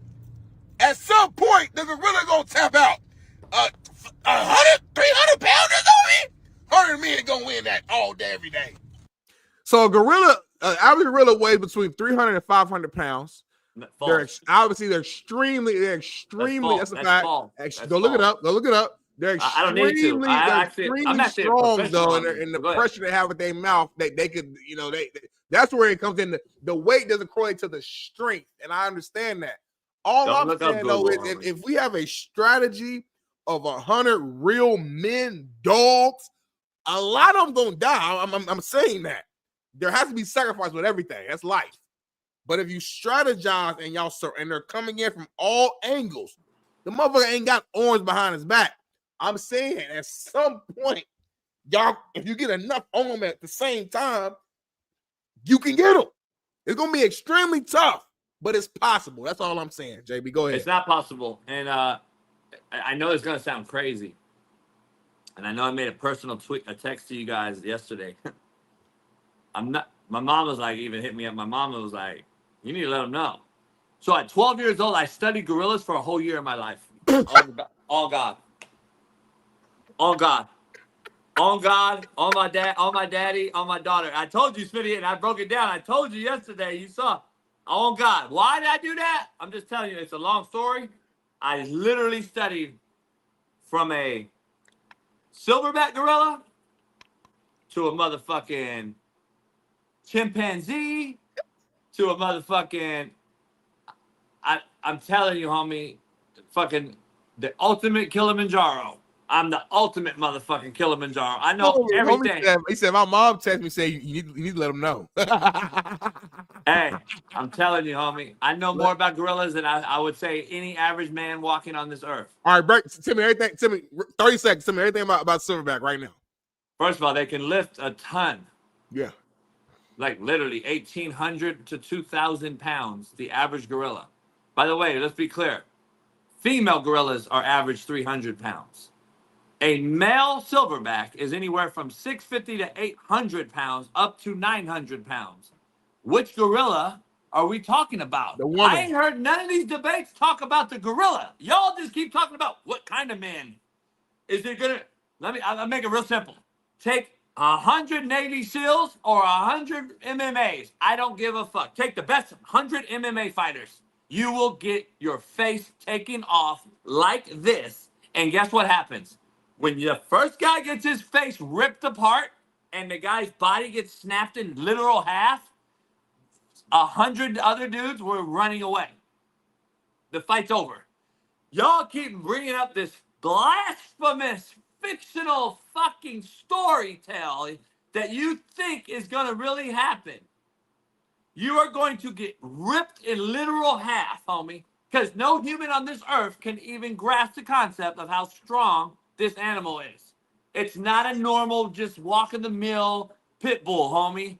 S11: at some point, the gorilla gonna tap out. 100, 300 pounders on me? 100 men gonna win that all day, every day. So a gorilla, average gorilla weighs between 300 and 500 pounds. They're extremely. That's a fact. Go look it up. They're extremely, I'm actually strong though, and the pressure they have with their mouth, they could, that's where it comes in. The weight doesn't correlate to the strength, and I understand that. All I'm saying though is if we have a strategy of 100 real men, dogs, a lot of them gonna die. I'm saying that there has to be sacrifice with everything. That's life. But if you strategize and they're coming in from all angles, the motherfucker ain't got orange behind his back. I'm saying at some point, y'all, if you get enough on them at the same time, you can get them. It's gonna be extremely tough, but it's possible. That's all I'm saying. JB, go ahead.
S8: It's not possible, and I know it's gonna sound crazy, and I know I made a personal a text to you guys yesterday. My mom was like, even hit me up. My mom was like, you need to let them know. So at 12 years old, I studied gorillas for a whole year of my life. All God. On God, on my dad, on my daddy, on my daughter. I told you, Smitty, and I broke it down. I told you yesterday, you saw. On God. Why did I do that? I'm just telling you, it's a long story. I literally studied from a silverback gorilla to a motherfucking chimpanzee to a motherfucking, I'm telling you, homie, fucking the ultimate Kilimanjaro. I'm the ultimate motherfucking Kilimanjaro. I know everything.
S11: He said, my mom texted me saying you need to let him know.
S8: Hey, I'm telling you, homie. I know more about gorillas than I would say any average man walking on this earth.
S11: All right, tell me everything. Tell me 30 seconds. Tell me everything about silverback right now.
S8: First of all, they can lift a ton.
S11: Yeah.
S8: Like literally 1,800 to 2,000 pounds, the average gorilla. By the way, let's be clear. Female gorillas are average 300 pounds. A male silverback is anywhere from 650 to 800 pounds up to 900 pounds. Which gorilla are we talking about?
S11: The woman.
S8: I ain't heard none of these debates talk about the gorilla. Y'all just keep talking about what kind of man. Is it gonna, I'll make it real simple. Take 100 Navy SEALs or 100 MMAs. I don't give a fuck. Take the best 100 MMA fighters. You will get your face taken off like this. And guess what happens? When the first guy gets his face ripped apart and the guy's body gets snapped in literal half, 100 other dudes were running away. The fight's over. Y'all keep bringing up this blasphemous, fictional fucking story tale that you think is going to really happen. You are going to get ripped in literal half, homie, because no human on this earth can even grasp the concept of how strong this animal is. It's not a normal, just walk-in-the-mill pit bull, homie.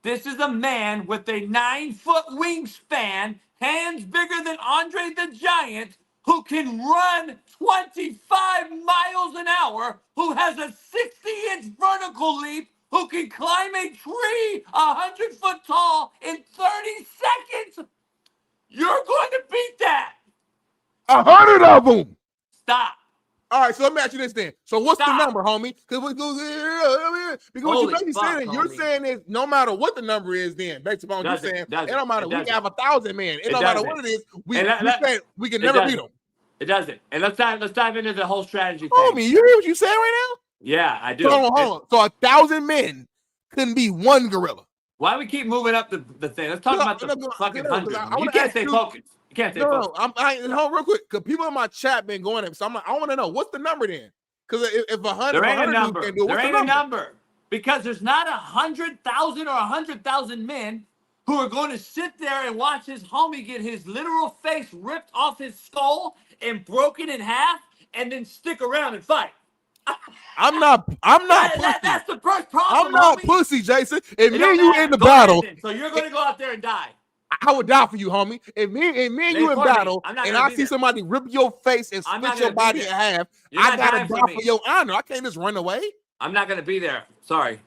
S8: This is a man with a 9-foot wingspan, hands bigger than Andre the Giant, who can run 25 miles an hour, who has a 60-inch vertical leap, who can climb a tree 100 foot tall in 30 seconds. You're going to beat that.
S11: 100 of them.
S8: Stop.
S11: All right, so let me ask you this then. So what's the number, homie? Because what you basically saying, you're saying is no matter what the number is, then based upon what you're saying, it don't matter. We can have 1,000 men. It don't matter what it is. We can never beat them.
S8: It doesn't. And let's dive into the whole strategy.
S11: Homie, you hear what you saying right now?
S8: Yeah, I do.
S11: Hold on. So 1,000 men couldn't be one gorilla.
S8: Why do we keep moving up the thing? Let's talk about the fucking 100. You can't stay focused. You can't stay focused.
S11: Hold on real quick, because people in my chat been going at, so I want to know what's the number then? Because if 100,
S8: there ain't a number.
S11: Can do,
S8: there ain't a number because there's not 100,000 or 100,000 men who are going to sit there and watch his homie get his literal face ripped off his skull and broken in half, and then stick around and fight.
S11: I'm not pussy.
S8: That's the first problem.
S11: I'm not
S8: homie.
S11: Pussy, Jason. If me and you in the battle,
S8: so you're going to go out there and die.
S11: I would die for you, homie. If me and you in battle, and I see somebody rip your face and split your body in half, I gotta die for your honor. I can't just run away.
S8: I'm not gonna be there. Sorry.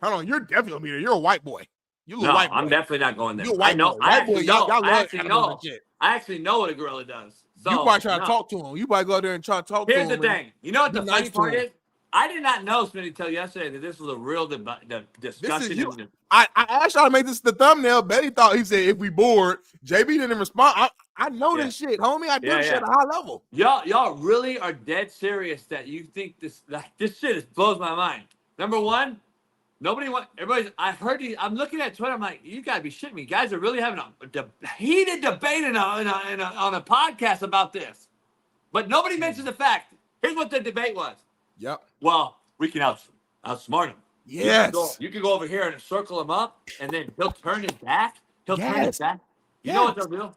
S11: Hold on, you're definitely gonna be there. You're a white boy.
S8: No, I'm definitely not going there.
S11: You're a white boy.
S8: I actually know what a gorilla does. So,
S11: you probably try to talk to him. You probably go there and try to talk to him.
S8: Here's the thing. You know what the funny part is? I did not know, Smitty, till yesterday that this was a real discussion.
S11: I asked y'all to make this the thumbnail. Betty thought, he said, if we bored, JB didn't respond. I know this shit, homie. I do this shit at a high level.
S8: Y'all really are dead serious that you think this shit blows my mind. Number one, I'm looking at Twitter. I'm like, you gotta be shitting me. Guys are really having a heated debate on a podcast about this. But nobody mentions the fact. Here's what the debate was.
S11: Yep.
S8: Well, we can outsmart him.
S11: Yes.
S8: You can go over here and circle him up, and then he'll turn his back. Turn his back. You know what they'll do?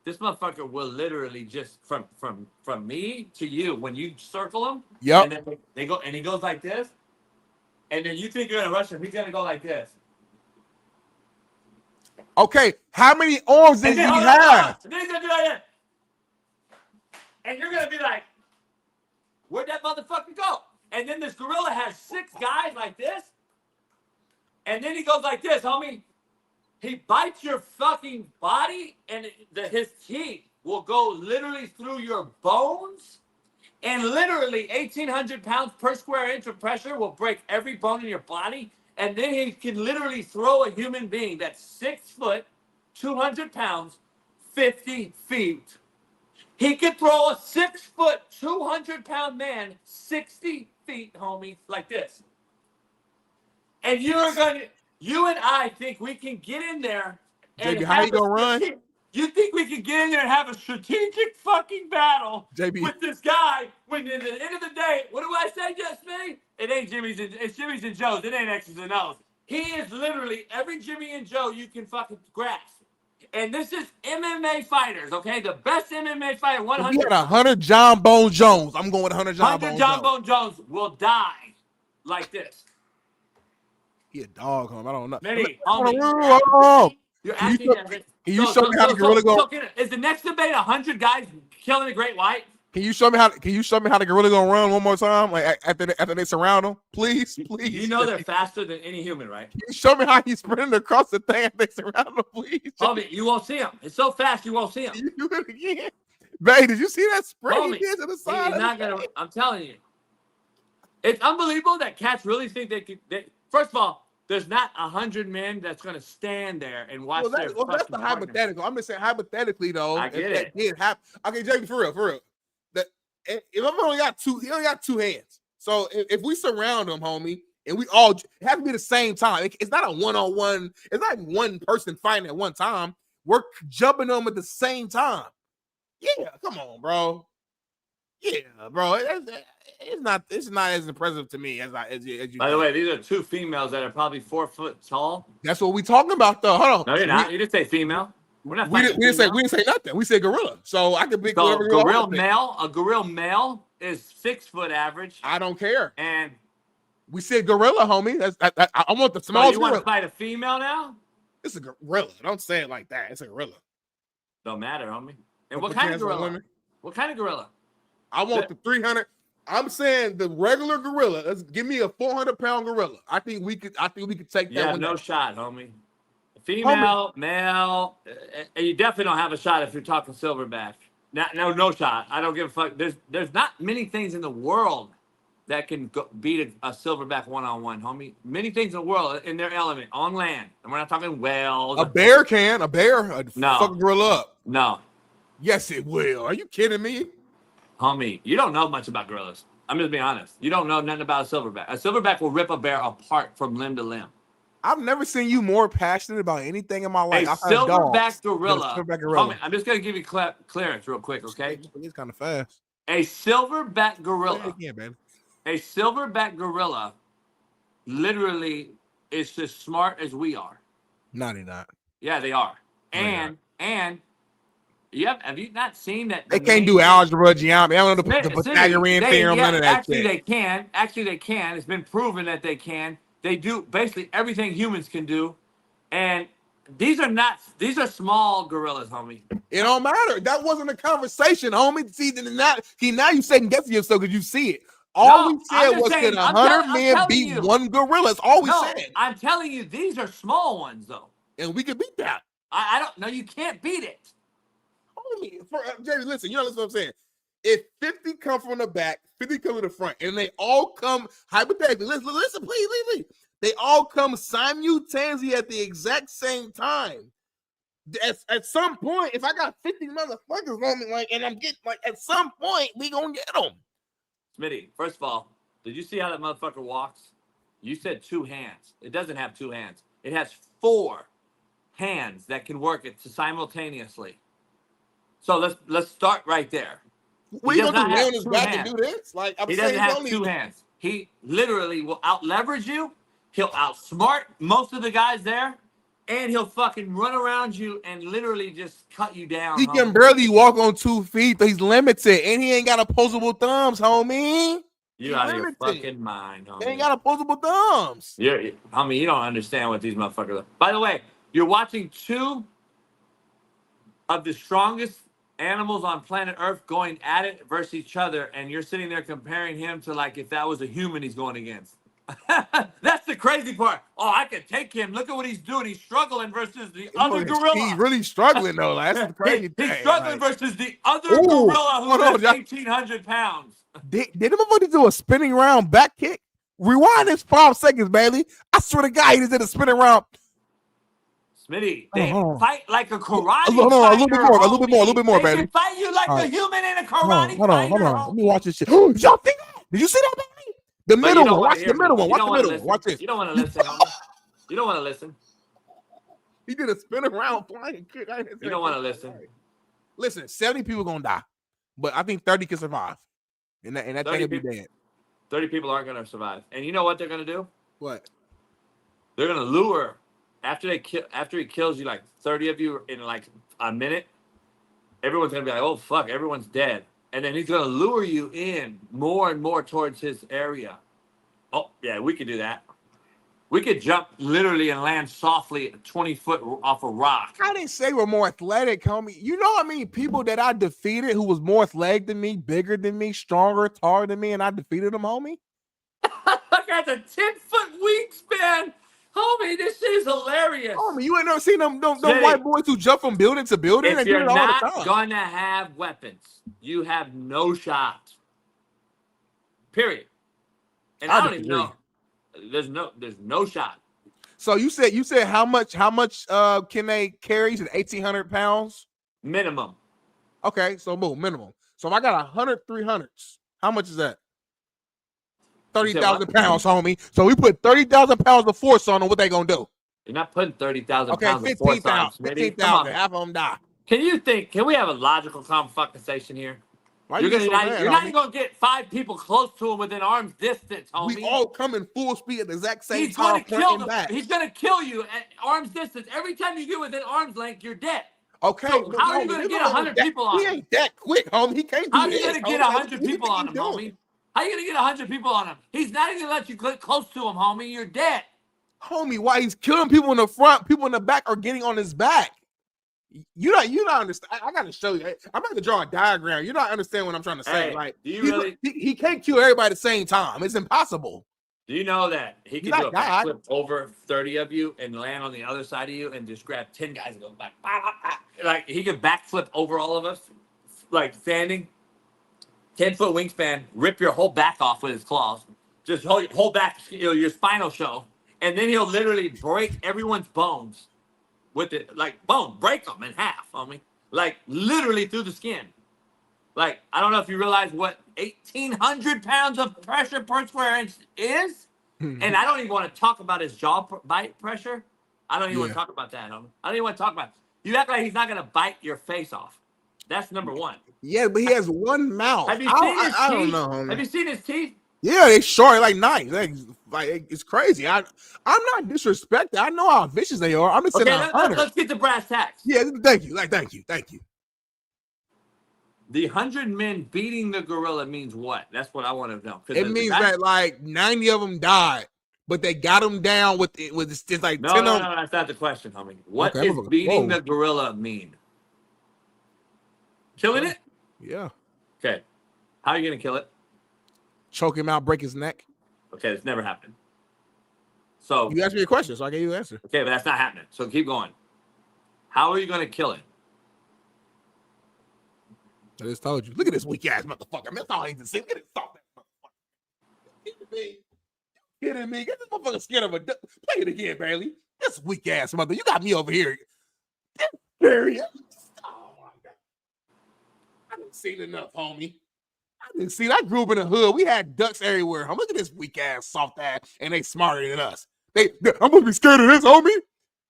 S8: This motherfucker will literally just from me to you when you circle him.
S11: Yep.
S8: And then he goes like this, and then you think you're gonna rush him. He's gonna go like this.
S11: Okay, how many arms does he have?
S8: And then he's gonna do like that. And you're gonna be like, where'd that motherfucker go? And then this gorilla has 6 guys like this. And then he goes like this, homie. He bites your fucking body, and his teeth will go literally through your bones. And literally 1,800 pounds per square inch of pressure will break every bone in your body. And then he can literally throw a human being that's 6 foot, 200 pounds, 50 feet. He could throw a 6 foot, 200 pound man 60 feet, homie, like this. And you and I think we can get in there. And
S11: JB, how you gonna run?
S8: You think we can get in there and have a strategic fucking battle with this guy when at the end of the day, what do I say, just me? It ain't it's Jimmy's and Joe's. It ain't X's and O's. He is literally every Jimmy and Joe you can fucking grasp. And this is MMA fighters, okay? The best MMA fighter, 100.
S11: We had 100 John Bone Jones. I'm going with 100 John Bone Jones.
S8: 100 John Bone Jones will die like this.
S11: He a dog, homie. I don't know. Can you show me how the gorilla go?
S8: Is the next debate 100 guys killing a great white?
S11: Can you show me how the gorilla gonna run one more time? Like after they surround him, please.
S8: You know they're faster than any human, right?
S11: Can you show me how he's sprinting across the thing after they surround him, please?
S8: Homie, you won't see him. It's so fast you won't see him.
S11: You do it again, babe. Did you see that sprint he did to the side?
S8: He's not gonna. I'm telling you. It's unbelievable that cats really think they could. First of all, there's not 100 men that's going to stand there and watch their
S11: that's the
S8: partner.
S11: hypothetical. I'm just saying hypothetically though.
S8: I get
S11: if
S8: it.
S11: that did happen. Okay, JB, for real. That if I'm only got two, he only got two hands. So if we surround him, homie, and we all it has to be the same time. It's not a one-on-one. It's not one person fighting at one time. We're jumping them at the same time. Yeah, come on, bro. Yeah, bro. It's not as impressive to me as you.
S8: By the way, these are two females that are probably 4 foot tall.
S11: That's what we talking about, though. Hold on.
S8: No, you're not. You didn't say female. We're not.
S11: We didn't say nothing. We said gorilla. So I could be whoever you
S8: gorilla
S11: want.
S8: male. A gorilla male is 6 foot average.
S11: I don't care.
S8: And
S11: we said gorilla, homie. I want the small.
S8: So you want to fight a female now?
S11: It's a gorilla. Don't say it like that. It's a gorilla.
S8: Don't matter, homie. And what kind of gorilla? What kind of gorilla?
S11: I want the 300. I'm saying the regular gorilla. Let's give me a 400-pound gorilla. I think we could take that.
S8: You have no shot, homie. Female, male, and you definitely don't have a shot if you're talking silverback. No shot. I don't give a fuck. There's not many things in the world that can beat a silverback one-on-one, homie. Many things in the world in their element on land, and we're not talking whales.
S11: A bear can. A bear.
S8: No.
S11: Fuck a gorilla up.
S8: No.
S11: Yes, it will. Are you kidding me?
S8: Homie, you don't know much about gorillas. I'm just being honest. You don't know nothing about a silverback. A silverback will rip a bear apart from limb to limb.
S11: I've never seen you more passionate about anything in my life.
S8: A silverback gorilla. Homie, I'm just going to give you clearance real quick, okay?
S11: He's kind of fast.
S8: A silverback gorilla.
S11: Yeah, man.
S8: A silverback gorilla literally is as smart as we are.
S11: No, they're not.
S8: Yeah, they are. And have you not seen that?
S11: They can't do algebra, geometry. I don't know the Pythagorean theorem, none of that
S8: actually,
S11: shit.
S8: they can. Actually, they can. It's been proven that they can. They do basically everything humans can do. And these are small gorillas, homie.
S11: It don't matter. That wasn't a conversation, homie. See, now you second guessing yourself because you see it. All we said was that 100 men beat one gorilla. That's all we said.
S8: I'm telling you, these are small ones, though.
S11: And we could beat that.
S8: I don't know. You can't beat it.
S11: Homie, Jerry, listen, you know what I'm saying? If 50 come from the back, 50 come to the front, and they all come hypothetically, listen, please. They all come simultaneously at the exact same time. At some point, if I got 50 motherfuckers on me, and I'm getting at some point, we gonna get them.
S8: Smitty, first of all, did you see how that motherfucker walks? You said 2 hands. It doesn't have 2 hands. It has 4 hands that can work it simultaneously. So let's start right there.
S11: We gonna lay on his back and do this?
S8: He doesn't have 2 hands. He literally will out leverage you. He'll outsmart most of the guys there, and he'll fucking run around you and literally just cut you down.
S11: He can barely walk on 2 feet. He's limited, and he ain't got opposable thumbs, homie.
S8: You out of your fucking mind, homie.
S11: They ain't got opposable thumbs.
S8: Homie, you don't understand what these motherfuckers are. By the way, you're watching 2 of the strongest animals on planet Earth going at it versus each other, and you're sitting there comparing him to like if that was a human he's going against. That's the crazy part. Oh, I can take him. Look at what he's doing. He's struggling versus the other gorilla.
S11: He's really struggling though. That's the crazy thing.
S8: He's struggling versus the other gorilla who's 1,800 pounds.
S11: Did the motherfucker do a spinning round back kick? Rewind this 5 seconds, Bailey. I swear to God, he just did a spinning round.
S8: Smitty, they fight like a karate.
S11: Hold on, a little bit more,
S8: Bailey. They can fight you like a human in a karate.
S11: Hold on. Let me watch this shit. Y'all think that? Did you see that, Bailey? The middle one. Watch the middle one. Watch the middle one. Watch this.
S8: You don't want to listen. You don't want to listen.
S11: He did a spin around flying kick.
S8: You don't want to listen.
S11: Listen, 70 people gonna die, but I think 30 can survive, and that thing will be dead.
S8: 30 people aren't gonna survive, and you know what they're gonna do?
S11: What?
S8: They're gonna lure after he kills you like 30 of you in like a minute. Everyone's gonna be like, oh fuck, everyone's dead. And then he's going to lure you in more and more towards his area. Oh, yeah, we could do that. We could jump literally and land softly 20 foot off a rock.
S11: I didn't say we're more athletic, homie. You know what I mean? People that I defeated who was more athletic than me, bigger than me, stronger, taller than me, and I defeated them, homie.
S8: I got the 10-foot wingspan. Homie, this shit is hilarious.
S11: Homie, you ain't never seen them white boys who jump from building to building?
S8: If you're not going to have weapons, you have no shot. Period. And I don't even know. There's no shot.
S11: So you said how much can they carry? You said 1,800 pounds
S8: minimum.
S11: Okay, so boom, minimum. So if I got 100 300s, how much is that? 30,000 pounds, homie. So we put 30,000 pounds of force on them. What they gonna do?
S8: You're not putting 30,000
S11: Okay,
S8: pounds of force on
S11: 15,000. Half of them die.
S8: Can we have a logical conversation here? You're not even gonna get 5 people close to him within arm's distance, homie.
S11: We all come in full speed at the exact same
S8: He's
S11: time.
S8: He's gonna kill you at arm's distance. Every time you get within arm's length, you're dead.
S11: Okay,
S8: so how are you gonna get 100 people on him?
S11: He ain't that quick, homie. He can't do
S8: How are
S11: this.
S8: you gonna get 100 people on him, homie? How are you gonna get 100 people on him? He's not even gonna let you get close to him, homie. You're dead.
S11: Homie, why he's killing people in the front, people in the back are getting on his back. You don't understand. I gotta show you. I'm about to draw a diagram. You don't understand what I'm trying to say.
S8: Hey,
S11: like,
S8: do you
S11: he can't kill everybody at the same time. It's impossible.
S8: Do you know that he
S11: He's
S8: can do a
S11: not God.
S8: backflip over 30 of you and land on the other side of you and just grab 10 guys and go back? Like, he could backflip over all of us, like standing, 10-foot wingspan, rip your whole back off with his claws, just hold back your spinal show, and then he'll literally break everyone's bones with it, like, break them in half, homie. Like, literally through the skin. Like, I don't know if you realize what 1,800 pounds of pressure per square inch is. And I don't even want to talk about his jaw bite pressure. I don't even want to talk about that, homie. I don't even want to talk about it. You act like he's not going to bite your face off. That's number one.
S11: Yeah, but he has one mouth.
S8: Have you seen his teeth?
S11: I don't know, homie.
S8: Have you seen his teeth?
S11: Yeah, they short, like nice. Like it's crazy. I'm not disrespecting. I know how vicious they are. I'm just saying.
S8: Let's get to brass tacks.
S11: Yeah, thank you. Thank you.
S8: The 100 men beating the gorilla means what? That's what I want to know.
S11: It means that like 90 of them died, but they got them down with it's like
S8: no,
S11: 10
S8: no,
S11: of them.
S8: no, that's not the question, homie. What is beating the gorilla mean? Killing it?
S11: Yeah.
S8: Okay. How are you gonna kill it?
S11: Choke him out, break his neck.
S8: Okay, it's never happened. So
S11: you asked me a question, so I gave you the answer.
S8: Okay, but that's not happening. So keep going. How are you gonna kill it?
S11: I just told you. Look at this weak ass motherfucker. That's all I need to see. Look at this soft ass motherfucker. Kidding me? Get this motherfucker scared of a duck. Play it again, Bailey. This weak ass mother. You got me over here. That's scary. Oh my God. I didn't see enough, homie. I grew up in the hood. We had ducks everywhere. Look at this weak ass, soft ass, and they smarter than us. I'm gonna be scared of this, homie.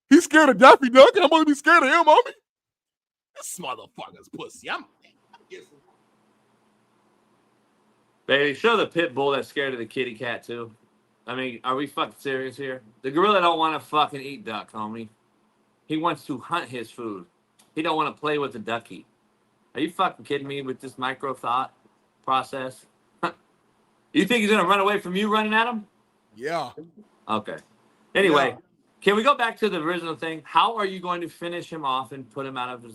S11: He's scared of Daffy Duck, and I'm gonna be scared of him, homie. This motherfucker's pussy.
S8: Baby, show the pit bull that's scared of the kitty cat too. I mean, are we fucking serious here? The gorilla don't want to fucking eat duck, homie. He wants to hunt his food. He don't want to play with the ducky. Are you fucking kidding me with this micro thought process? You think he's gonna run away from you running at him?
S11: Yeah.
S8: Okay. Anyway, can we go back to the original thing? How are you going to finish him off and put him out of his?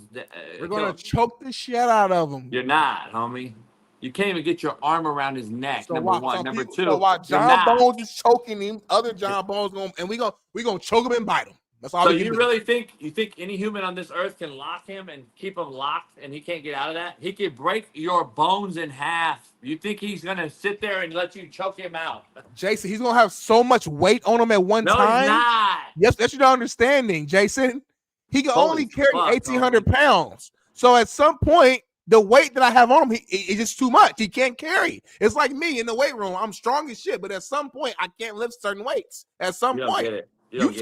S11: We're gonna choke the shit out of him.
S8: You're not, homie. You can't even get your arm around his neck.
S11: So
S8: number one. Number two.
S11: So while John Bones is choking him, other John Bones we gonna choke him and bite him. That's all.
S8: So you really think any human on this earth can lock him and keep him locked and he can't get out of that? He could break your bones in half. You think he's gonna sit there and let you choke him out?
S11: Jason, he's gonna have so much weight on him at one time.
S8: No, he's not.
S11: Yes, that's your understanding, Jason. He can only carry 1,800 pounds. So at some point, the weight that I have on him, it's just too much. He can't carry. It's like me in the weight room. I'm strong as shit, but at some point, I can't lift certain weights. At some point, you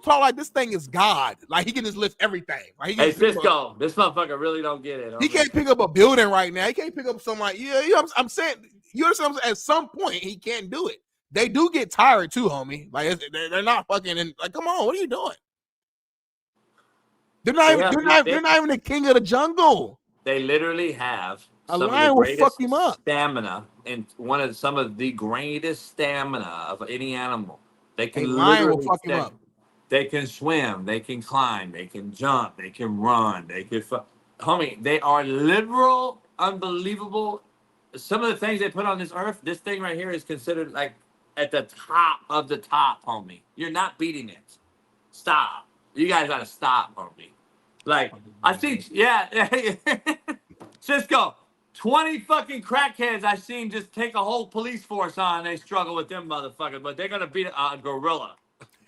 S11: talk like this thing is God. Like he can just lift everything. Like
S8: hey, Cisco, this motherfucker really don't get it.
S11: He can't pick up a building right now. He can't pick up something like I'm saying. You understand? At some point, he can't do it. They do get tired too, homie. Like they're not fucking. Like, come on, what are you doing? They're not even the king of the jungle.
S8: They literally have
S11: a lion will fuck him up.
S8: Stamina and some of the greatest stamina of any animal. They can
S11: lion will fuck him up.
S8: They can swim. They can climb. They can jump. They can run. They can homie. They are literal, unbelievable. Some of the things they put on this earth. This thing right here is considered like at the top of the top, homie. You're not beating it. Stop. You guys gotta stop, homie. Like, I think, yeah. Cisco, 20 fucking crackheads I seen just take a whole police force on. And they struggle with them motherfuckers, but they're gonna beat a gorilla.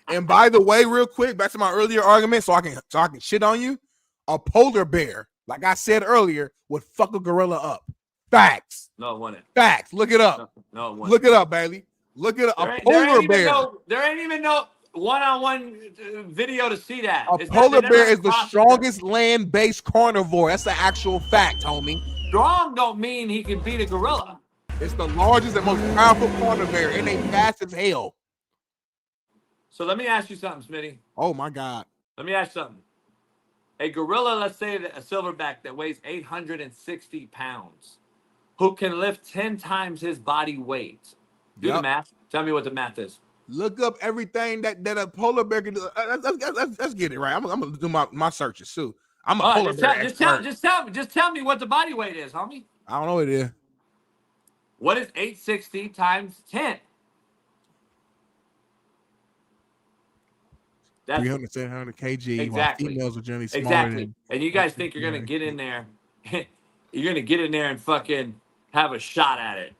S11: And by the way, real quick, back to my earlier argument, so I can shit on you. A polar bear, like I said earlier, would fuck a gorilla up. Facts.
S8: No, it wouldn't.
S11: Facts. Look it up.
S8: No, it wouldn't.
S11: Look it up, Bailey. Look it up. A polar bear.
S8: There ain't even no one-on-one video to see that.
S11: A polar bear is the strongest land-based carnivore. That's the actual fact, homie.
S8: Strong don't mean he can beat a gorilla.
S11: It's the largest and most powerful carnivore, and they fast as hell.
S8: So let me ask you something, Smitty.
S11: Oh my God.
S8: Let me ask you something. A gorilla, let's say a silverback that weighs 860 pounds, who can lift 10 times his body weight. Do the math. Tell me what the math is.
S11: Look up everything that a polar bear can do. Let's get it right. I'm gonna do my searches too. I'm a polar bear expert.
S8: Just tell me what the body weight is, homie.
S11: I don't know what it is.
S8: What is 860 times 10? That's
S11: 300, 700 kg.
S8: Exactly.
S11: While females are generally smaller.
S8: Exactly. And you guys think you're gonna get in there? You're gonna get in there and fucking have a shot at it.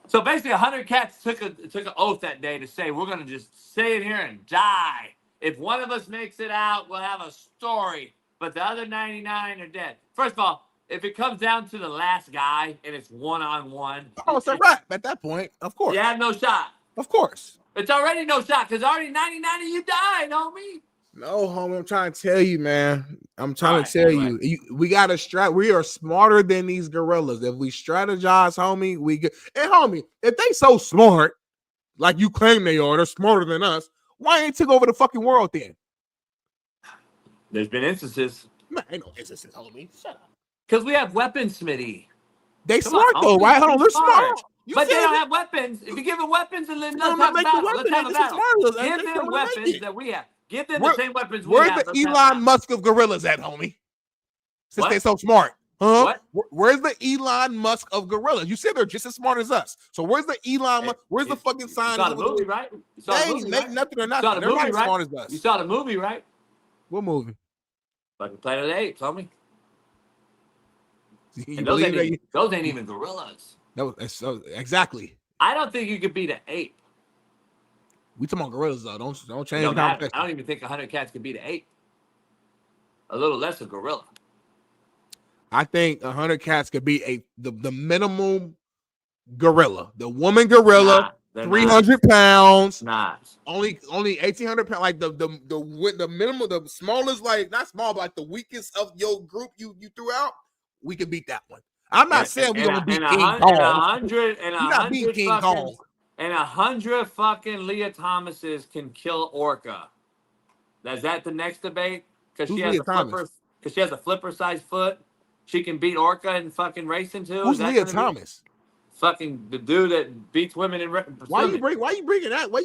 S8: So basically, 100 cats took an oath that day to say, we're going to just stay in here and die. If one of us makes it out, we'll have a story. But the other 99 are dead. First of all, if it comes down to the last guy and it's one-on-one.
S11: Oh, it's a wrap at that point. Of course.
S8: You have no shot.
S11: Of course.
S8: It's already no shot because already 99 of you died, homie.
S11: No, homie, I'm trying to tell you, man. I'm trying to tell you. We got to strat. We are smarter than these gorillas. If we strategize, homie, we get. And homie, if they so smart, like you claim they are, they're smarter than us. Why ain't took over the fucking world then?
S8: There's been instances.
S11: Man, ain't no instances, homie. Shut up.
S8: Because we have weapons, Smitty.
S11: They smart though, right? Hold on, they're smart.
S8: But they don't have weapons. If you give them weapons, and then let's have a battle. Let's have a battle. Give them weapons that we have. Give them the same weapons we have.
S11: Where's the Elon Musk of gorillas at, homie? Since they're so smart. Huh?
S8: What?
S11: Where's the Elon Musk of gorillas? You said they're just as smart as us. So where's the Elon Musk? Where's the fucking sign?
S8: You saw the movie, right?
S11: They ain't make nothing or nothing. They're not as smart as us.
S8: You saw the movie, right?
S11: What movie?
S8: Like Planet ERF, homie. And those ain't even gorillas.
S11: No, exactly.
S8: I don't think you could beat an ape.
S11: We talking about gorillas though. Don't change
S8: No,
S11: the conversation.
S8: I don't even think 100 cats could beat an ape. A little less a gorilla.
S11: I think 100 cats could be the minimum gorilla. The woman gorilla, 300 pounds.
S8: Nah.
S11: Only 1,800 pounds. Like the minimum, the smallest, like not small, but like the weakest of your group you threw out. We can beat that one. I'm not saying we're gonna beat King Kong. You're not beating King Kong.
S8: And 100 fucking Leah Thomases can kill Orca. Is that the next debate? Because she has a flipper sized foot. She can beat Orca in fucking racing too.
S11: Who's Leah Thomas?
S8: Fucking the dude that beats women in
S11: Why you bringing that? Why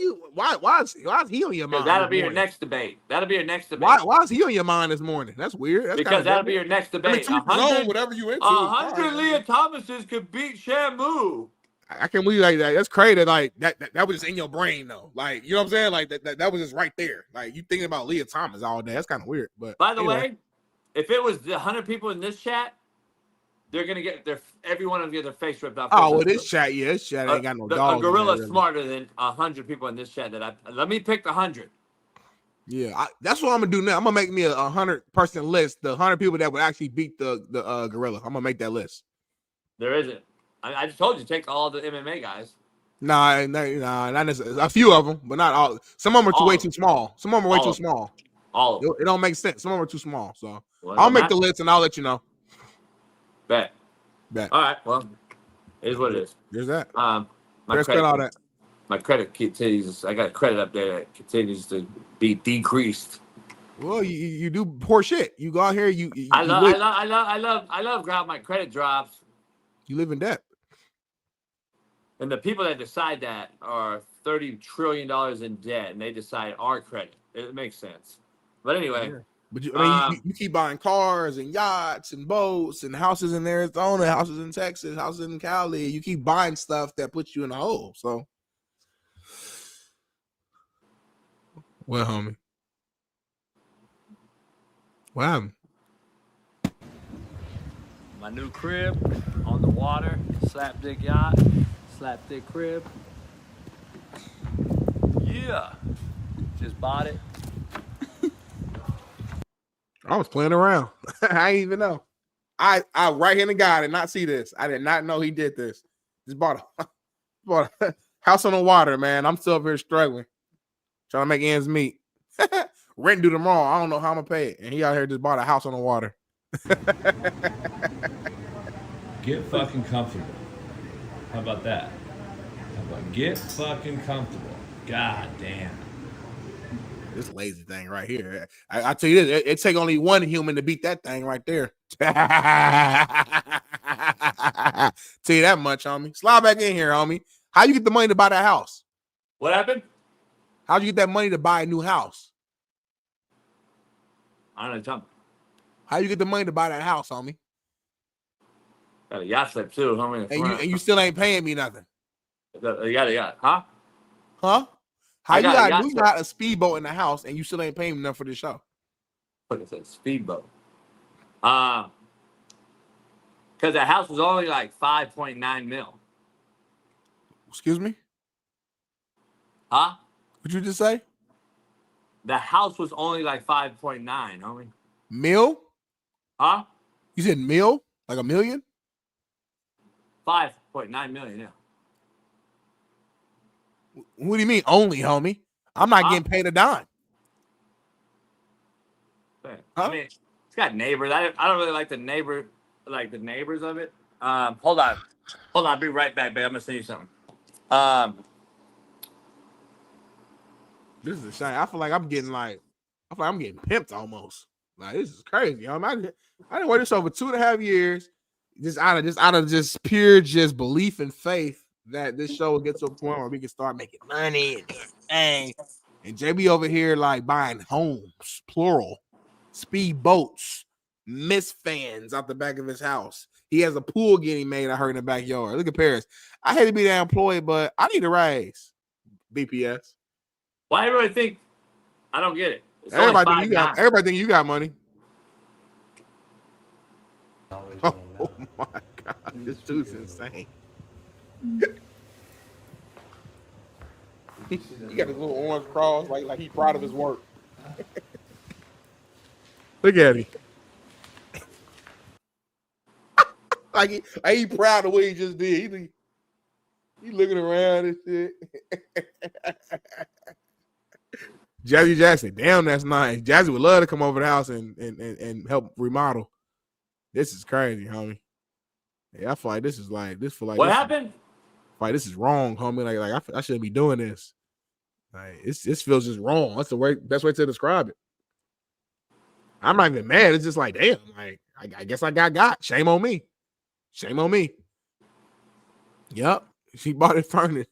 S11: is he on your mind?
S8: That'll be your next debate.
S11: Why is he on your mind this morning? That's weird.
S8: Because that'll be your next debate.
S11: 100, whatever you into.
S8: 100 Leah Thomases could beat Shamu.
S11: I can't believe like that. That's crazy. Like that was just in your brain though. Like you know what I'm saying? Like that was just right there. Like you thinking about Leah Thomas all day. That's kind of weird. But
S8: by the way, if it was the 100 people in this chat, they're gonna get every one of them get their face ripped off.
S11: Oh, well, this chat ain't got no dogs.
S8: A gorilla's smarter than 100 people in this chat. Let me pick the 100.
S11: Yeah, that's what I'm gonna do now. I'm gonna make me a 100-person list. The 100 people that would actually beat the gorilla. I'm gonna make that list.
S8: There isn't. I just told you take all the MMA guys.
S11: Nah, not necessarily. A few of them, but not all. Some of them are way too small. Some of them are way too small.
S8: All of them.
S11: It don't make sense. Some of them are too small. So I'll make the list and I'll let you know.
S8: Bet. All right. Well, it is what it is.
S11: There's that.
S8: My credit continues. I got credit up there that continues to be decreased.
S11: Well, you do poor shit. You go out here.
S8: I love how my credit drops.
S11: You live in debt.
S8: And the people that decide that are $30 trillion in debt, and they decide our credit. It makes sense. But anyway.
S11: Yeah. But you keep buying cars and yachts and boats and houses in Arizona, houses in Texas, houses in Cali. You keep buying stuff that puts you in a hole. So, well, homie, what happened?
S3: my new crib on the water, slap dick yacht, slap dick crib. Yeah, just bought it.
S11: I was playing around. I didn't even know. I right-handed guy did not see this. I did not know he did this. Just bought a house on the water, man. I'm still up here struggling, trying to make ends meet. Rent due tomorrow. I don't know how I'm gonna pay it, and he out here just bought a house on the water.
S3: Get fucking comfortable. How about that? How about get fucking comfortable? God damn.
S11: This lazy thing right here. I tell you this, it take only one human to beat that thing right there. Tell you that much, homie. Slide back in here, homie. How you get the money to buy that house?
S8: What happened?
S11: How'd you get that money to buy a new house?
S8: I don't know.
S11: How you get the money to buy that house, homie?
S8: Got a yacht slip too, homie.
S11: And you still ain't paying me nothing.
S8: You got a yacht, huh?
S11: Huh? How
S8: I
S11: you
S8: got a
S11: got
S8: yacht
S11: you got a speedboat in the house and you still ain't paying me nothing for this show?
S8: Look, it says speedboat. Because the house was only like 5.9 mil.
S11: Excuse me?
S8: Huh?
S11: What'd you just say?
S8: The house was only like 5.9, homie.
S11: Mil?
S8: Huh?
S11: You said mil? Like $1 million?
S8: 5.9 million, yeah.
S11: What do you mean only, homie? I'm not getting paid a dime.
S8: Huh? I mean, it's got neighbors. I don't really like the neighbors of it. Hold on. I'll be right back, babe. I'm gonna send you something.
S11: This is a shame. I feel like I'm getting pimped almost. Like, this is crazy. I didn't wait this over 2.5 years, just out of pure belief and faith that this show will get to a point where we can start making money and JB over here like buying homes, plural, speed boats, Miss fans out the back of his house. He has a pool getting made, I heard, in the backyard. Look at Paris. I hate to be that employee, but I need a raise. BPS.
S8: Why everybody think I don't get it?
S11: Everybody think you got money. Oh my God, this dude's insane. He got his little orange cross, like he's proud of his work. Look at him. like he proud of what he just did. He looking around and shit. Jazzy Jackson, damn, that's nice. Jazzy would love to come over the house and help remodel. This is crazy, homie. Yeah, I feel like this
S8: What happened?
S11: Like, this is wrong, homie. Like I shouldn't be doing this. Like, this feels just wrong. That's the best way to describe it. I'm not even mad. It's just like, damn. Like, I guess I got. Shame on me. Shame on me. Yep. He bought it furnished.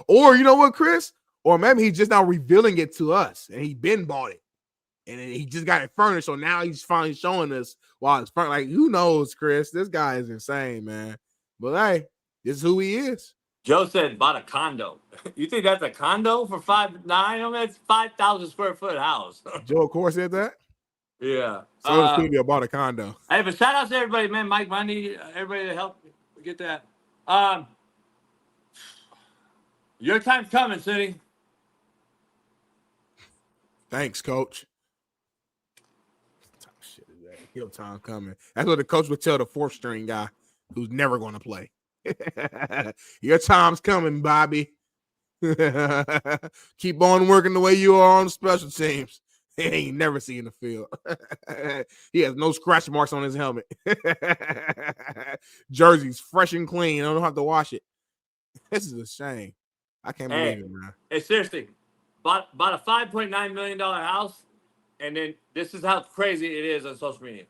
S11: Or you know what, Chris? Or maybe he's just now revealing it to us, and he been bought it, and he just got it furnished. So now he's finally showing us while it's furnished. Like, who knows, Chris? This guy is insane, man. But hey, this is who he is.
S8: Joe said bought a condo. You think that's a condo for 5.9? I mean, that's 5,000 square foot house.
S11: Joe, of course, said that.
S8: Yeah.
S11: So the studio bought a condo.
S8: Hey, but shout out to everybody, man. Mike Bundy, everybody to help get that. Your time's coming, City.
S11: Thanks, coach. What type of shit is that? Your time coming. That's what the coach would tell the fourth string guy who's never going to play. Your time's coming, Bobby. Keep on working the way you are on the special teams. He ain't never seen the field. He has no scratch marks on his helmet. Jersey's fresh and clean. I don't have to wash it. This is a shame. I can't believe it, man.
S8: Hey, seriously. Bought a $5.9 million house, and then this is how crazy it is on social media.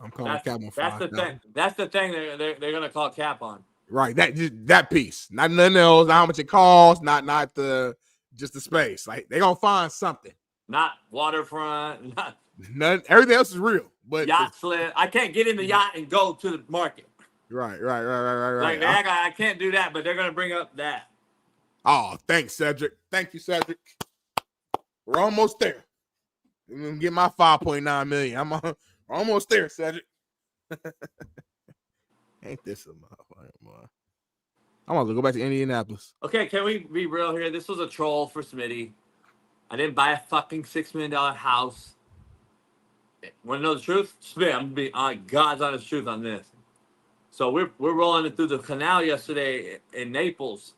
S11: I'm calling cap on
S8: That's the thing. That's the thing they're gonna call cap on.
S11: Right. That piece. Not nothing else. Not how much it costs. Not just the space. Like, they're gonna find something.
S8: Not waterfront.
S11: None. Everything else is real. But
S8: yacht slip. I can't get in the yacht and go to the market.
S11: Right.
S8: Like, I can't do that, but they're gonna bring up that.
S11: Oh, thanks, Cedric. Thank you, Cedric. We're almost there. I'm gonna get my 5.9 million. I'm almost there, Cedric. Ain't this a motherfucker, boy? I want to go back to Indianapolis.
S8: Okay, can we be real here? This was a troll for Smitty. I didn't buy a fucking $6 million house. Want to know the truth? Smitty, I'm gonna be on God's honest truth on this. So we're rolling it through the canal yesterday in Naples.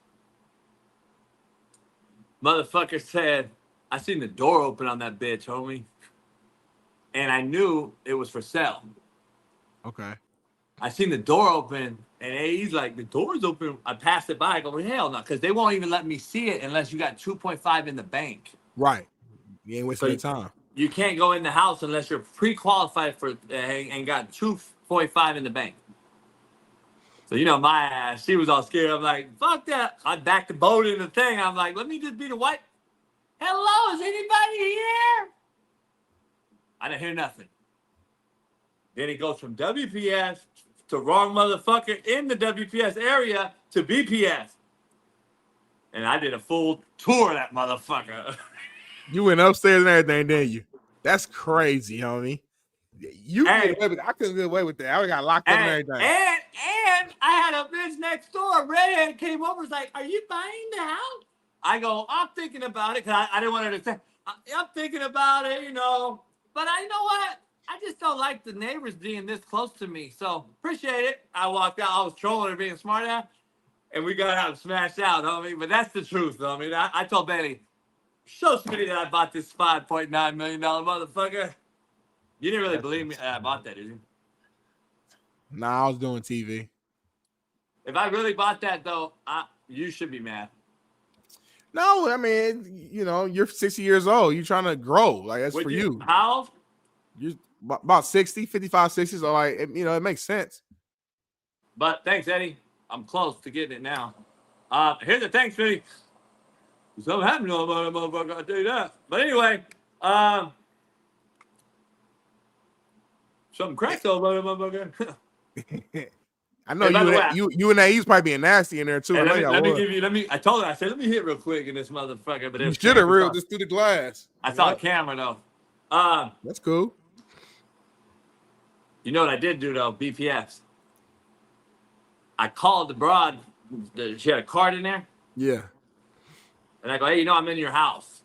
S8: Motherfucker said, I seen the door open on that bitch, homie. And I knew it was for sale.
S11: Okay.
S8: I seen the door open, and he's like, the door's open. I passed it by. I go, hell no, because they won't even let me see it unless you got 2.5 in the bank.
S11: Right. You ain't wasting your time.
S8: You can't go in the house unless you're pre-qualified for and got 2.5 in the bank. So, you know, my ass, she was all scared. I'm like, fuck that. I backed the boat in the thing. I'm like, let me just be the white. Hello, is anybody here? I didn't hear nothing. Then it goes from WPS to wrong motherfucker in the WPS area to BPS. And I did a full tour of that motherfucker.
S11: You went upstairs and everything, didn't you? That's crazy, homie. You get away with it. I couldn't get away with that. I got locked up and everything.
S8: And I had a bitch next door. Redhead came over. Was like, "Are you buying the house?" I go, "I'm thinking about it," because I didn't want her to say, "I'm thinking about it," you know. But I know what? I just don't like the neighbors being this close to me. So appreciate it. I walked out. I was trolling her being smart ass, and we got out smashed out, homie. But that's the truth, homie. I told Betty, show Smitty that I bought this $5.9 million motherfucker. You didn't really believe me that I bought that, did you?
S11: Nah, I was doing TV.
S8: If I really bought that, though, you should be mad.
S11: No, I mean, you know, you're 60 years old. You're trying to grow. Like, that's for you.
S8: How old?
S11: You're about 60, 55, 60. So, like, you know, it makes sense.
S8: But thanks, Eddie. I'm close to getting it now. Here's the thing, Smitty. Something happened to my motherfucker, I'll tell you that. But anyway, something cracked over motherfucker.
S11: I know you and that he's probably being nasty in there too.
S8: Hey, I told her, I said, let me hit real quick in this motherfucker. But
S11: you should have reeled this through the glass.
S8: I saw a camera though.
S11: That's cool.
S8: You know what I did do though? BPS. I called the broad. She had a card in there.
S11: Yeah.
S8: And I go, hey, you know, I'm in your house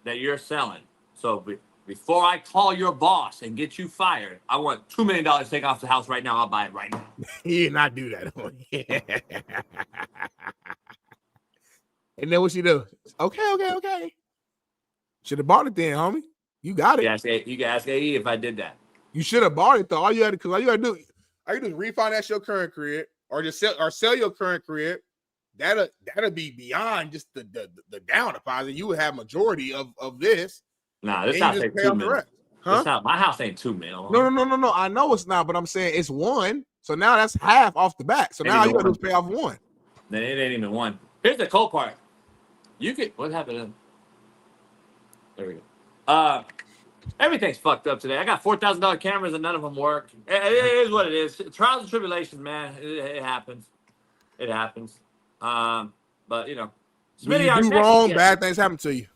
S8: that you're selling. So before I call your boss and get you fired, I want $2 million to take off the house right now. I'll buy it right now.
S11: He did not do that. And then what she do? Okay. Should have bought it then, homie. You got it.
S8: You can ask AE if I did that.
S11: You should have bought it though. All you had to do is refinance your current crib or just sell your current crib. That'll be beyond just the down deposit. You would have majority of this.
S8: Nah, this house ain't $2 million. Huh? My house ain't $2 million.
S11: No. I know it's not, but I'm saying it's one. So now that's half off the back. So now all you gotta do is pay off one.
S8: Then it ain't even one. Here's the cool part. What happened? There we go. Everything's fucked up today. I got $4,000 cameras and none of them work. It is what it is. Trials and tribulations, man. It happens. It happens. But you know,
S11: when you do wrong, bad things happen to you.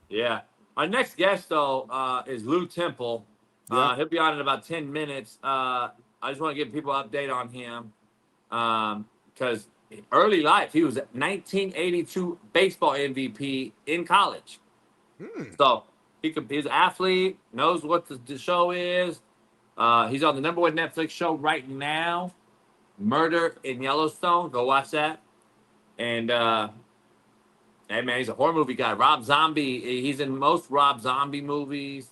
S8: Yeah. Our next guest though is Lou Temple. He'll be on in about 10 minutes. I just want to give people an update on him because early life he was 1982 baseball MVP in college. So he's an athlete, knows what the show is. He's on the #1 Netflix show right now, Murder in Yellowstone. Go watch that. And hey man, he's a horror movie guy. Rob Zombie. He's in most Rob Zombie movies.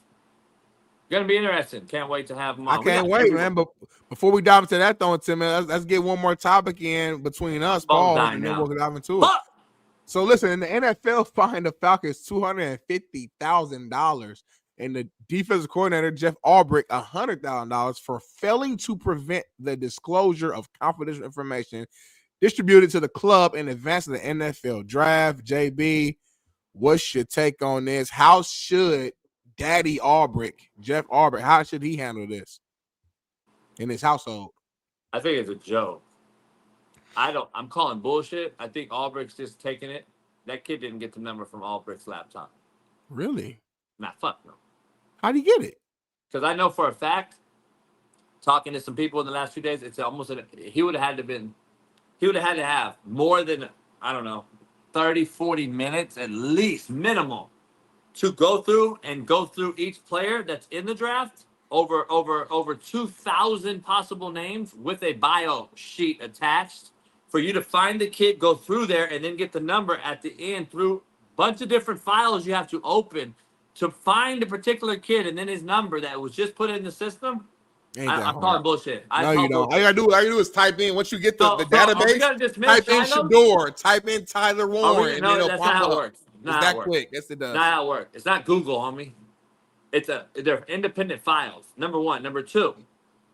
S8: Gonna be interesting. Can't wait to have him on.
S11: I can't wait, man. But before we dive into that, though, Tim, let's get one more topic in between us, Paul, and then we'll dive into it. So listen, in the NFL fined the Falcons $250,000 and the defensive coordinator Jeff Albrecht $100,000 for failing to prevent the disclosure of confidential information distributed to the club in advance of the NFL draft. JB, what's your take on this? How should Daddy Albrecht, Jeff Albrecht, how should he handle this in his household?
S8: I think it's a joke. I'm calling bullshit. I think Albrecht's just taking it. That kid didn't get the number from Albrecht's laptop.
S11: Really?
S3: Nah, fuck no.
S11: How do you get it?
S3: Because I know for a fact, talking to some people in the last few days, it's almost he would have had to have more than, I don't know, 30, 40 minutes at least minimal to go through each player that's in the draft, over 2,000 possible names with a bio sheet attached for you to find the kid, go through there, and then get the number at the end through a bunch of different files you have to open to find a particular kid and then his number that was just put in the system. I'm calling bullshit.
S11: No, you don't. All you gotta do is type in, once you get the database, type in Shador, type in Tyler Warren, and then it'll
S3: that's
S11: pop
S3: not how
S11: up.
S3: it works.
S11: It's that quick. Yes, it does.
S3: Not how it works. It's not Google, homie. They're independent files. Number one. Number two,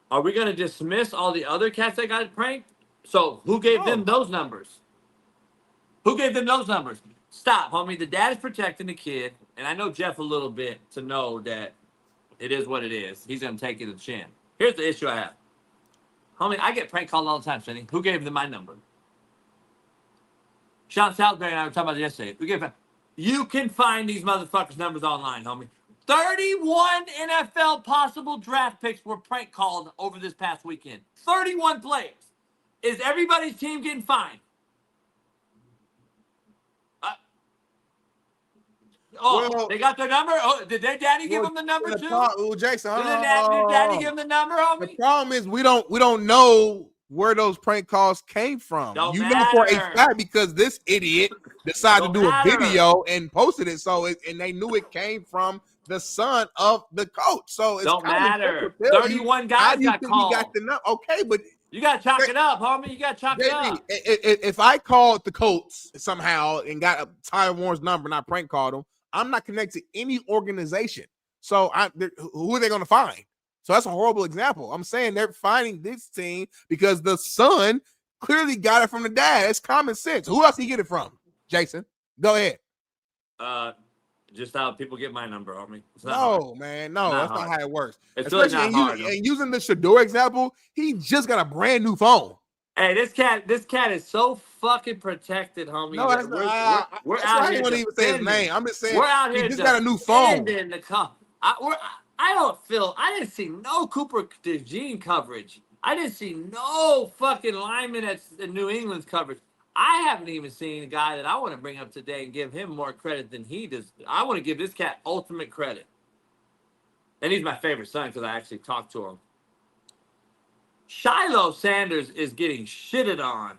S3: are we gonna dismiss all the other cats that got pranked? So who gave them those numbers? Who gave them those numbers? Stop, homie. The dad is protecting the kid, and I know Jeff a little bit to know that it is what it is. He's gonna take it to the chin. Here's the issue I have. Homie, I get prank called all the time, Smitty. Who gave them my number? Shaun Salisbury and I were talking about it yesterday. You can find these motherfuckers' numbers online, homie. 31 NFL possible draft picks were prank called over this past weekend. 31 players. Is everybody's team getting fined? They got their number? Oh, did their daddy give them the number too?
S11: Jason,
S3: Did daddy give them the number, homie?
S11: The problem is we don't know where those prank calls came from.
S3: Don't
S11: know for a fact because this idiot decided to do a video and posted it. So and they knew it came from the son of the coach. So it's
S3: don't matter. 31 guys got called.
S11: Got the number? Okay, but
S3: you got to chalk it up, homie. You got to chalk it up.
S11: If I called the Colts somehow and got Tyler Warren's number and I prank called him, I'm not connected to any organization. So who are they going to find? So that's a horrible example. I'm saying they're finding this team because the son clearly got it from the dad. It's common sense. Who else he get it from? Jason, go ahead.
S3: Just how people get my number, homie.
S11: No, man. No, that's not how it works.
S3: It's really not hard.
S11: And using the Shador example, he just got a brand new phone.
S3: Hey, this cat is so fucking protected, homie.
S11: No, that's not.
S3: We're out here.
S11: I won't even say his name. I'm just saying
S3: we're out here.
S11: He just got a new phone.
S3: I didn't see no Cooper DeJean coverage. I didn't see no fucking lineman at New England's coverage. I haven't even seen a guy that I want to bring up today and give him more credit than he does. I want to give this cat ultimate credit. And he's my favorite son because I actually talked to him. Shiloh Sanders is getting shitted on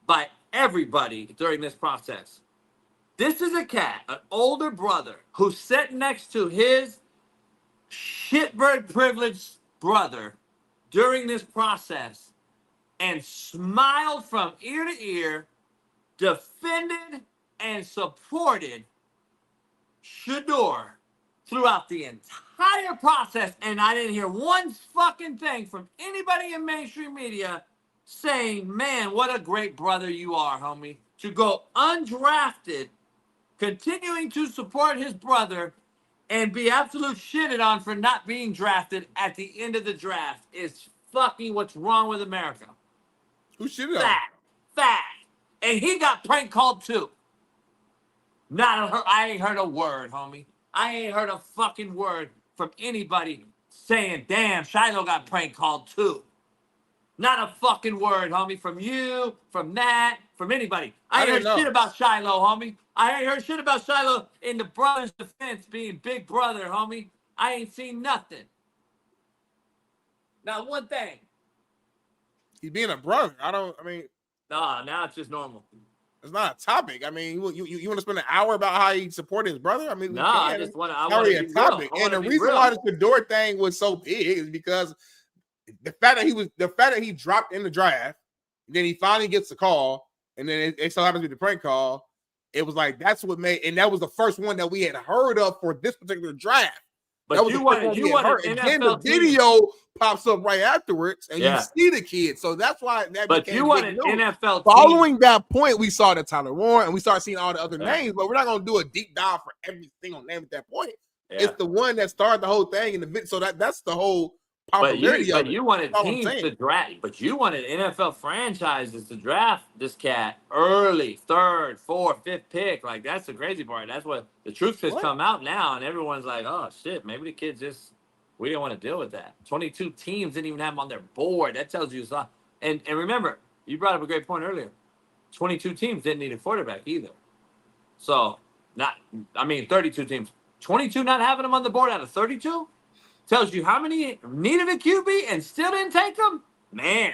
S3: by everybody during this process. This is a cat, an older brother, who's sitting next to his shitbird privileged brother during this process and smiled from ear to ear, defended and supported Shador throughout the entire process, and I didn't hear one fucking thing from anybody in mainstream media saying, man, what a great brother you are, homie. To go undrafted, continuing to support his brother, and be absolute shitted on for not being drafted at the end of the draft is fucking what's wrong with America.
S11: Who shitted on?
S3: Fact. And he got prank called too. I ain't heard a word, homie. I ain't heard a fucking word from anybody saying, damn, Shiloh got prank called too. Not a fucking word, homie, from you, from Matt, from anybody. I ain't heard shit about Shiloh, homie. I ain't heard shit about Shiloh in the brother's defense being big brother, homie. I ain't seen nothing. Now, one thing.
S11: He's being a brother.
S3: Nah, now it's just normal.
S11: It's not a topic. I mean, you want to spend an hour about how he supported his brother? I mean,
S3: I just want to be a topic.
S11: And the reason why the Shador thing was so big is because the fact that he dropped in the draft, then he finally gets the call, and then it so happens to be the prank call. It was like that's what made, and that was the first one that we had heard of for this particular draft.
S3: But you want
S11: and then the video pops up right afterwards, and you see the kid. So that's why that.
S3: But you want an NFL
S11: following that point, we saw the Tyler Warren, and we started seeing all the other names. But we're not going to do a deep dive for every single name at that point. Yeah. It's the one that started the whole thing in the video. So that's the whole
S8: But
S11: popularity of it.
S8: you wanted
S11: That's all I'm
S8: teams
S11: saying.
S8: to draft, but you wanted NFL franchises to draft this cat early, 3rd, 4th, 5th pick. Like, that's the crazy part. That's what the truth has come out now, and everyone's like, oh shit, maybe the kids we didn't want to deal with that. 22 teams didn't even have him on their board. That tells you a lot. And remember, you brought up a great point earlier. 22 teams didn't need a quarterback either. So 32 teams. 22 not having him on the board out of 32 tells you how many needed a QB and still didn't take him. Man,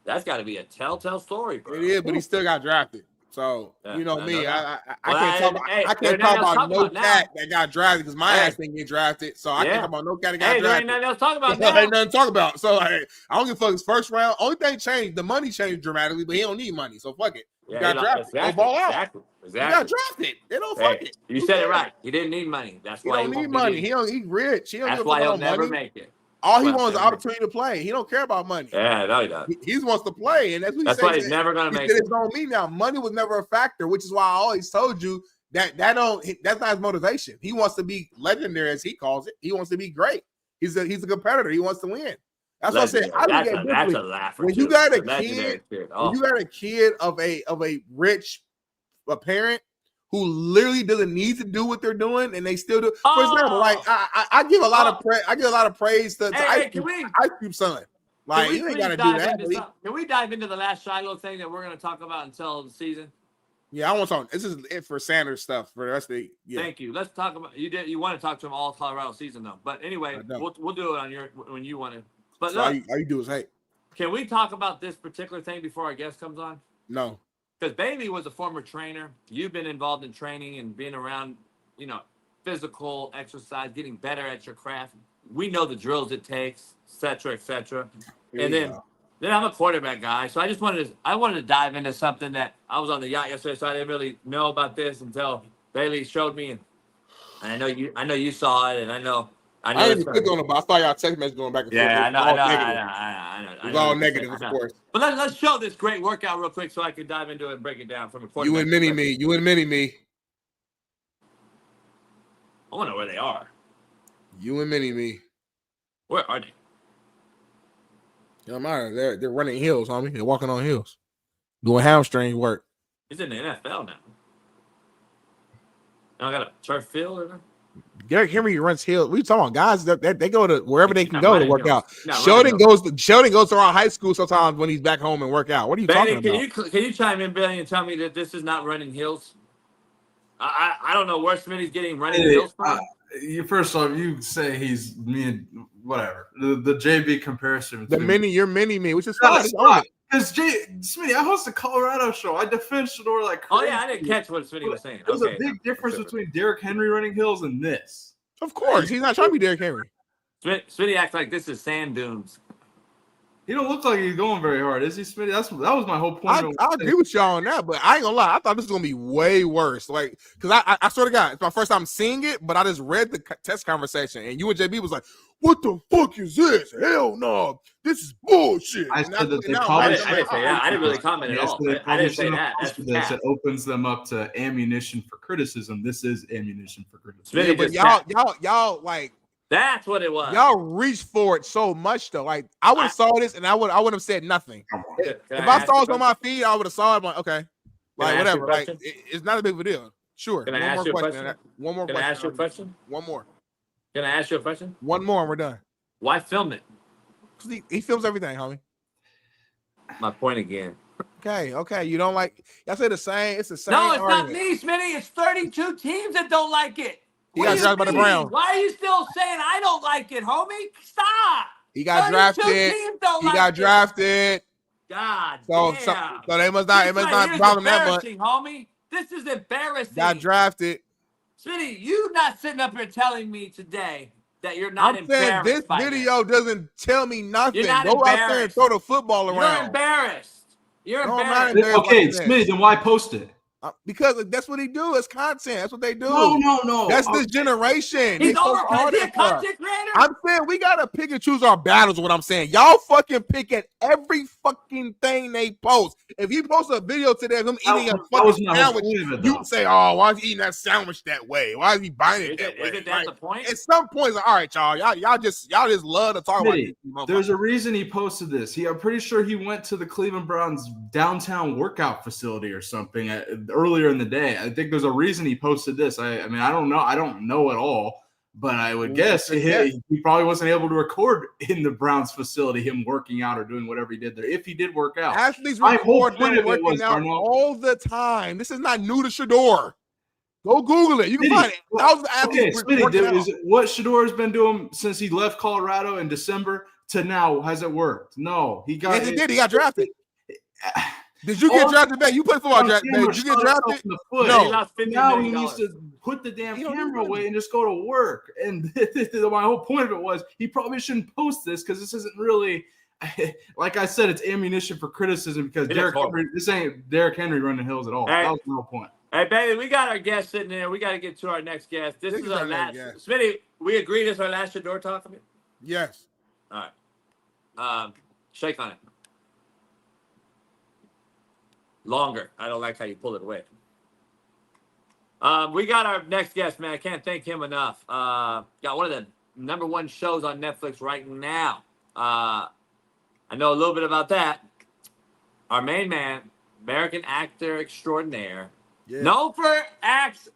S8: that's got to be a telltale story, bro.
S11: It is, but he still got drafted. So you know me, I can't
S8: Well,
S11: talk about no cat that got drafted because my ass didn't get drafted. So I can't talk about no cat that got drafted.
S8: There ain't nothing else to talk about.
S11: There ain't nothing to talk about. So I don't give a fuck. His first round, only thing changed, the money changed dramatically, but he don't need money. So fuck it. He got drafted. Exactly, ball out.
S8: Exactly.
S11: He got drafted. They don't fuck it.
S8: You said it right. He didn't need money. That's why
S11: he don't need money. He's rich. He don't
S8: That's why he'll never make it.
S11: All he wants is an opportunity to play. He don't care about money.
S8: Yeah, no, he doesn't.
S11: He wants to play, and that's
S8: why he's never gonna make it.
S11: It's on me now. Money was never a factor, which is why I always told you that's not his motivation. He wants to be legendary, as he calls it. He wants to be great. He's a competitor. He wants to win. That's what I said.
S8: That's a laugher.
S11: When you got a kid of a rich parent who literally doesn't need to do what they're doing, and they still do. For example, like I give a lot of praise to Ice Cube son. Like you ain't got to do that.
S8: Can we dive into the last Shiloh thing that we're going to talk about until the season?
S11: Yeah, I want to talk. This is it for Sanders stuff for the rest of the. Yeah.
S8: Thank you. Let's talk about you want to talk to him all Colorado season though. But anyway, we'll do it on when you want to. But
S11: so all you do is hate.
S8: Can we talk about this particular thing before our guest comes on?
S11: No.
S8: Because Bailey was a former trainer. You've been involved in training and being around, physical exercise, getting better at your craft. We know the drills it takes, et cetera, et cetera. And then I'm a quarterback guy. So I wanted to dive into something that I was on the yacht yesterday, so I didn't really know about this until Bailey showed me. And I know you saw it, and I know. I
S11: didn't click on it, but I saw y'all text message going back and forth.
S8: Yeah, I know.
S11: It's all negative, of course.
S8: But let's show this great workout real quick so I can dive into it and break it down from a quarterback.
S11: You and Mini-Me.
S8: I wonder where they are.
S11: You and Mini-Me.
S8: Where are they?
S11: It don't matter. They're running hills, homie. They're walking on hills. Doing hamstring work.
S8: He's in the NFL now. I got a turf field or something?
S11: Derrick Henry runs hills. We talking about guys that they go to wherever they can go to work out. Sheldon goes to around high school sometimes when he's back home and work out. What are you talking about?
S8: Can you chime in, Billy, and tell me that this is not running hills? I don't know where Smitty's getting running hills from.
S19: First off, you say he's whatever. The JB comparison.
S11: You're Mini-Me, which is
S19: fine. Because Smitty, I host a Colorado show. I defend Shador like crazy.
S8: Oh yeah, I didn't catch what Smitty was saying.
S19: There's a big difference between Derrick Henry running hills and this.
S11: Of course, he's not trying to be Derrick Henry.
S8: Smitty acts like this is sand dunes.
S19: He don't look like he's going very hard, is he, Smitty? That was my whole point.
S11: I agree with y'all on that, but I ain't gonna lie. I thought this was gonna be way worse. Like, because I swear to God, it's my first time seeing it, but I just read the test conversation, and you and JB was like, "What the fuck is this? Hell no, this is bullshit."
S19: I said that they
S8: published. I didn't really comment at all. I didn't say that.
S19: It opens them up to ammunition for criticism. This is ammunition for criticism.
S11: Yeah, but y'all like.
S8: That's what it was.
S11: Y'all reached for it so much though. Like I would have saw this and I would have said nothing. If I saw it on my feed, I would have saw it. I'm like, okay, like whatever. Like it's not a big of a deal. Sure.
S8: Can I ask you a question?
S11: One more.
S8: Can I ask you a question?
S11: One more.
S8: Can I ask you a question?
S11: One more and we're done.
S8: Why film it?
S11: Because he films everything, homie.
S8: My point again.
S11: Okay. You don't like? Y'all say the same. It's the same.
S8: No, it's
S11: argument.
S8: not me, Smitty. It's 32 teams that don't like it.
S11: He got drafted by the Browns.
S8: Why are you still saying I don't like it, homie? Stop.
S11: He got drafted. He got drafted.
S8: God
S11: so they must not. It must not problem that much.
S8: Homie, this is embarrassing.
S11: Got drafted.
S8: Smitty, you not sitting up here telling me today that you're not embarrassed.
S11: I'm saying this video doesn't tell me nothing.
S8: You're not
S11: Go out there and throw the football around.
S8: You're embarrassed. You're embarrassed.
S19: Okay, Smitty, then why post it?
S11: Because that's what he do. It's content. That's what they do.
S19: No.
S11: That's this generation.
S8: He's
S11: They post
S8: over.
S11: all
S8: Is he a
S11: that stuff.
S8: content creator?
S11: I'm saying we gotta pick and choose our battles. What I'm saying, y'all fucking pick at every fucking thing they post. If he posts a video today of him eating a fucking sandwich, you say, "Oh, why is he eating that sandwich that way? Why is he buying it that way?"
S8: Isn't that the point?
S11: At some point, all right, y'all just love to talk about
S19: Smitty,
S11: these
S19: there's a reason he posted this. I'm pretty sure he went to the Cleveland Browns downtown workout facility or something earlier in the day. I think there's a reason he posted this. I mean, I don't know at all, but I would guess he probably wasn't able to record in the Browns facility him working out or doing whatever he did there. If he did work out,
S11: athletes record them working out all the time. This is not new to Shador. Go Google it. You can find it. How's the athletes working out?
S19: What Shador has been doing since he left Colorado in December to now, has it worked? No, he got.
S11: Yes, he did. He got drafted. Did you get drafted back? You played football, Jack. Did you get drafted?
S19: No. Now he needs to put the damn camera away and just go to work. And my whole point of it was he probably shouldn't post this because this isn't really, like I said, it's ammunition for criticism because this ain't Derrick Henry running hills at all.
S8: Hey.
S19: That was the whole point.
S8: Hey, baby, we got our guest sitting there. We got to get to our next guest. This is our last. Smitty, we agree this is our last Shador talk?
S11: Yes.
S8: All right. Shake on it. Longer. I don't like how you pull it away. We got our next guest, man. I can't thank him enough. Got one of the #1 shows on Netflix right now. I know a little bit about that. Our main man, American actor extraordinaire, known for acts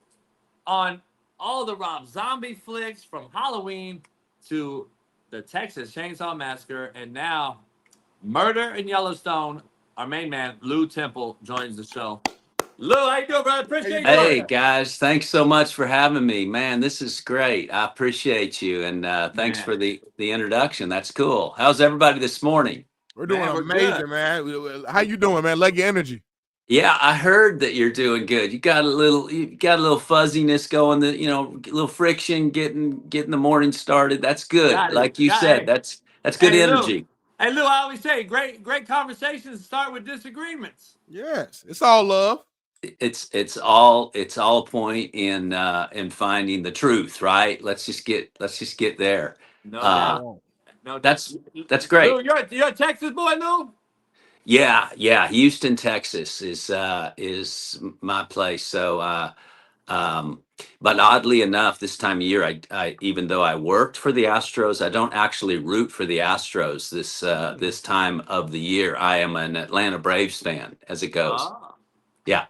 S8: on all the Rob Zombie flicks from Halloween to the Texas Chainsaw Massacre, and now Murder in Yellowstone. Our main man, Lou Temple, joins the show. Lou, how you doing, brother? Appreciate you.
S20: Hey, guys. Thanks so much for having me. Man, this is great. I appreciate you. And thanks for the introduction. That's cool. How's everybody this morning?
S11: We're doing amazing, man. How you doing, man? Like your energy.
S20: Yeah, I heard that you're doing good. You got a little fuzziness going, a little friction getting the morning started. That's good. Like you said, that's good energy.
S8: Hey, Lou, I always say great conversations start with disagreements.
S11: Yes, it's all love.
S20: It's all a point in finding the truth, right? Let's just get there.
S8: No,
S20: that's great.
S8: Lou, you're a Texas boy, Lou?
S20: Yeah. Houston, Texas is my place. So, but oddly enough, this time of year, I even though I worked for the Astros, I don't actually root for the Astros this time of the year. I am an Atlanta Braves fan, as it goes. Yeah.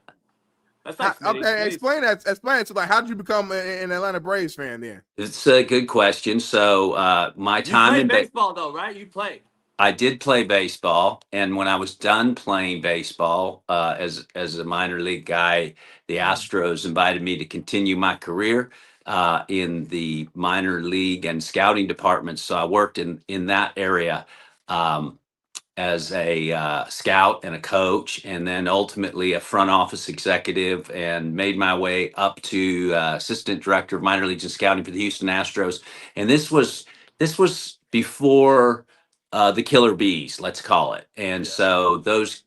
S8: That's not
S11: okay. Explain that. Explain it. So, like, how did you become an Atlanta Braves fan then?
S20: It's a good question. So, my time
S8: you
S20: in
S8: played baseball, though, right? You played.
S20: I did play baseball, and when I was done playing baseball as a minor league guy, the Astros invited me to continue my career in the minor league and scouting departments. So I worked in that area as a scout and a coach, and then ultimately a front office executive, and made my way up to assistant director of minor leagues and scouting for the Houston Astros. And this was before the Killer Bees, let's call it. And so those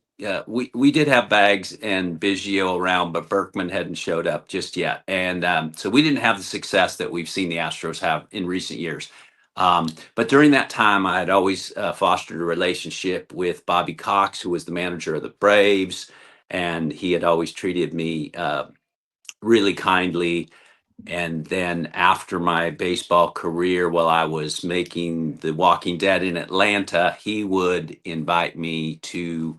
S20: we did have Bags and Biggio around, but Berkman hadn't showed up just yet. And so we didn't have the success that we've seen the Astros have in recent years. But during that time, I had always fostered a relationship with Bobby Cox, who was the manager of the Braves, and he had always treated me really kindly. And then after my baseball career, while I was making The Walking Dead in Atlanta, he would invite me to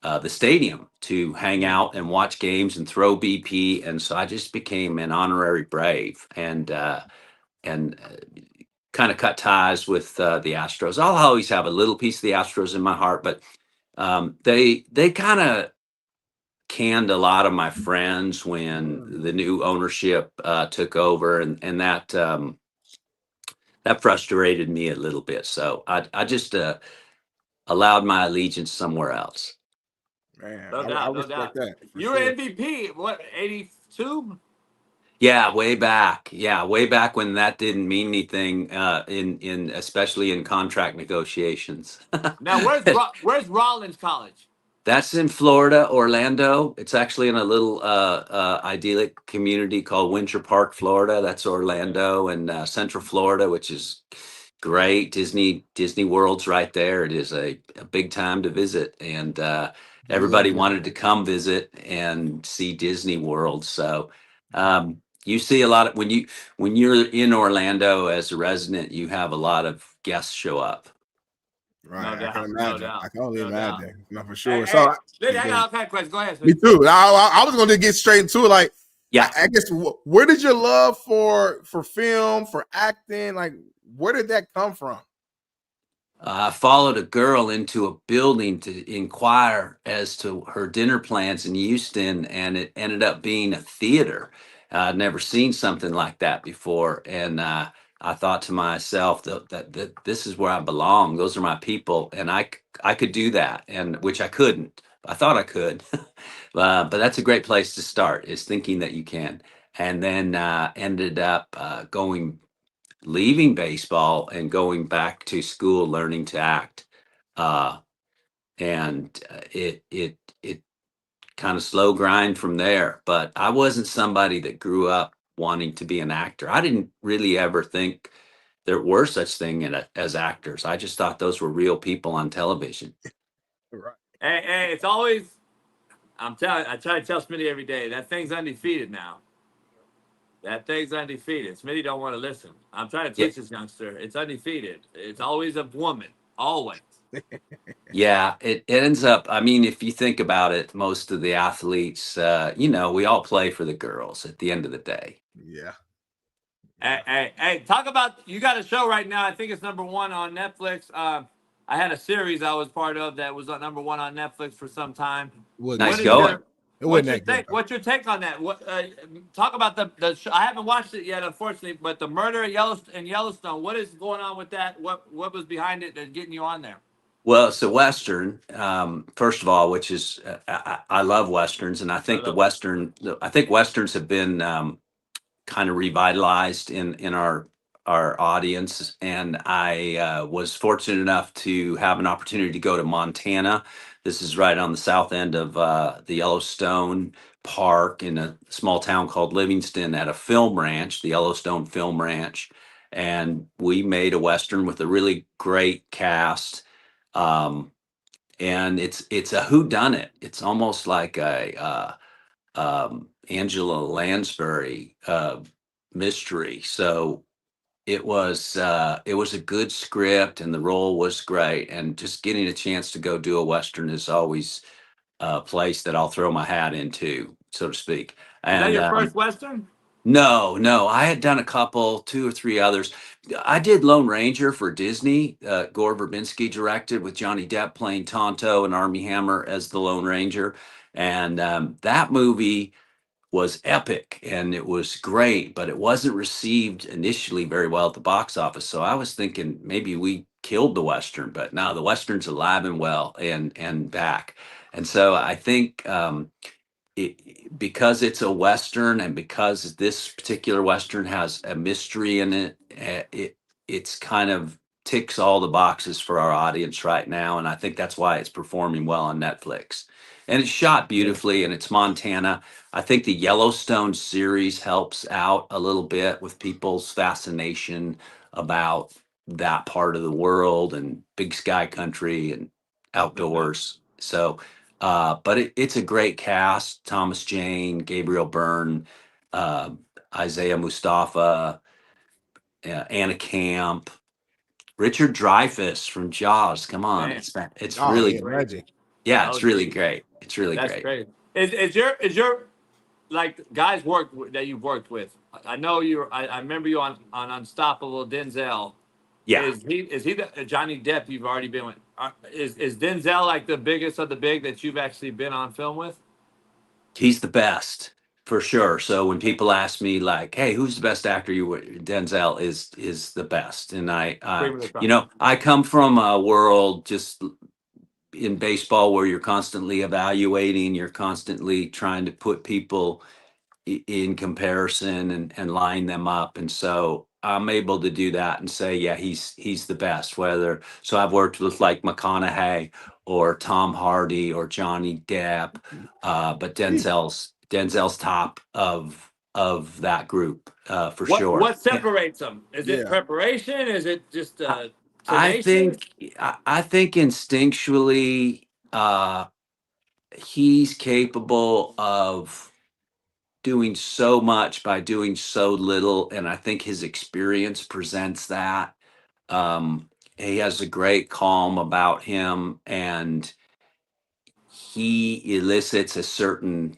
S20: the stadium to hang out and watch games and throw BP. And so I just became an honorary Brave and kind of cut ties with the Astros. I'll always have a little piece of the Astros in my heart, but they kind of canned a lot of my friends when the new ownership took over, and that frustrated me a little bit. So I just allowed my allegiance somewhere else.
S11: Man,
S8: No doubt.
S11: that.
S8: You were MVP, what, 82?
S20: Yeah, way back. Yeah, way back when that didn't mean anything especially in contract negotiations.
S8: Now, where's Rollins College?
S20: That's in Florida, Orlando. It's actually in a little idyllic community called Winter Park, Florida. That's Orlando and Central Florida, which is great. Disney World's right there. It is a big time to visit, and everybody wanted to come visit and see Disney World. So you see a lot of when you're in Orlando as a resident, you have a lot of guests show up.
S11: Right,
S8: No
S11: I can
S8: doubt, no
S11: imagine.
S8: doubt,
S11: I can only
S8: no doubt.
S11: imagine. No, for sure.
S8: Hey,
S11: So,
S8: Smitty, I got all kind of questions. Go ahead,
S11: me
S8: Smitty.
S11: too. I was going to get straight into it. Like,
S20: yeah,
S11: I guess where did your love for film, for acting, like, where did that come from?
S20: I followed a girl into a building to inquire as to her dinner plans in Houston, and it ended up being a theater. I'd never seen something like that before, and I thought to myself that this is where I belong. Those are my people, and I could do that, and which I couldn't. I thought I could, but that's a great place to start. Is thinking that you can, and then ended up leaving baseball and going back to school learning to act, and it kind of slow grind from there. But I wasn't somebody that grew up wanting to be an actor. I didn't really ever think there were such thing as actors. I just thought those were real people on television.
S11: Right.
S8: Hey, it's always. I try to tell Smitty every day that thing's undefeated now. That thing's undefeated. Smitty don't want to listen. I'm trying to teach this youngster. It's undefeated. It's always a woman. Always.
S20: Yeah, it ends up, I mean, if you think about it, most of the athletes, we all play for the girls at the end of the day.
S11: Yeah.
S8: Hey, talk about, you got a show right now. I think it's #1 on Netflix. I had a series I was part of that was #1 on Netflix for some time.
S20: Nice going.
S8: What's your take on that? Talk about the show. I haven't watched it yet, unfortunately, but the murder in Yellowstone. What is going on with that? What was behind it that's getting you on there?
S20: Well, it's a Western, first of all, which is, I love Westerns. And I think Westerns have been kind of revitalized in our audience. And I was fortunate enough to have an opportunity to go to Montana. This is right on the south end of the Yellowstone Park in a small town called Livingston at a film ranch, the Yellowstone Film Ranch. And we made a Western with a really great cast. And it's a whodunit. It's almost like a Angela Lansbury mystery. So it was a good script, and the role was great. And just getting a chance to go do a Western is always a place that I'll throw my hat into, so to speak. And
S8: Is that your first Western?
S20: No, I had done a couple, 2 or 3 others. I did Lone Ranger for Disney. Gore Verbinski directed, with Johnny Depp playing Tonto and Armie Hammer as the Lone Ranger. And that movie was epic and it was great, but it wasn't received initially very well at the box office. So I was thinking maybe we killed the Western, but no, the Western's alive and well and back. And so I think because it's a Western, and because this particular Western has a mystery in it, it's kind of ticks all the boxes for our audience right now. And I think that's why it's performing well on Netflix. And it's shot beautifully, and it's Montana. I think the Yellowstone series helps out a little bit with people's fascination about that part of the world and big sky country and outdoors. So but it's a great cast: Thomas Jane, Gabriel Byrne, Isaiah Mustafa, Anna Camp, Richard Dreyfuss from Jaws. Come on,
S8: Man.
S20: it's really
S11: great.
S20: Yeah, it's really great. It's really
S8: That's
S20: great.
S8: Is your like guys that you've worked with? I know I remember you on Unstoppable, Denzel.
S20: Yeah.
S8: Is he the Johnny Depp you've already been with? Is Denzel like the biggest of the big that you've actually been on film with?
S20: He's the best for sure. So when people ask me like, "Hey, who's the best actor you with?" Denzel is the best. And I come from a world just in baseball where you're constantly evaluating, you're constantly trying to put people in comparison and line them up. And so I'm able to do that and say, yeah, he's the best. So I've worked with like McConaughey or Tom Hardy or Johnny Depp, but Denzel's top of that group for sure.
S8: What separates them? Is it preparation? Is it just
S20: I
S8: tenacious?
S20: think instinctually he's capable of doing so much by doing so little, and I think his experience presents that. He has a great calm about him, and he elicits a certain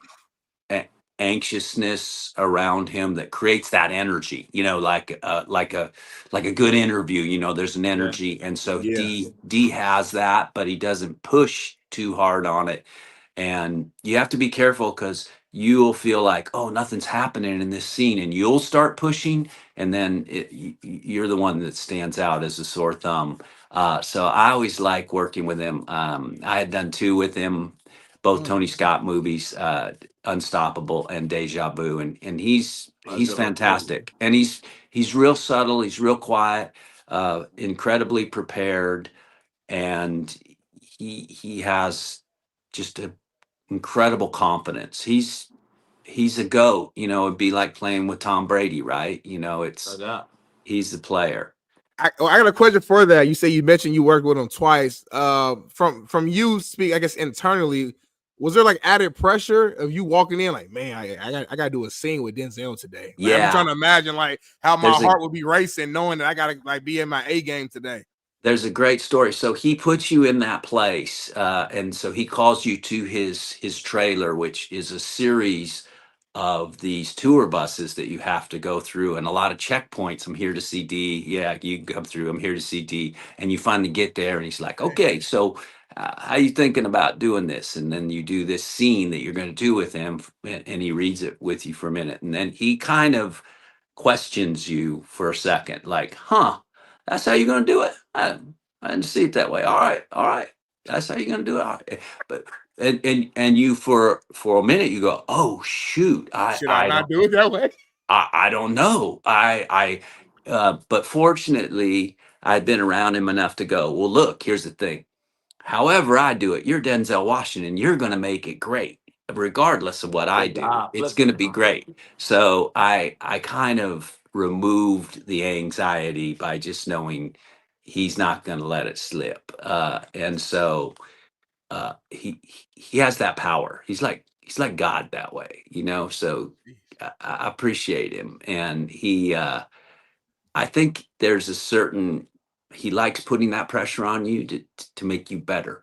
S20: anxiousness around him that creates that energy, like a good interview, there's an energy. And so D has that, but he doesn't push too hard on it. And you have to be careful, because you'll feel like, oh, nothing's happening in this scene, and you'll start pushing, and then you're the one that stands out as a sore thumb. So I always like working with him. I had done 2 with him, both Tony Scott movies, Unstoppable and Deja Vu, and he's fantastic. And he's real subtle, he's real quiet, incredibly prepared, and he has just an incredible confidence. He's a GOAT. It'd be like playing with Tom Brady, right? He's the player.
S11: I got a question for that. You say you mentioned you worked with him twice. From you speak, I guess internally, was there like added pressure of you walking in like, man, I gotta do a scene with Denzel today? Like, I'm trying to imagine like how my heart would be racing knowing that I gotta like be in my A game today.
S20: There's a great story. So he puts you in that place, and so he calls you to his trailer, which is a series of these tour buses that you have to go through, and a lot of checkpoints. I'm here to see D. Yeah, you come through. I'm here to see D. And you finally get there, and he's like, okay, so how you thinking about doing this? And then you do this scene that you're going to do with him, and he reads it with you for a minute, and then he kind of questions you for a second, like, that's how you're going to do it? I didn't see it that way. All right. That's how you're going to do it. All right. But and you for a minute you go, oh shoot,
S11: Should I not do it that way?
S20: I don't know. But fortunately, I'd been around him enough to go, well, look, here's the thing. However I do it, you're Denzel Washington. You're going to make it great, regardless of what I do. It's going to be great. So I kind of removed the anxiety by just knowing he's not going to let it slip. And so he has that power. He's like God that way, so I appreciate him. And I think there's a certain, he likes putting that pressure on you to make you better.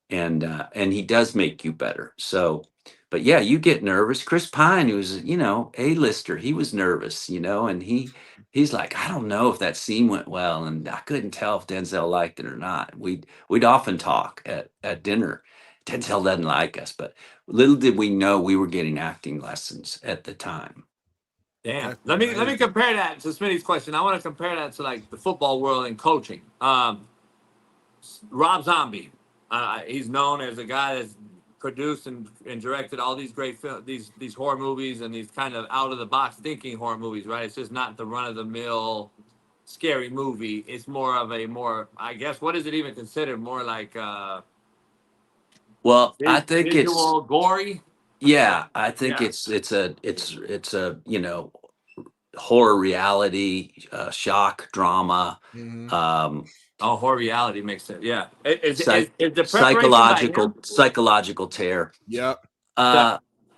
S20: And he does make you better. So, but yeah, you get nervous. Chris Pine, who's, A-lister, he was nervous, and he's like, I don't know if that scene went well. And I couldn't tell if Denzel liked it or not. We'd often talk at dinner. Denzel doesn't like us, but little did we know we were getting acting lessons at the time.
S8: Damn. Let me compare that to Smitty's question. I want to compare that to like the football world and coaching. Rob Zombie, he's known as a guy that's produced and directed all these great these horror movies and these kind of out of the box thinking horror movies, right? It's just not the run of the mill scary movie. It's more of I guess, what is it even considered? More like
S20: well, I think
S8: visual, gory.
S20: Yeah, I think it's a horror reality, shock drama.
S8: Horror reality makes sense. Yeah, is the
S20: psychological tear.
S11: Yep.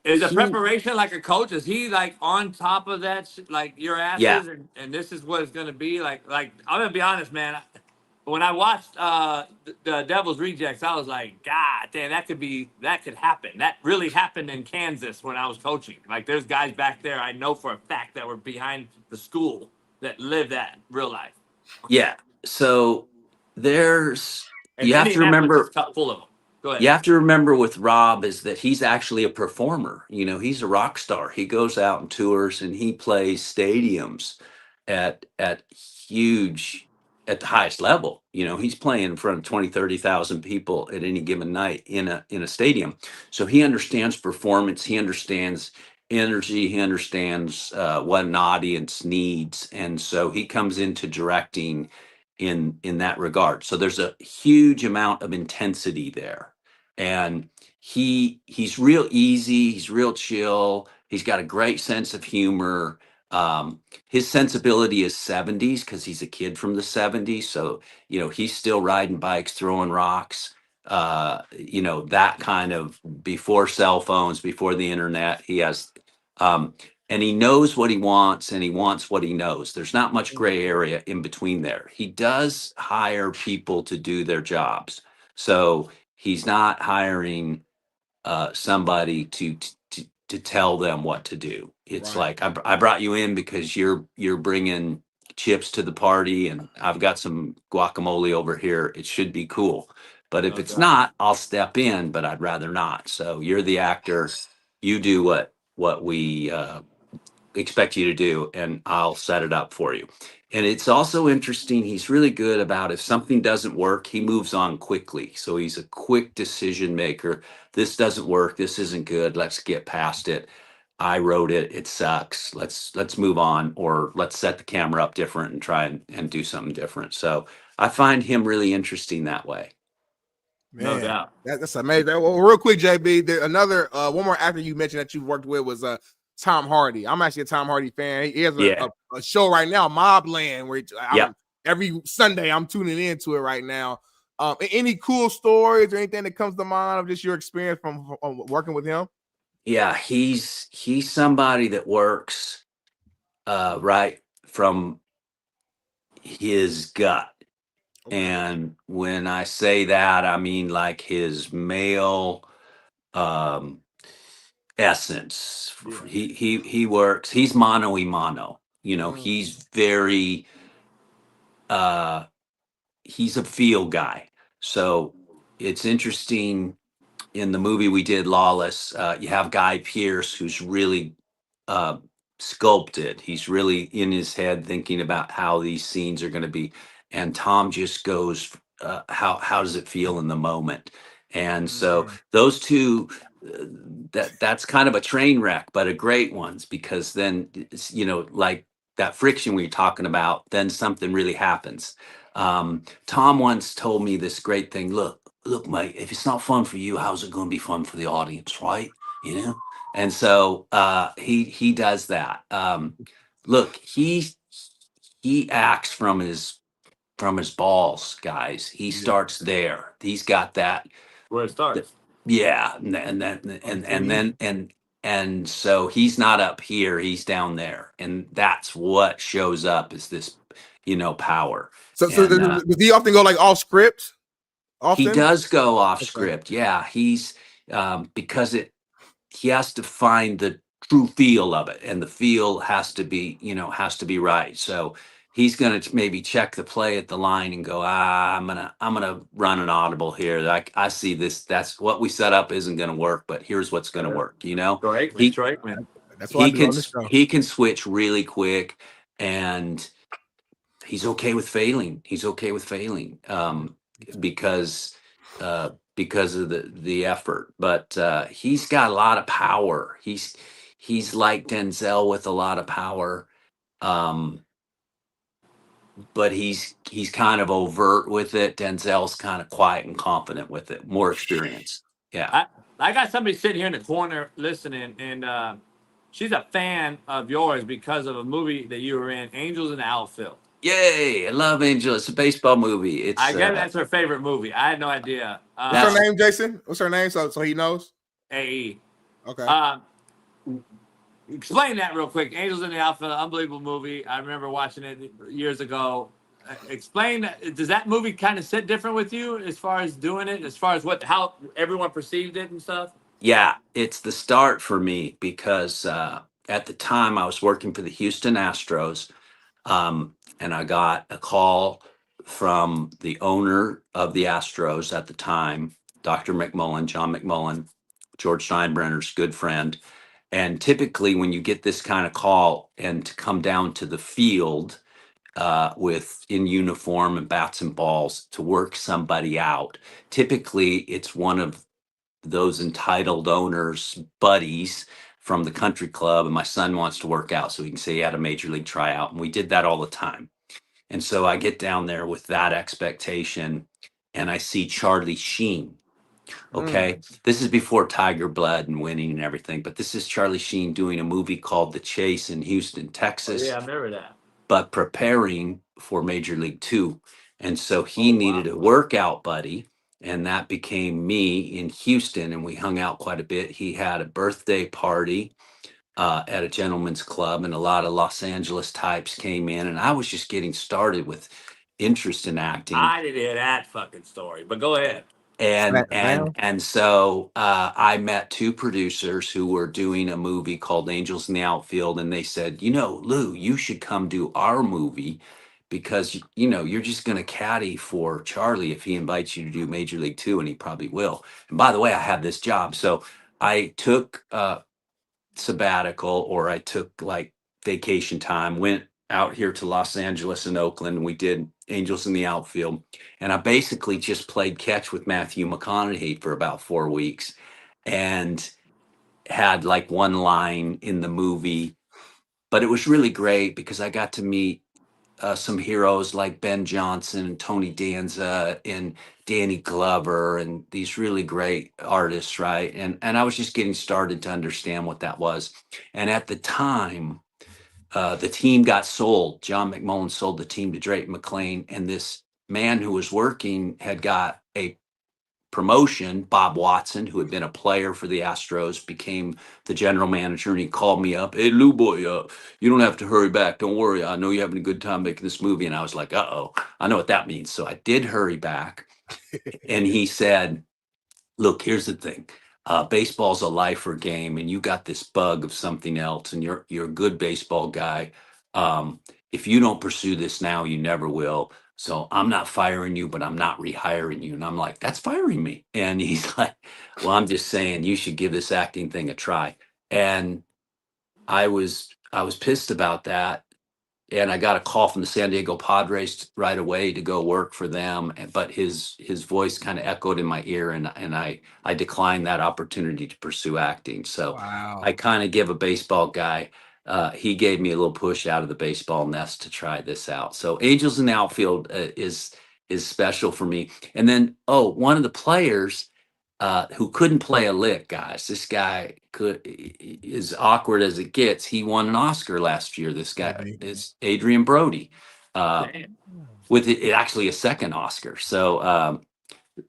S8: Is the preparation like a coach? Is he like on top of that, like your asses?
S20: Yeah.
S8: And this is what it's gonna be like. Like, I'm gonna be honest, man. When I watched the Devil's Rejects, I was like, God damn, that could happen. That really happened in Kansas when I was coaching. Like, there's guys back there I know for a fact that were behind the school that live that real life.
S20: Yeah. So you have to remember,
S8: full of them. Go ahead.
S20: You have to remember with Rob is that he's actually a performer. He's a rock star. He goes out and tours and he plays stadiums at the highest level. He's playing in front of 20, 30,000 people at any given night in a stadium. So he understands performance. He understands energy. He understands what an audience needs. And so he comes into directing in that regard. So there's a huge amount of intensity there, and he's real easy. He's real chill. He's got a great sense of humor. His sensibility is 70s because he's a kid from the 70s. So, he's still riding bikes, throwing rocks, that kind of before cell phones, before the internet. He has, and he knows what he wants and he wants what he knows. There's not much gray area in between there. He does hire people to do their jobs. So he's not hiring somebody to tell them what to do. It's like, I brought you in because you're bringing chips to the party and I've got some guacamole over here. It should be cool. But if it's not, I'll step in, but I'd rather not. So you're the actor. You do what we expect you to do, and I'll set it up for you. And it's also interesting, he's really good about if something doesn't work, he moves on quickly. So he's a quick decision maker. This doesn't work, this isn't good, let's get past it. I wrote it, it sucks. Let's move on, or let's set the camera up different and try and do something different. So I find him really interesting that way.
S11: Man,
S20: No doubt.
S11: That's amazing. Well, real quick, JB, another one more actor you mentioned that you worked with was Tom Hardy. I'm actually a Tom Hardy fan. He has a show right now, Mobland, where every Sunday I'm tuning into it right now. Any cool stories or anything that comes to mind of just your experience from working with him?
S20: Yeah, he's somebody that works right from his gut. And when I say that, I mean like his male essence. He works, he's mano y mano. He's very he's a feel guy. So it's interesting, in the movie we did, Lawless, you have Guy Pearce, who's really sculpted. He's really in his head thinking about how these scenes are going to be. And Tom just goes, how does it feel in the moment? And so those two, that's kind of a train wreck, but a great ones, because then, like that friction we were talking about, then something really happens. Tom once told me this great thing. Look, mate, if it's not fun for you, how's it going to be fun for the audience, right? And so he does that. Look, he acts from his balls, guys. He starts there. He's got that
S3: where it starts.
S20: Yeah, and so he's not up here, he's down there, and that's what shows up is this, power.
S11: So does he often go like off script?
S20: He does go off script. Yeah, he's because he has to find the true feel of it, and the feel has to be right. So he's going to maybe check the play at the line and go, I'm gonna run an audible here. Like, I see this. That's what we set up isn't going to work, but here's what's going to work.
S3: Right, man.
S11: That's what
S20: He can switch really quick, and he's okay with failing. He's okay with failing because of the effort. But he's got a lot of power. He's like Denzel with a lot of power. But he's kind of overt with it. Denzel's kind of quiet and confident with it. More experience. Yeah.
S8: I got somebody sitting here in the corner listening, and she's a fan of yours because of a movie that you were in, Angels in the Outfield.
S20: Yay! I love Angel. It's a baseball movie.
S8: I guess that's her favorite movie. I had no idea.
S11: What's her name, Jason? What's her name? So he knows.
S8: AE.
S11: Okay.
S8: Explain that real quick. Angels in the Outfield, unbelievable movie. I remember watching it years ago. Explain, does that movie kind of sit different with you as far as doing it, as far as how everyone perceived it and stuff?
S20: Yeah, it's the start for me because at the time I was working for the Houston Astros, and I got a call from the owner of the Astros at the time, Dr. McMullen, John McMullen, George Steinbrenner's good friend. And typically when you get this kind of call and to come down to the field in uniform and bats and balls to work somebody out, typically it's one of those entitled owners' buddies from the country club, and my son wants to work out so he can say he had a major league tryout. And we did that all the time. And so I get down there with that expectation, and I see Charlie Sheen. Okay. This is before Tiger Blood and winning and everything, but this is Charlie Sheen doing a movie called The Chase in Houston, Texas,
S8: Yeah, I remember that.
S20: but preparing for Major League Two. And so he needed a workout buddy, and that became me in Houston, and we hung out quite a bit. He had a birthday party at a gentleman's club, and a lot of Los Angeles types came in, and I was just getting started with interest in acting.
S8: I didn't hear that fucking story, but go ahead.
S20: And so I met two producers who were doing a movie called Angels in the Outfield, and they said, Lou, you should come do our movie because you're just going to caddy for Charlie if he invites you to do Major League Two, and he probably will. And by the way, I have this job, so I took sabbatical, or I took like vacation time, went out here to Los Angeles and Oakland, and we did Angels in the Outfield. And I basically just played catch with Matthew McConaughey for about 4 weeks and had like one line in the movie. But it was really great because I got to meet some heroes like Ben Johnson and Tony Danza and Danny Glover and these really great artists, right? And I was just getting started to understand what that was. And at the time, the team got sold. John McMullen sold the team to Drayton McLean, and this man who was working had got a promotion. Bob Watson, who had been a player for the Astros, became the general manager, and he called me up. Hey, Lou boy, you don't have to hurry back. Don't worry. I know you're having a good time making this movie. And I was like, uh-oh, I know what that means. So I did hurry back. And he said, look, here's the thing. Baseball's a lifer game, and you got this bug of something else, and you're a good baseball guy. If you don't pursue this now, you never will. So I'm not firing you, but I'm not rehiring you. And I'm like, that's firing me. And he's like, well, I'm just saying you should give this acting thing a try. And I was pissed about that. And I got a call from the San Diego Padres right away to go work for them. But his voice kind of echoed in my ear, and I declined that opportunity to pursue acting. So I kind of give a baseball guy, he gave me a little push out of the baseball nest to try this out. So Angels in the Outfield is special for me. And then, one of the players who couldn't play a lick, guys. This guy is awkward as it gets. He won an Oscar last year. This guy is Adrian Brody, with it actually a second Oscar. So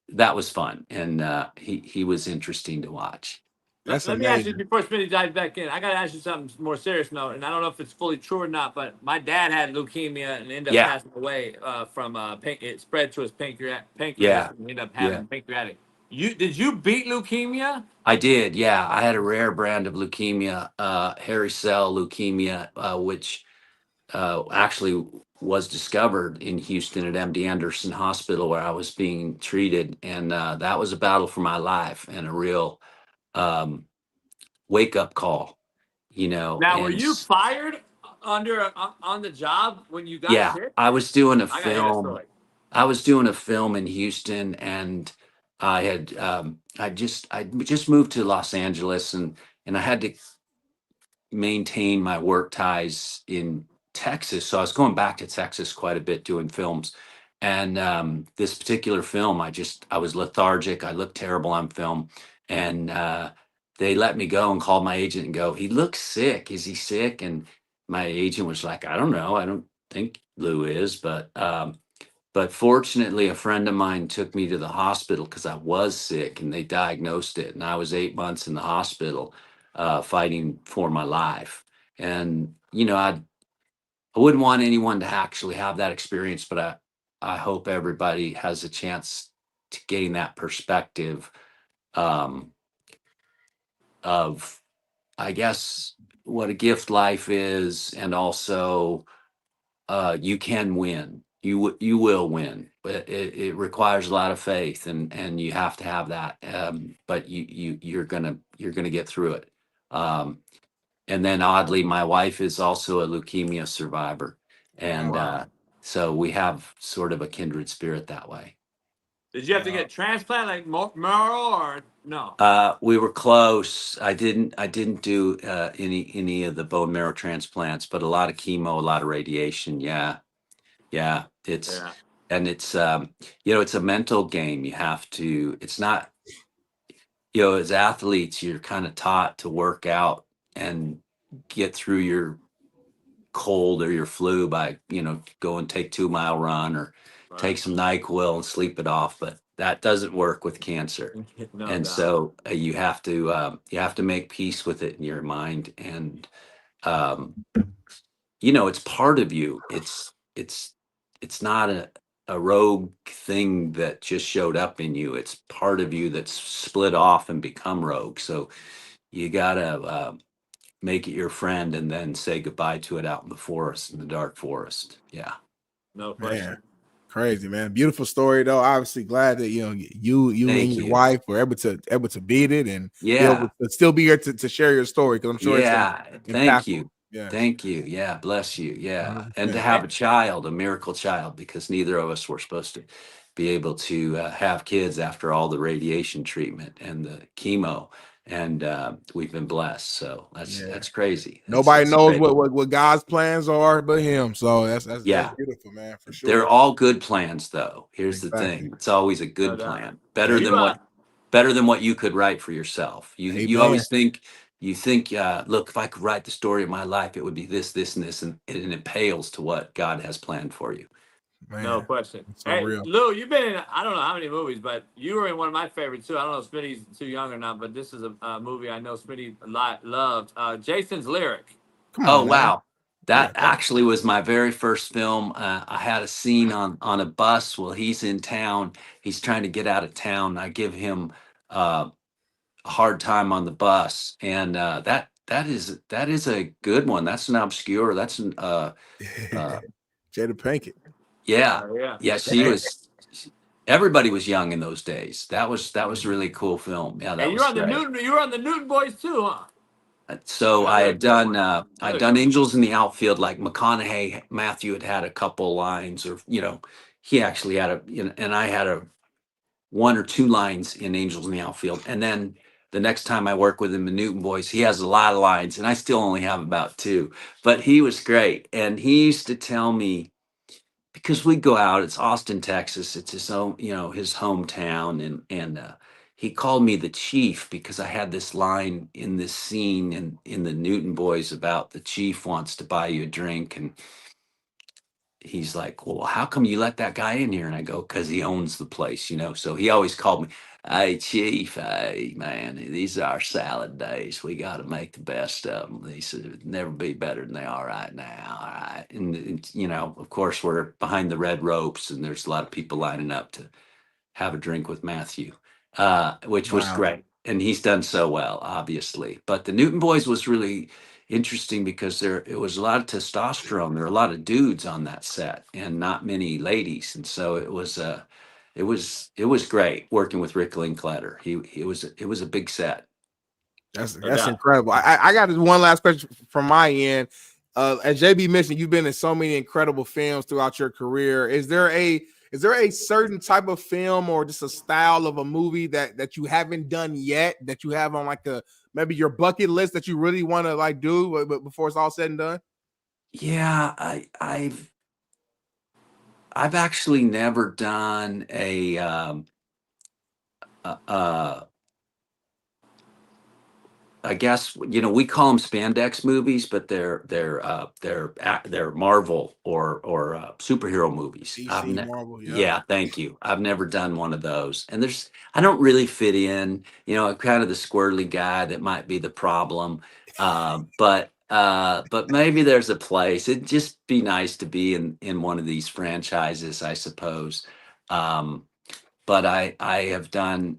S20: that was fun, and he was interesting to watch.
S8: Let me ask you before Smitty dives back in. I got to ask you something more serious note, and I don't know if it's fully true or not. But my dad had leukemia and ended up passing away from it spread to his pancreas. And ended up having pancreatic. Did you beat leukemia?
S20: I did, yeah. I had a rare brand of leukemia, hairy cell leukemia, which actually was discovered in Houston at MD Anderson Hospital, where I was being treated. And that was a battle for my life and a real wake-up call,
S8: Now, were you fired on the job when you got sick?
S20: I was doing a film. I was doing a film in Houston, and I had I just moved to Los Angeles, and I had to maintain my work ties in Texas. So I was going back to Texas quite a bit doing films. And this particular film, I was lethargic. I looked terrible on film. And they let me go and called my agent and go, he looks sick. Is he sick? And my agent was like, I don't know. I don't think Lou is. But fortunately, a friend of mine took me to the hospital because I was sick, and they diagnosed it. And I was 8 months in the hospital fighting for my life. And, I wouldn't want anyone to actually have that experience, but I hope everybody has a chance to gain that perspective of, I guess, what a gift life is, and also you can win. You will win, but it requires a lot of faith, and you have to have that. But you're gonna get through it. And then oddly, my wife is also a leukemia survivor, and so we have sort of a kindred spirit that way.
S8: Did you have to get transplant like Merle or no?
S20: We were close. I didn't do any of the bone marrow transplants, but a lot of chemo, a lot of radiation. Yeah. Yeah, and it's it's a mental game. You have to. It's not, as athletes, you're kind of taught to work out and get through your cold or your flu by go and take 2 mile run or take some NyQuil and sleep it off, but that doesn't work with cancer. And so you have to make peace with it in your mind, and it's part of you. It's not a rogue thing that just showed up in you. It's part of you that's split off and become rogue. So you gotta make it your friend and then say goodbye to it out in the forest, in the dark forest. Yeah.
S8: No question.
S11: Man, crazy, man. Beautiful story, though. Obviously, glad that you and your wife were able to beat it and be able to still be here to share your story, because I'm sure it's
S20: thank you.
S11: Yeah.
S20: Thank you. Yeah. Bless you. Yeah. And to
S11: 100%.
S20: have a child, a miracle child, because neither of us were supposed to be able to have kids after all the radiation treatment and the chemo. And we've been blessed. So that's crazy.
S11: Nobody knows what God's plans are but him. So that's beautiful, man, for sure.
S20: They're all good plans, though. Here's the thing. It's always a good plan. Better than what you could write for yourself. You always think, look, if I could write the story of my life, it would be this, this, and this, and it pales to what God has planned for you.
S11: Man,
S8: no question.
S11: so
S8: Hey,
S11: real.
S8: Lou, you've been in, I don't know how many movies, but you were in one of my favorites too. I don't know if Smitty's too young or not, but this is a movie I know Smitty loved. Jason's Lyric.
S20: Oh, wow. That actually was my very first film. I had a scene on a bus while he's in town. He's trying to get out of town. I give him a hard time on the bus, and that is a good one. That's an obscure. That's an
S11: Jada Pinkett.
S20: Yeah. She was. Everybody was young in those days. That was a really cool film. Yeah, that
S8: And
S20: was
S8: you were on the Newton Boys too, huh?
S20: So I had done Angels in the Outfield, like McConaughey. Matthew had a couple lines, or he actually had and I had one or two lines in Angels in the Outfield. And then the next time I work with him in Newton Boys, he has a lot of lines, and I still only have about 2. But he was great, and he used to tell me, because we go out, it's Austin, Texas, it's his own, his hometown, and he called me the chief because I had this line in this scene in the Newton Boys about the chief wants to buy you a drink, and he's like, well, how come you let that guy in here? And I go, because he owns the place, So he always called me, hey, chief, hey, man, these are our salad days. We got to make the best of them. He said, it'd never be better than they are right now. All right. And, of course, we're behind the red ropes, and there's a lot of people lining up to have a drink with Matthew, which was great. And he's done so well, obviously. But the Newton Boys was really interesting because it was a lot of testosterone. There were a lot of dudes on that set and not many ladies. And so it was great working with Rick Linklater. It was a big set.
S11: That's incredible. I got one last question from my end. As JB mentioned, you've been in so many incredible films throughout your career. Is there a certain type of film or just a style of a movie that you haven't done yet, that you have on maybe your bucket list that you really want to do before it's all said and done?
S20: Yeah, I've actually never done I guess we call them spandex movies, but they're Marvel or superhero movies.
S11: DC, Marvel,
S20: yeah, thank you. I've never done one of those, and I don't really fit in. I'm kind of the squirrely guy that might be the problem, but maybe there's a place. It'd just be nice to be in one of these franchises, I suppose. But I have done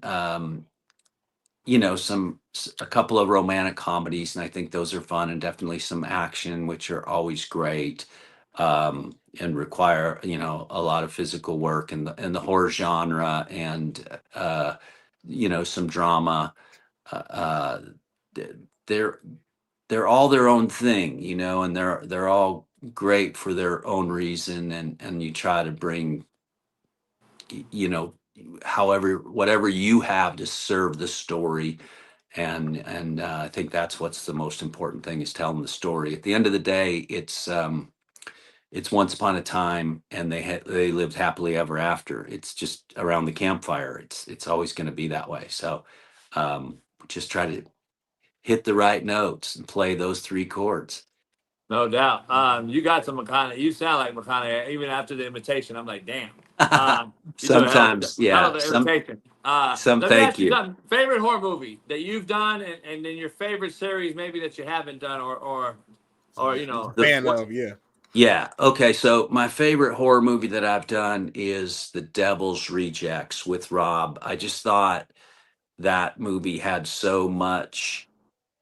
S20: a couple of romantic comedies, and I think those are fun, and definitely some action, which are always great, and require a lot of physical work, and the horror genre, and some drama. They're all their own thing, and they're all great for their own reason, and you try to bring whatever you have to serve the story. And I think that's what's the most important thing, is telling the story. At the end of the day, it's it's once upon a time, and they lived happily ever after. It's just around the campfire. It's always going to be that way. So just try to hit the right notes and play those 3 chords.
S3: No doubt. You got some McConaughey. You sound like McConaughey. Even after the imitation, I'm like, damn.
S20: Sometimes,
S3: hell of
S20: yeah.
S3: the imitation. Let me
S20: Thank
S3: ask you
S20: you.
S3: something. Favorite horror movie that you've done, and then your favorite series maybe that you haven't done, or you know,
S11: Fan of, yeah.
S20: Yeah. Okay. So my favorite horror movie that I've done is The Devil's Rejects with Rob. I just thought that movie had so much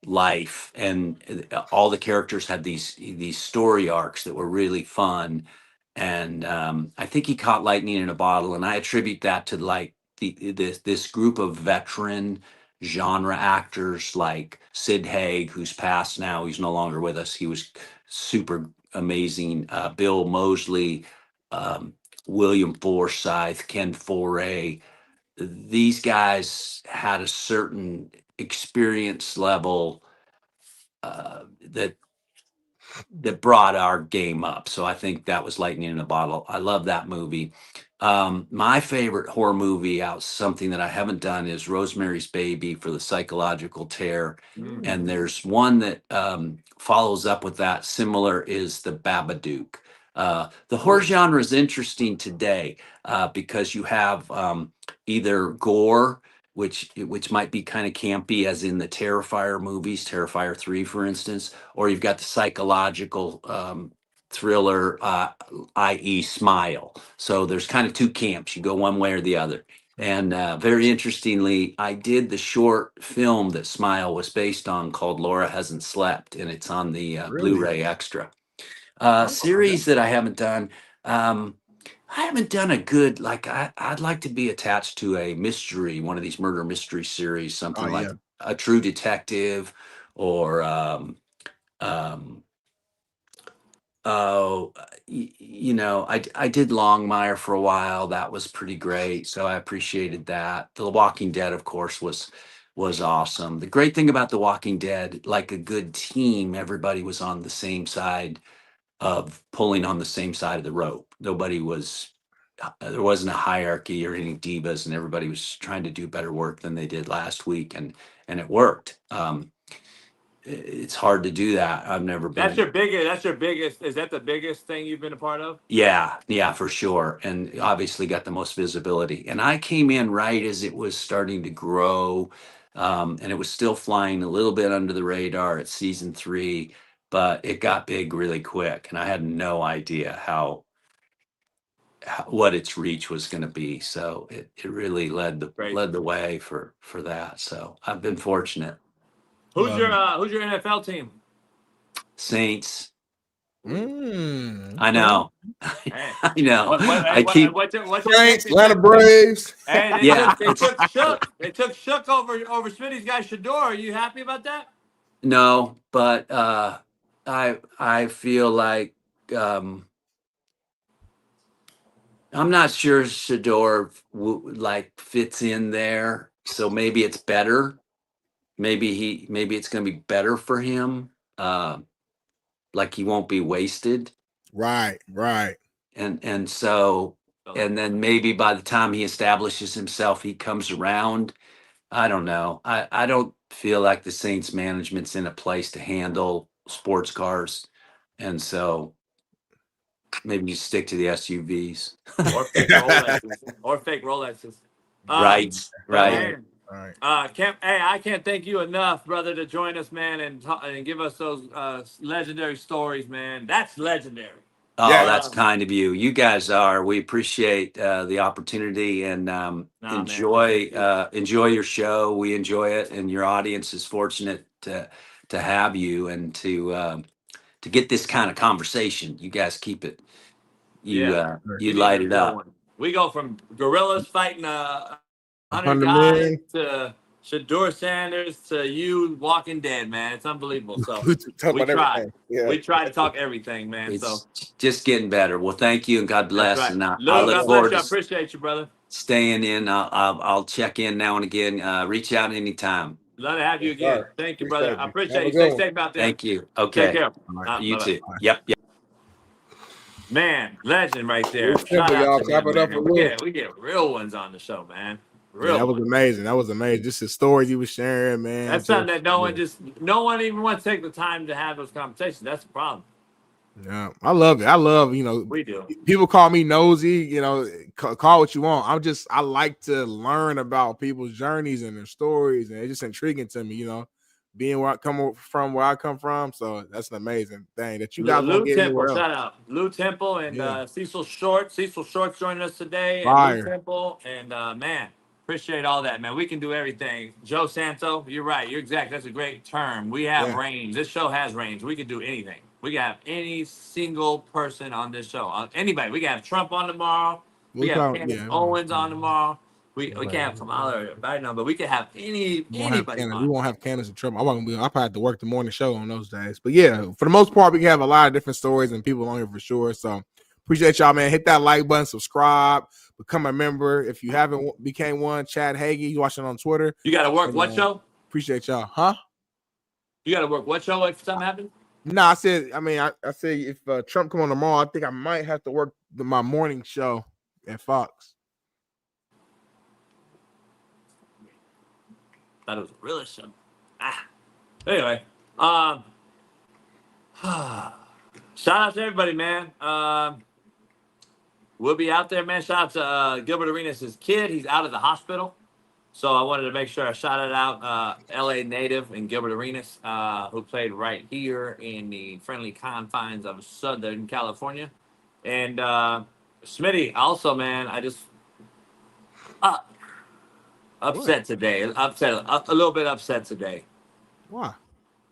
S20: life, and all the characters had these story arcs that were really fun. And I think he caught lightning in a bottle, and I attribute that to like this group of veteran genre actors like Sid Haig, who's passed now. He's no longer with us. He was super amazing. Bill Moseley, William Forsythe, Ken Foray. These guys had a certain experience level that brought our game up. So I think that was lightning in a bottle. I love that movie. My favorite horror movie something that I haven't done is Rosemary's Baby for the psychological terror. And there's one that follows up with that similar is The Babadook. The horror genre is interesting today because you have either gore, which might be kind of campy, as in the Terrifier movies, Terrifier 3, for instance, or you've got the psychological thriller, i.e. Smile. So there's kind of 2 camps. You go one way or the other. And very interestingly, I did the short film that Smile was based on called Laura Hasn't Slept, and it's on the Blu-ray Extra. Series that I haven't done. I haven't done a good, like, I'd like to be attached to a mystery, one of these murder mystery series, something like A True Detective, or, you know, I did Longmire for a while. That was pretty great. So I appreciated that. The Walking Dead, of course, was awesome. The great thing about The Walking Dead, like a good team, everybody was on the same side of pulling on the same side of the rope. There wasn't a hierarchy or any divas, and everybody was trying to do better work than they did last week, and it worked. It's hard to do that. I've never been.
S3: That's your biggest. Is that the biggest thing you've been a part of?
S20: Yeah, for sure. And obviously got the most visibility. And I came in right as it was starting to grow, and it was still flying a little bit under the radar at season 3. But it got big really quick, and I had no idea what its reach was going to be. So it really led the way for that. So I've been fortunate.
S3: Who's your NFL team?
S20: Saints. I know. I know.
S11: Saints, Atlanta Braves.
S3: Hey,
S20: Yeah.
S3: They took Shook over Smitty's guy Shador. Are you happy about that?
S20: No, but I feel like I'm not sure Shador fits in there. So maybe it's better. Maybe it's going to be better for him. Like he won't be wasted.
S11: Right.
S20: And so, and then maybe by the time he establishes himself, he comes around. I don't know. I don't feel like the Saints management's in a place to handle sports cars. And so maybe you stick to the SUVs.
S3: Or fake Rolexes.
S20: Right.
S3: Man, I can't thank you enough, brother, to join us, man, and give us those legendary stories, man. That's legendary.
S20: Oh, that's kind of you. You guys are. We appreciate the opportunity, and enjoy your show. We enjoy it, and your audience is fortunate to have you and to get this kind of conversation. You guys keep it. You light it up.
S3: We go from gorillas fighting 100
S11: 100
S3: guys
S11: men.
S3: to Shador Sanders to you Walking Dead, man. It's unbelievable. So
S11: We talk
S3: we
S11: about
S3: try.
S11: everything. Yeah.
S3: We try to talk everything, man.
S20: It's
S3: So
S20: just getting better. Well, thank you, and God bless.
S3: right.
S20: And I
S3: Lou,
S20: look
S3: God
S20: forward
S3: bless you. I
S20: to
S3: appreciate you, brother.
S20: staying in. I'll check in now and again. Reach out anytime.
S3: Love to have you again.
S11: sir.
S3: Thank you,
S11: Appreciate
S3: brother.
S11: you.
S3: I
S11: Have
S3: appreciate
S11: a
S3: you.
S11: good
S3: Stay
S11: one.
S3: safe out there.
S20: Thank you. Okay.
S3: Take care.
S20: You
S3: Bye-bye.
S20: too. Yep.
S3: Man, legend right there.
S11: It's
S3: Shout
S11: simple,
S3: out
S11: y'all.
S3: to
S11: Clap
S3: him,
S11: it up
S3: man.
S11: for
S3: We
S11: Lou.
S3: get real ones on the show, man.
S11: Yeah,
S3: Real
S11: that was
S3: ones.
S11: amazing. That was amazing. Just the stories he was sharing, man.
S3: That's something that no one even wants to take the time to have those conversations. That's the problem.
S11: Yeah, I love it. I love,
S3: We do.
S11: People call me nosy, call what you want. I like to learn about people's journeys and their stories, and it's just intriguing to me, being where I come from. So that's an amazing thing that you guys
S3: Lou
S11: won't get
S3: Temple,
S11: anywhere else.
S3: shout out. Lou Temple and Cecil Short. Cecil Short's joining us today. And
S11: Fire.
S3: Lou Temple. And man, appreciate all that, man. We can do everything. Joe Santo, you're right. You're exact. That's a great term. We have range. This show has range. We can do anything. We can have any single person on this show. Anybody. We can have Trump on tomorrow. We have Candace Owens on tomorrow. We can't have Kamala or Biden, but we can have anybody on.
S11: We won't have Candace and Trump. I'll probably have to work the morning show on those days. But yeah, for the most part, we can have a lot of different stories and people on here for sure. So appreciate y'all, man. Hit that like button, subscribe, become a member. If you haven't became one, Chad Hagee, you watching on Twitter.
S3: You got to work what show?
S11: Appreciate y'all. Huh?
S3: You got to work what show if something happens?
S11: No, I said if Trump come on tomorrow, I think I might have to work my morning show at Fox.
S3: Thought it was a realest show. Anyway, shout out to everybody, man. We'll be out there, man. Shout out to Gilbert Arenas' kid. He's out of the hospital. So I wanted to make sure I shouted out LA native and Gilbert Arenas, who played right here in the friendly confines of Southern California. And Smitty, also, man, I just upset today. A little bit upset today.
S11: Why?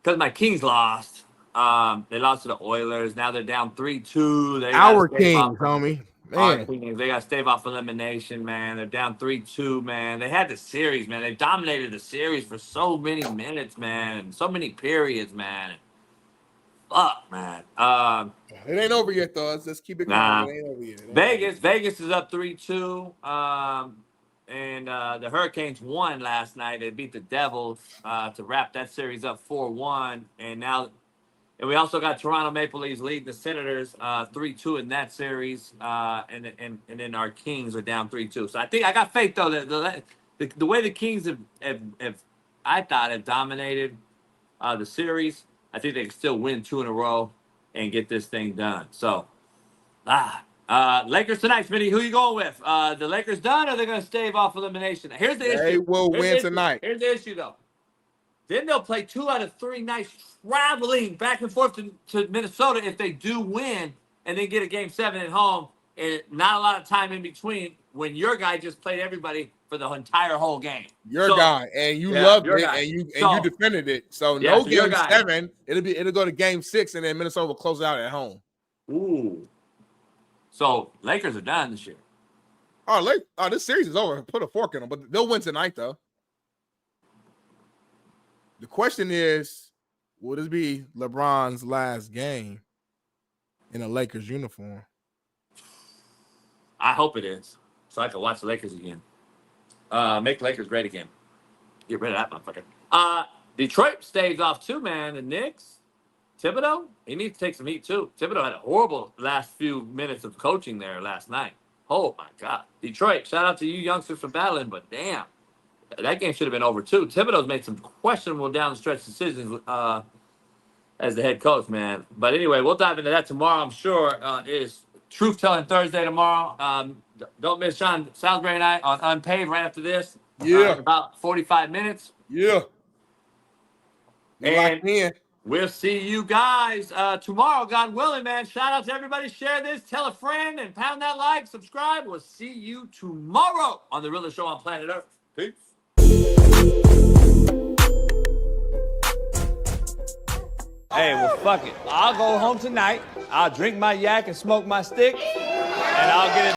S3: Because my Kings lost. They lost to the Oilers. Now they're down 3-2.
S11: Our Kings, homie. Man.
S3: They got to stave off elimination, man. They're down 3-2, man. They had the series, man. They dominated the series for so many minutes, man. So many periods, man. Fuck, man.
S11: It ain't over yet, though. Let's keep it going.
S3: Nah.
S11: It ain't over yet.
S3: Vegas is up 3-2. And the Hurricanes won last night. They beat the Devils to wrap that series up 4-1. And we also got Toronto Maple Leafs leading the Senators 3-2 in that series. And then our Kings are down 3-2. So I think I got faith, though, that the way the Kings have dominated the series, I think they can still win 2 in a row and get this thing done. So, Lakers tonight, Smitty. Who you going with? The Lakers done, or they're going to stave off elimination? Here's the issue.
S11: They will win tonight.
S3: Here's the issue, though. Then they'll play 2 out of 3 nights traveling back and forth to Minnesota if they do win and then get a Game 7 at home and not a lot of time in between when your guy just played everybody for the entire whole game.
S11: Your guy, and you loved it, and you defended it. So no Game 7. It'll go to Game 6, and then Minnesota will close it out at home.
S3: Ooh. So Lakers are done this year.
S11: This series is over. Put a fork in them, but they'll win tonight, though. The question is, will this be LeBron's last game in a Lakers uniform?
S3: I hope it is, so I can watch the Lakers again. Make Lakers great again. Get rid of that motherfucker. Detroit stays off too, man. The Knicks, Thibodeau, he needs to take some heat too. Thibodeau had a horrible last few minutes of coaching there last night. Oh my God. Detroit, shout out to you youngsters for battling, but damn. That game should have been over, too. Thibodeau's made some questionable down-the-stretch decisions as the head coach, man. But anyway, we'll dive into that tomorrow, I'm sure. It is Truth-Telling Thursday tomorrow. Don't miss Shaun Salisbury and I on Unpaid right after this.
S11: Yeah.
S3: About 45 minutes.
S11: Yeah.
S3: And we'll see you guys tomorrow, God willing, man. Shout out to everybody. Share this. Tell a friend and pound that like. Subscribe. We'll see you tomorrow on The Realest Show on Planet Earth. Peace. Hey, well, fuck it. I'll go home tonight. I'll drink my yak and smoke my stick, and I'll get it.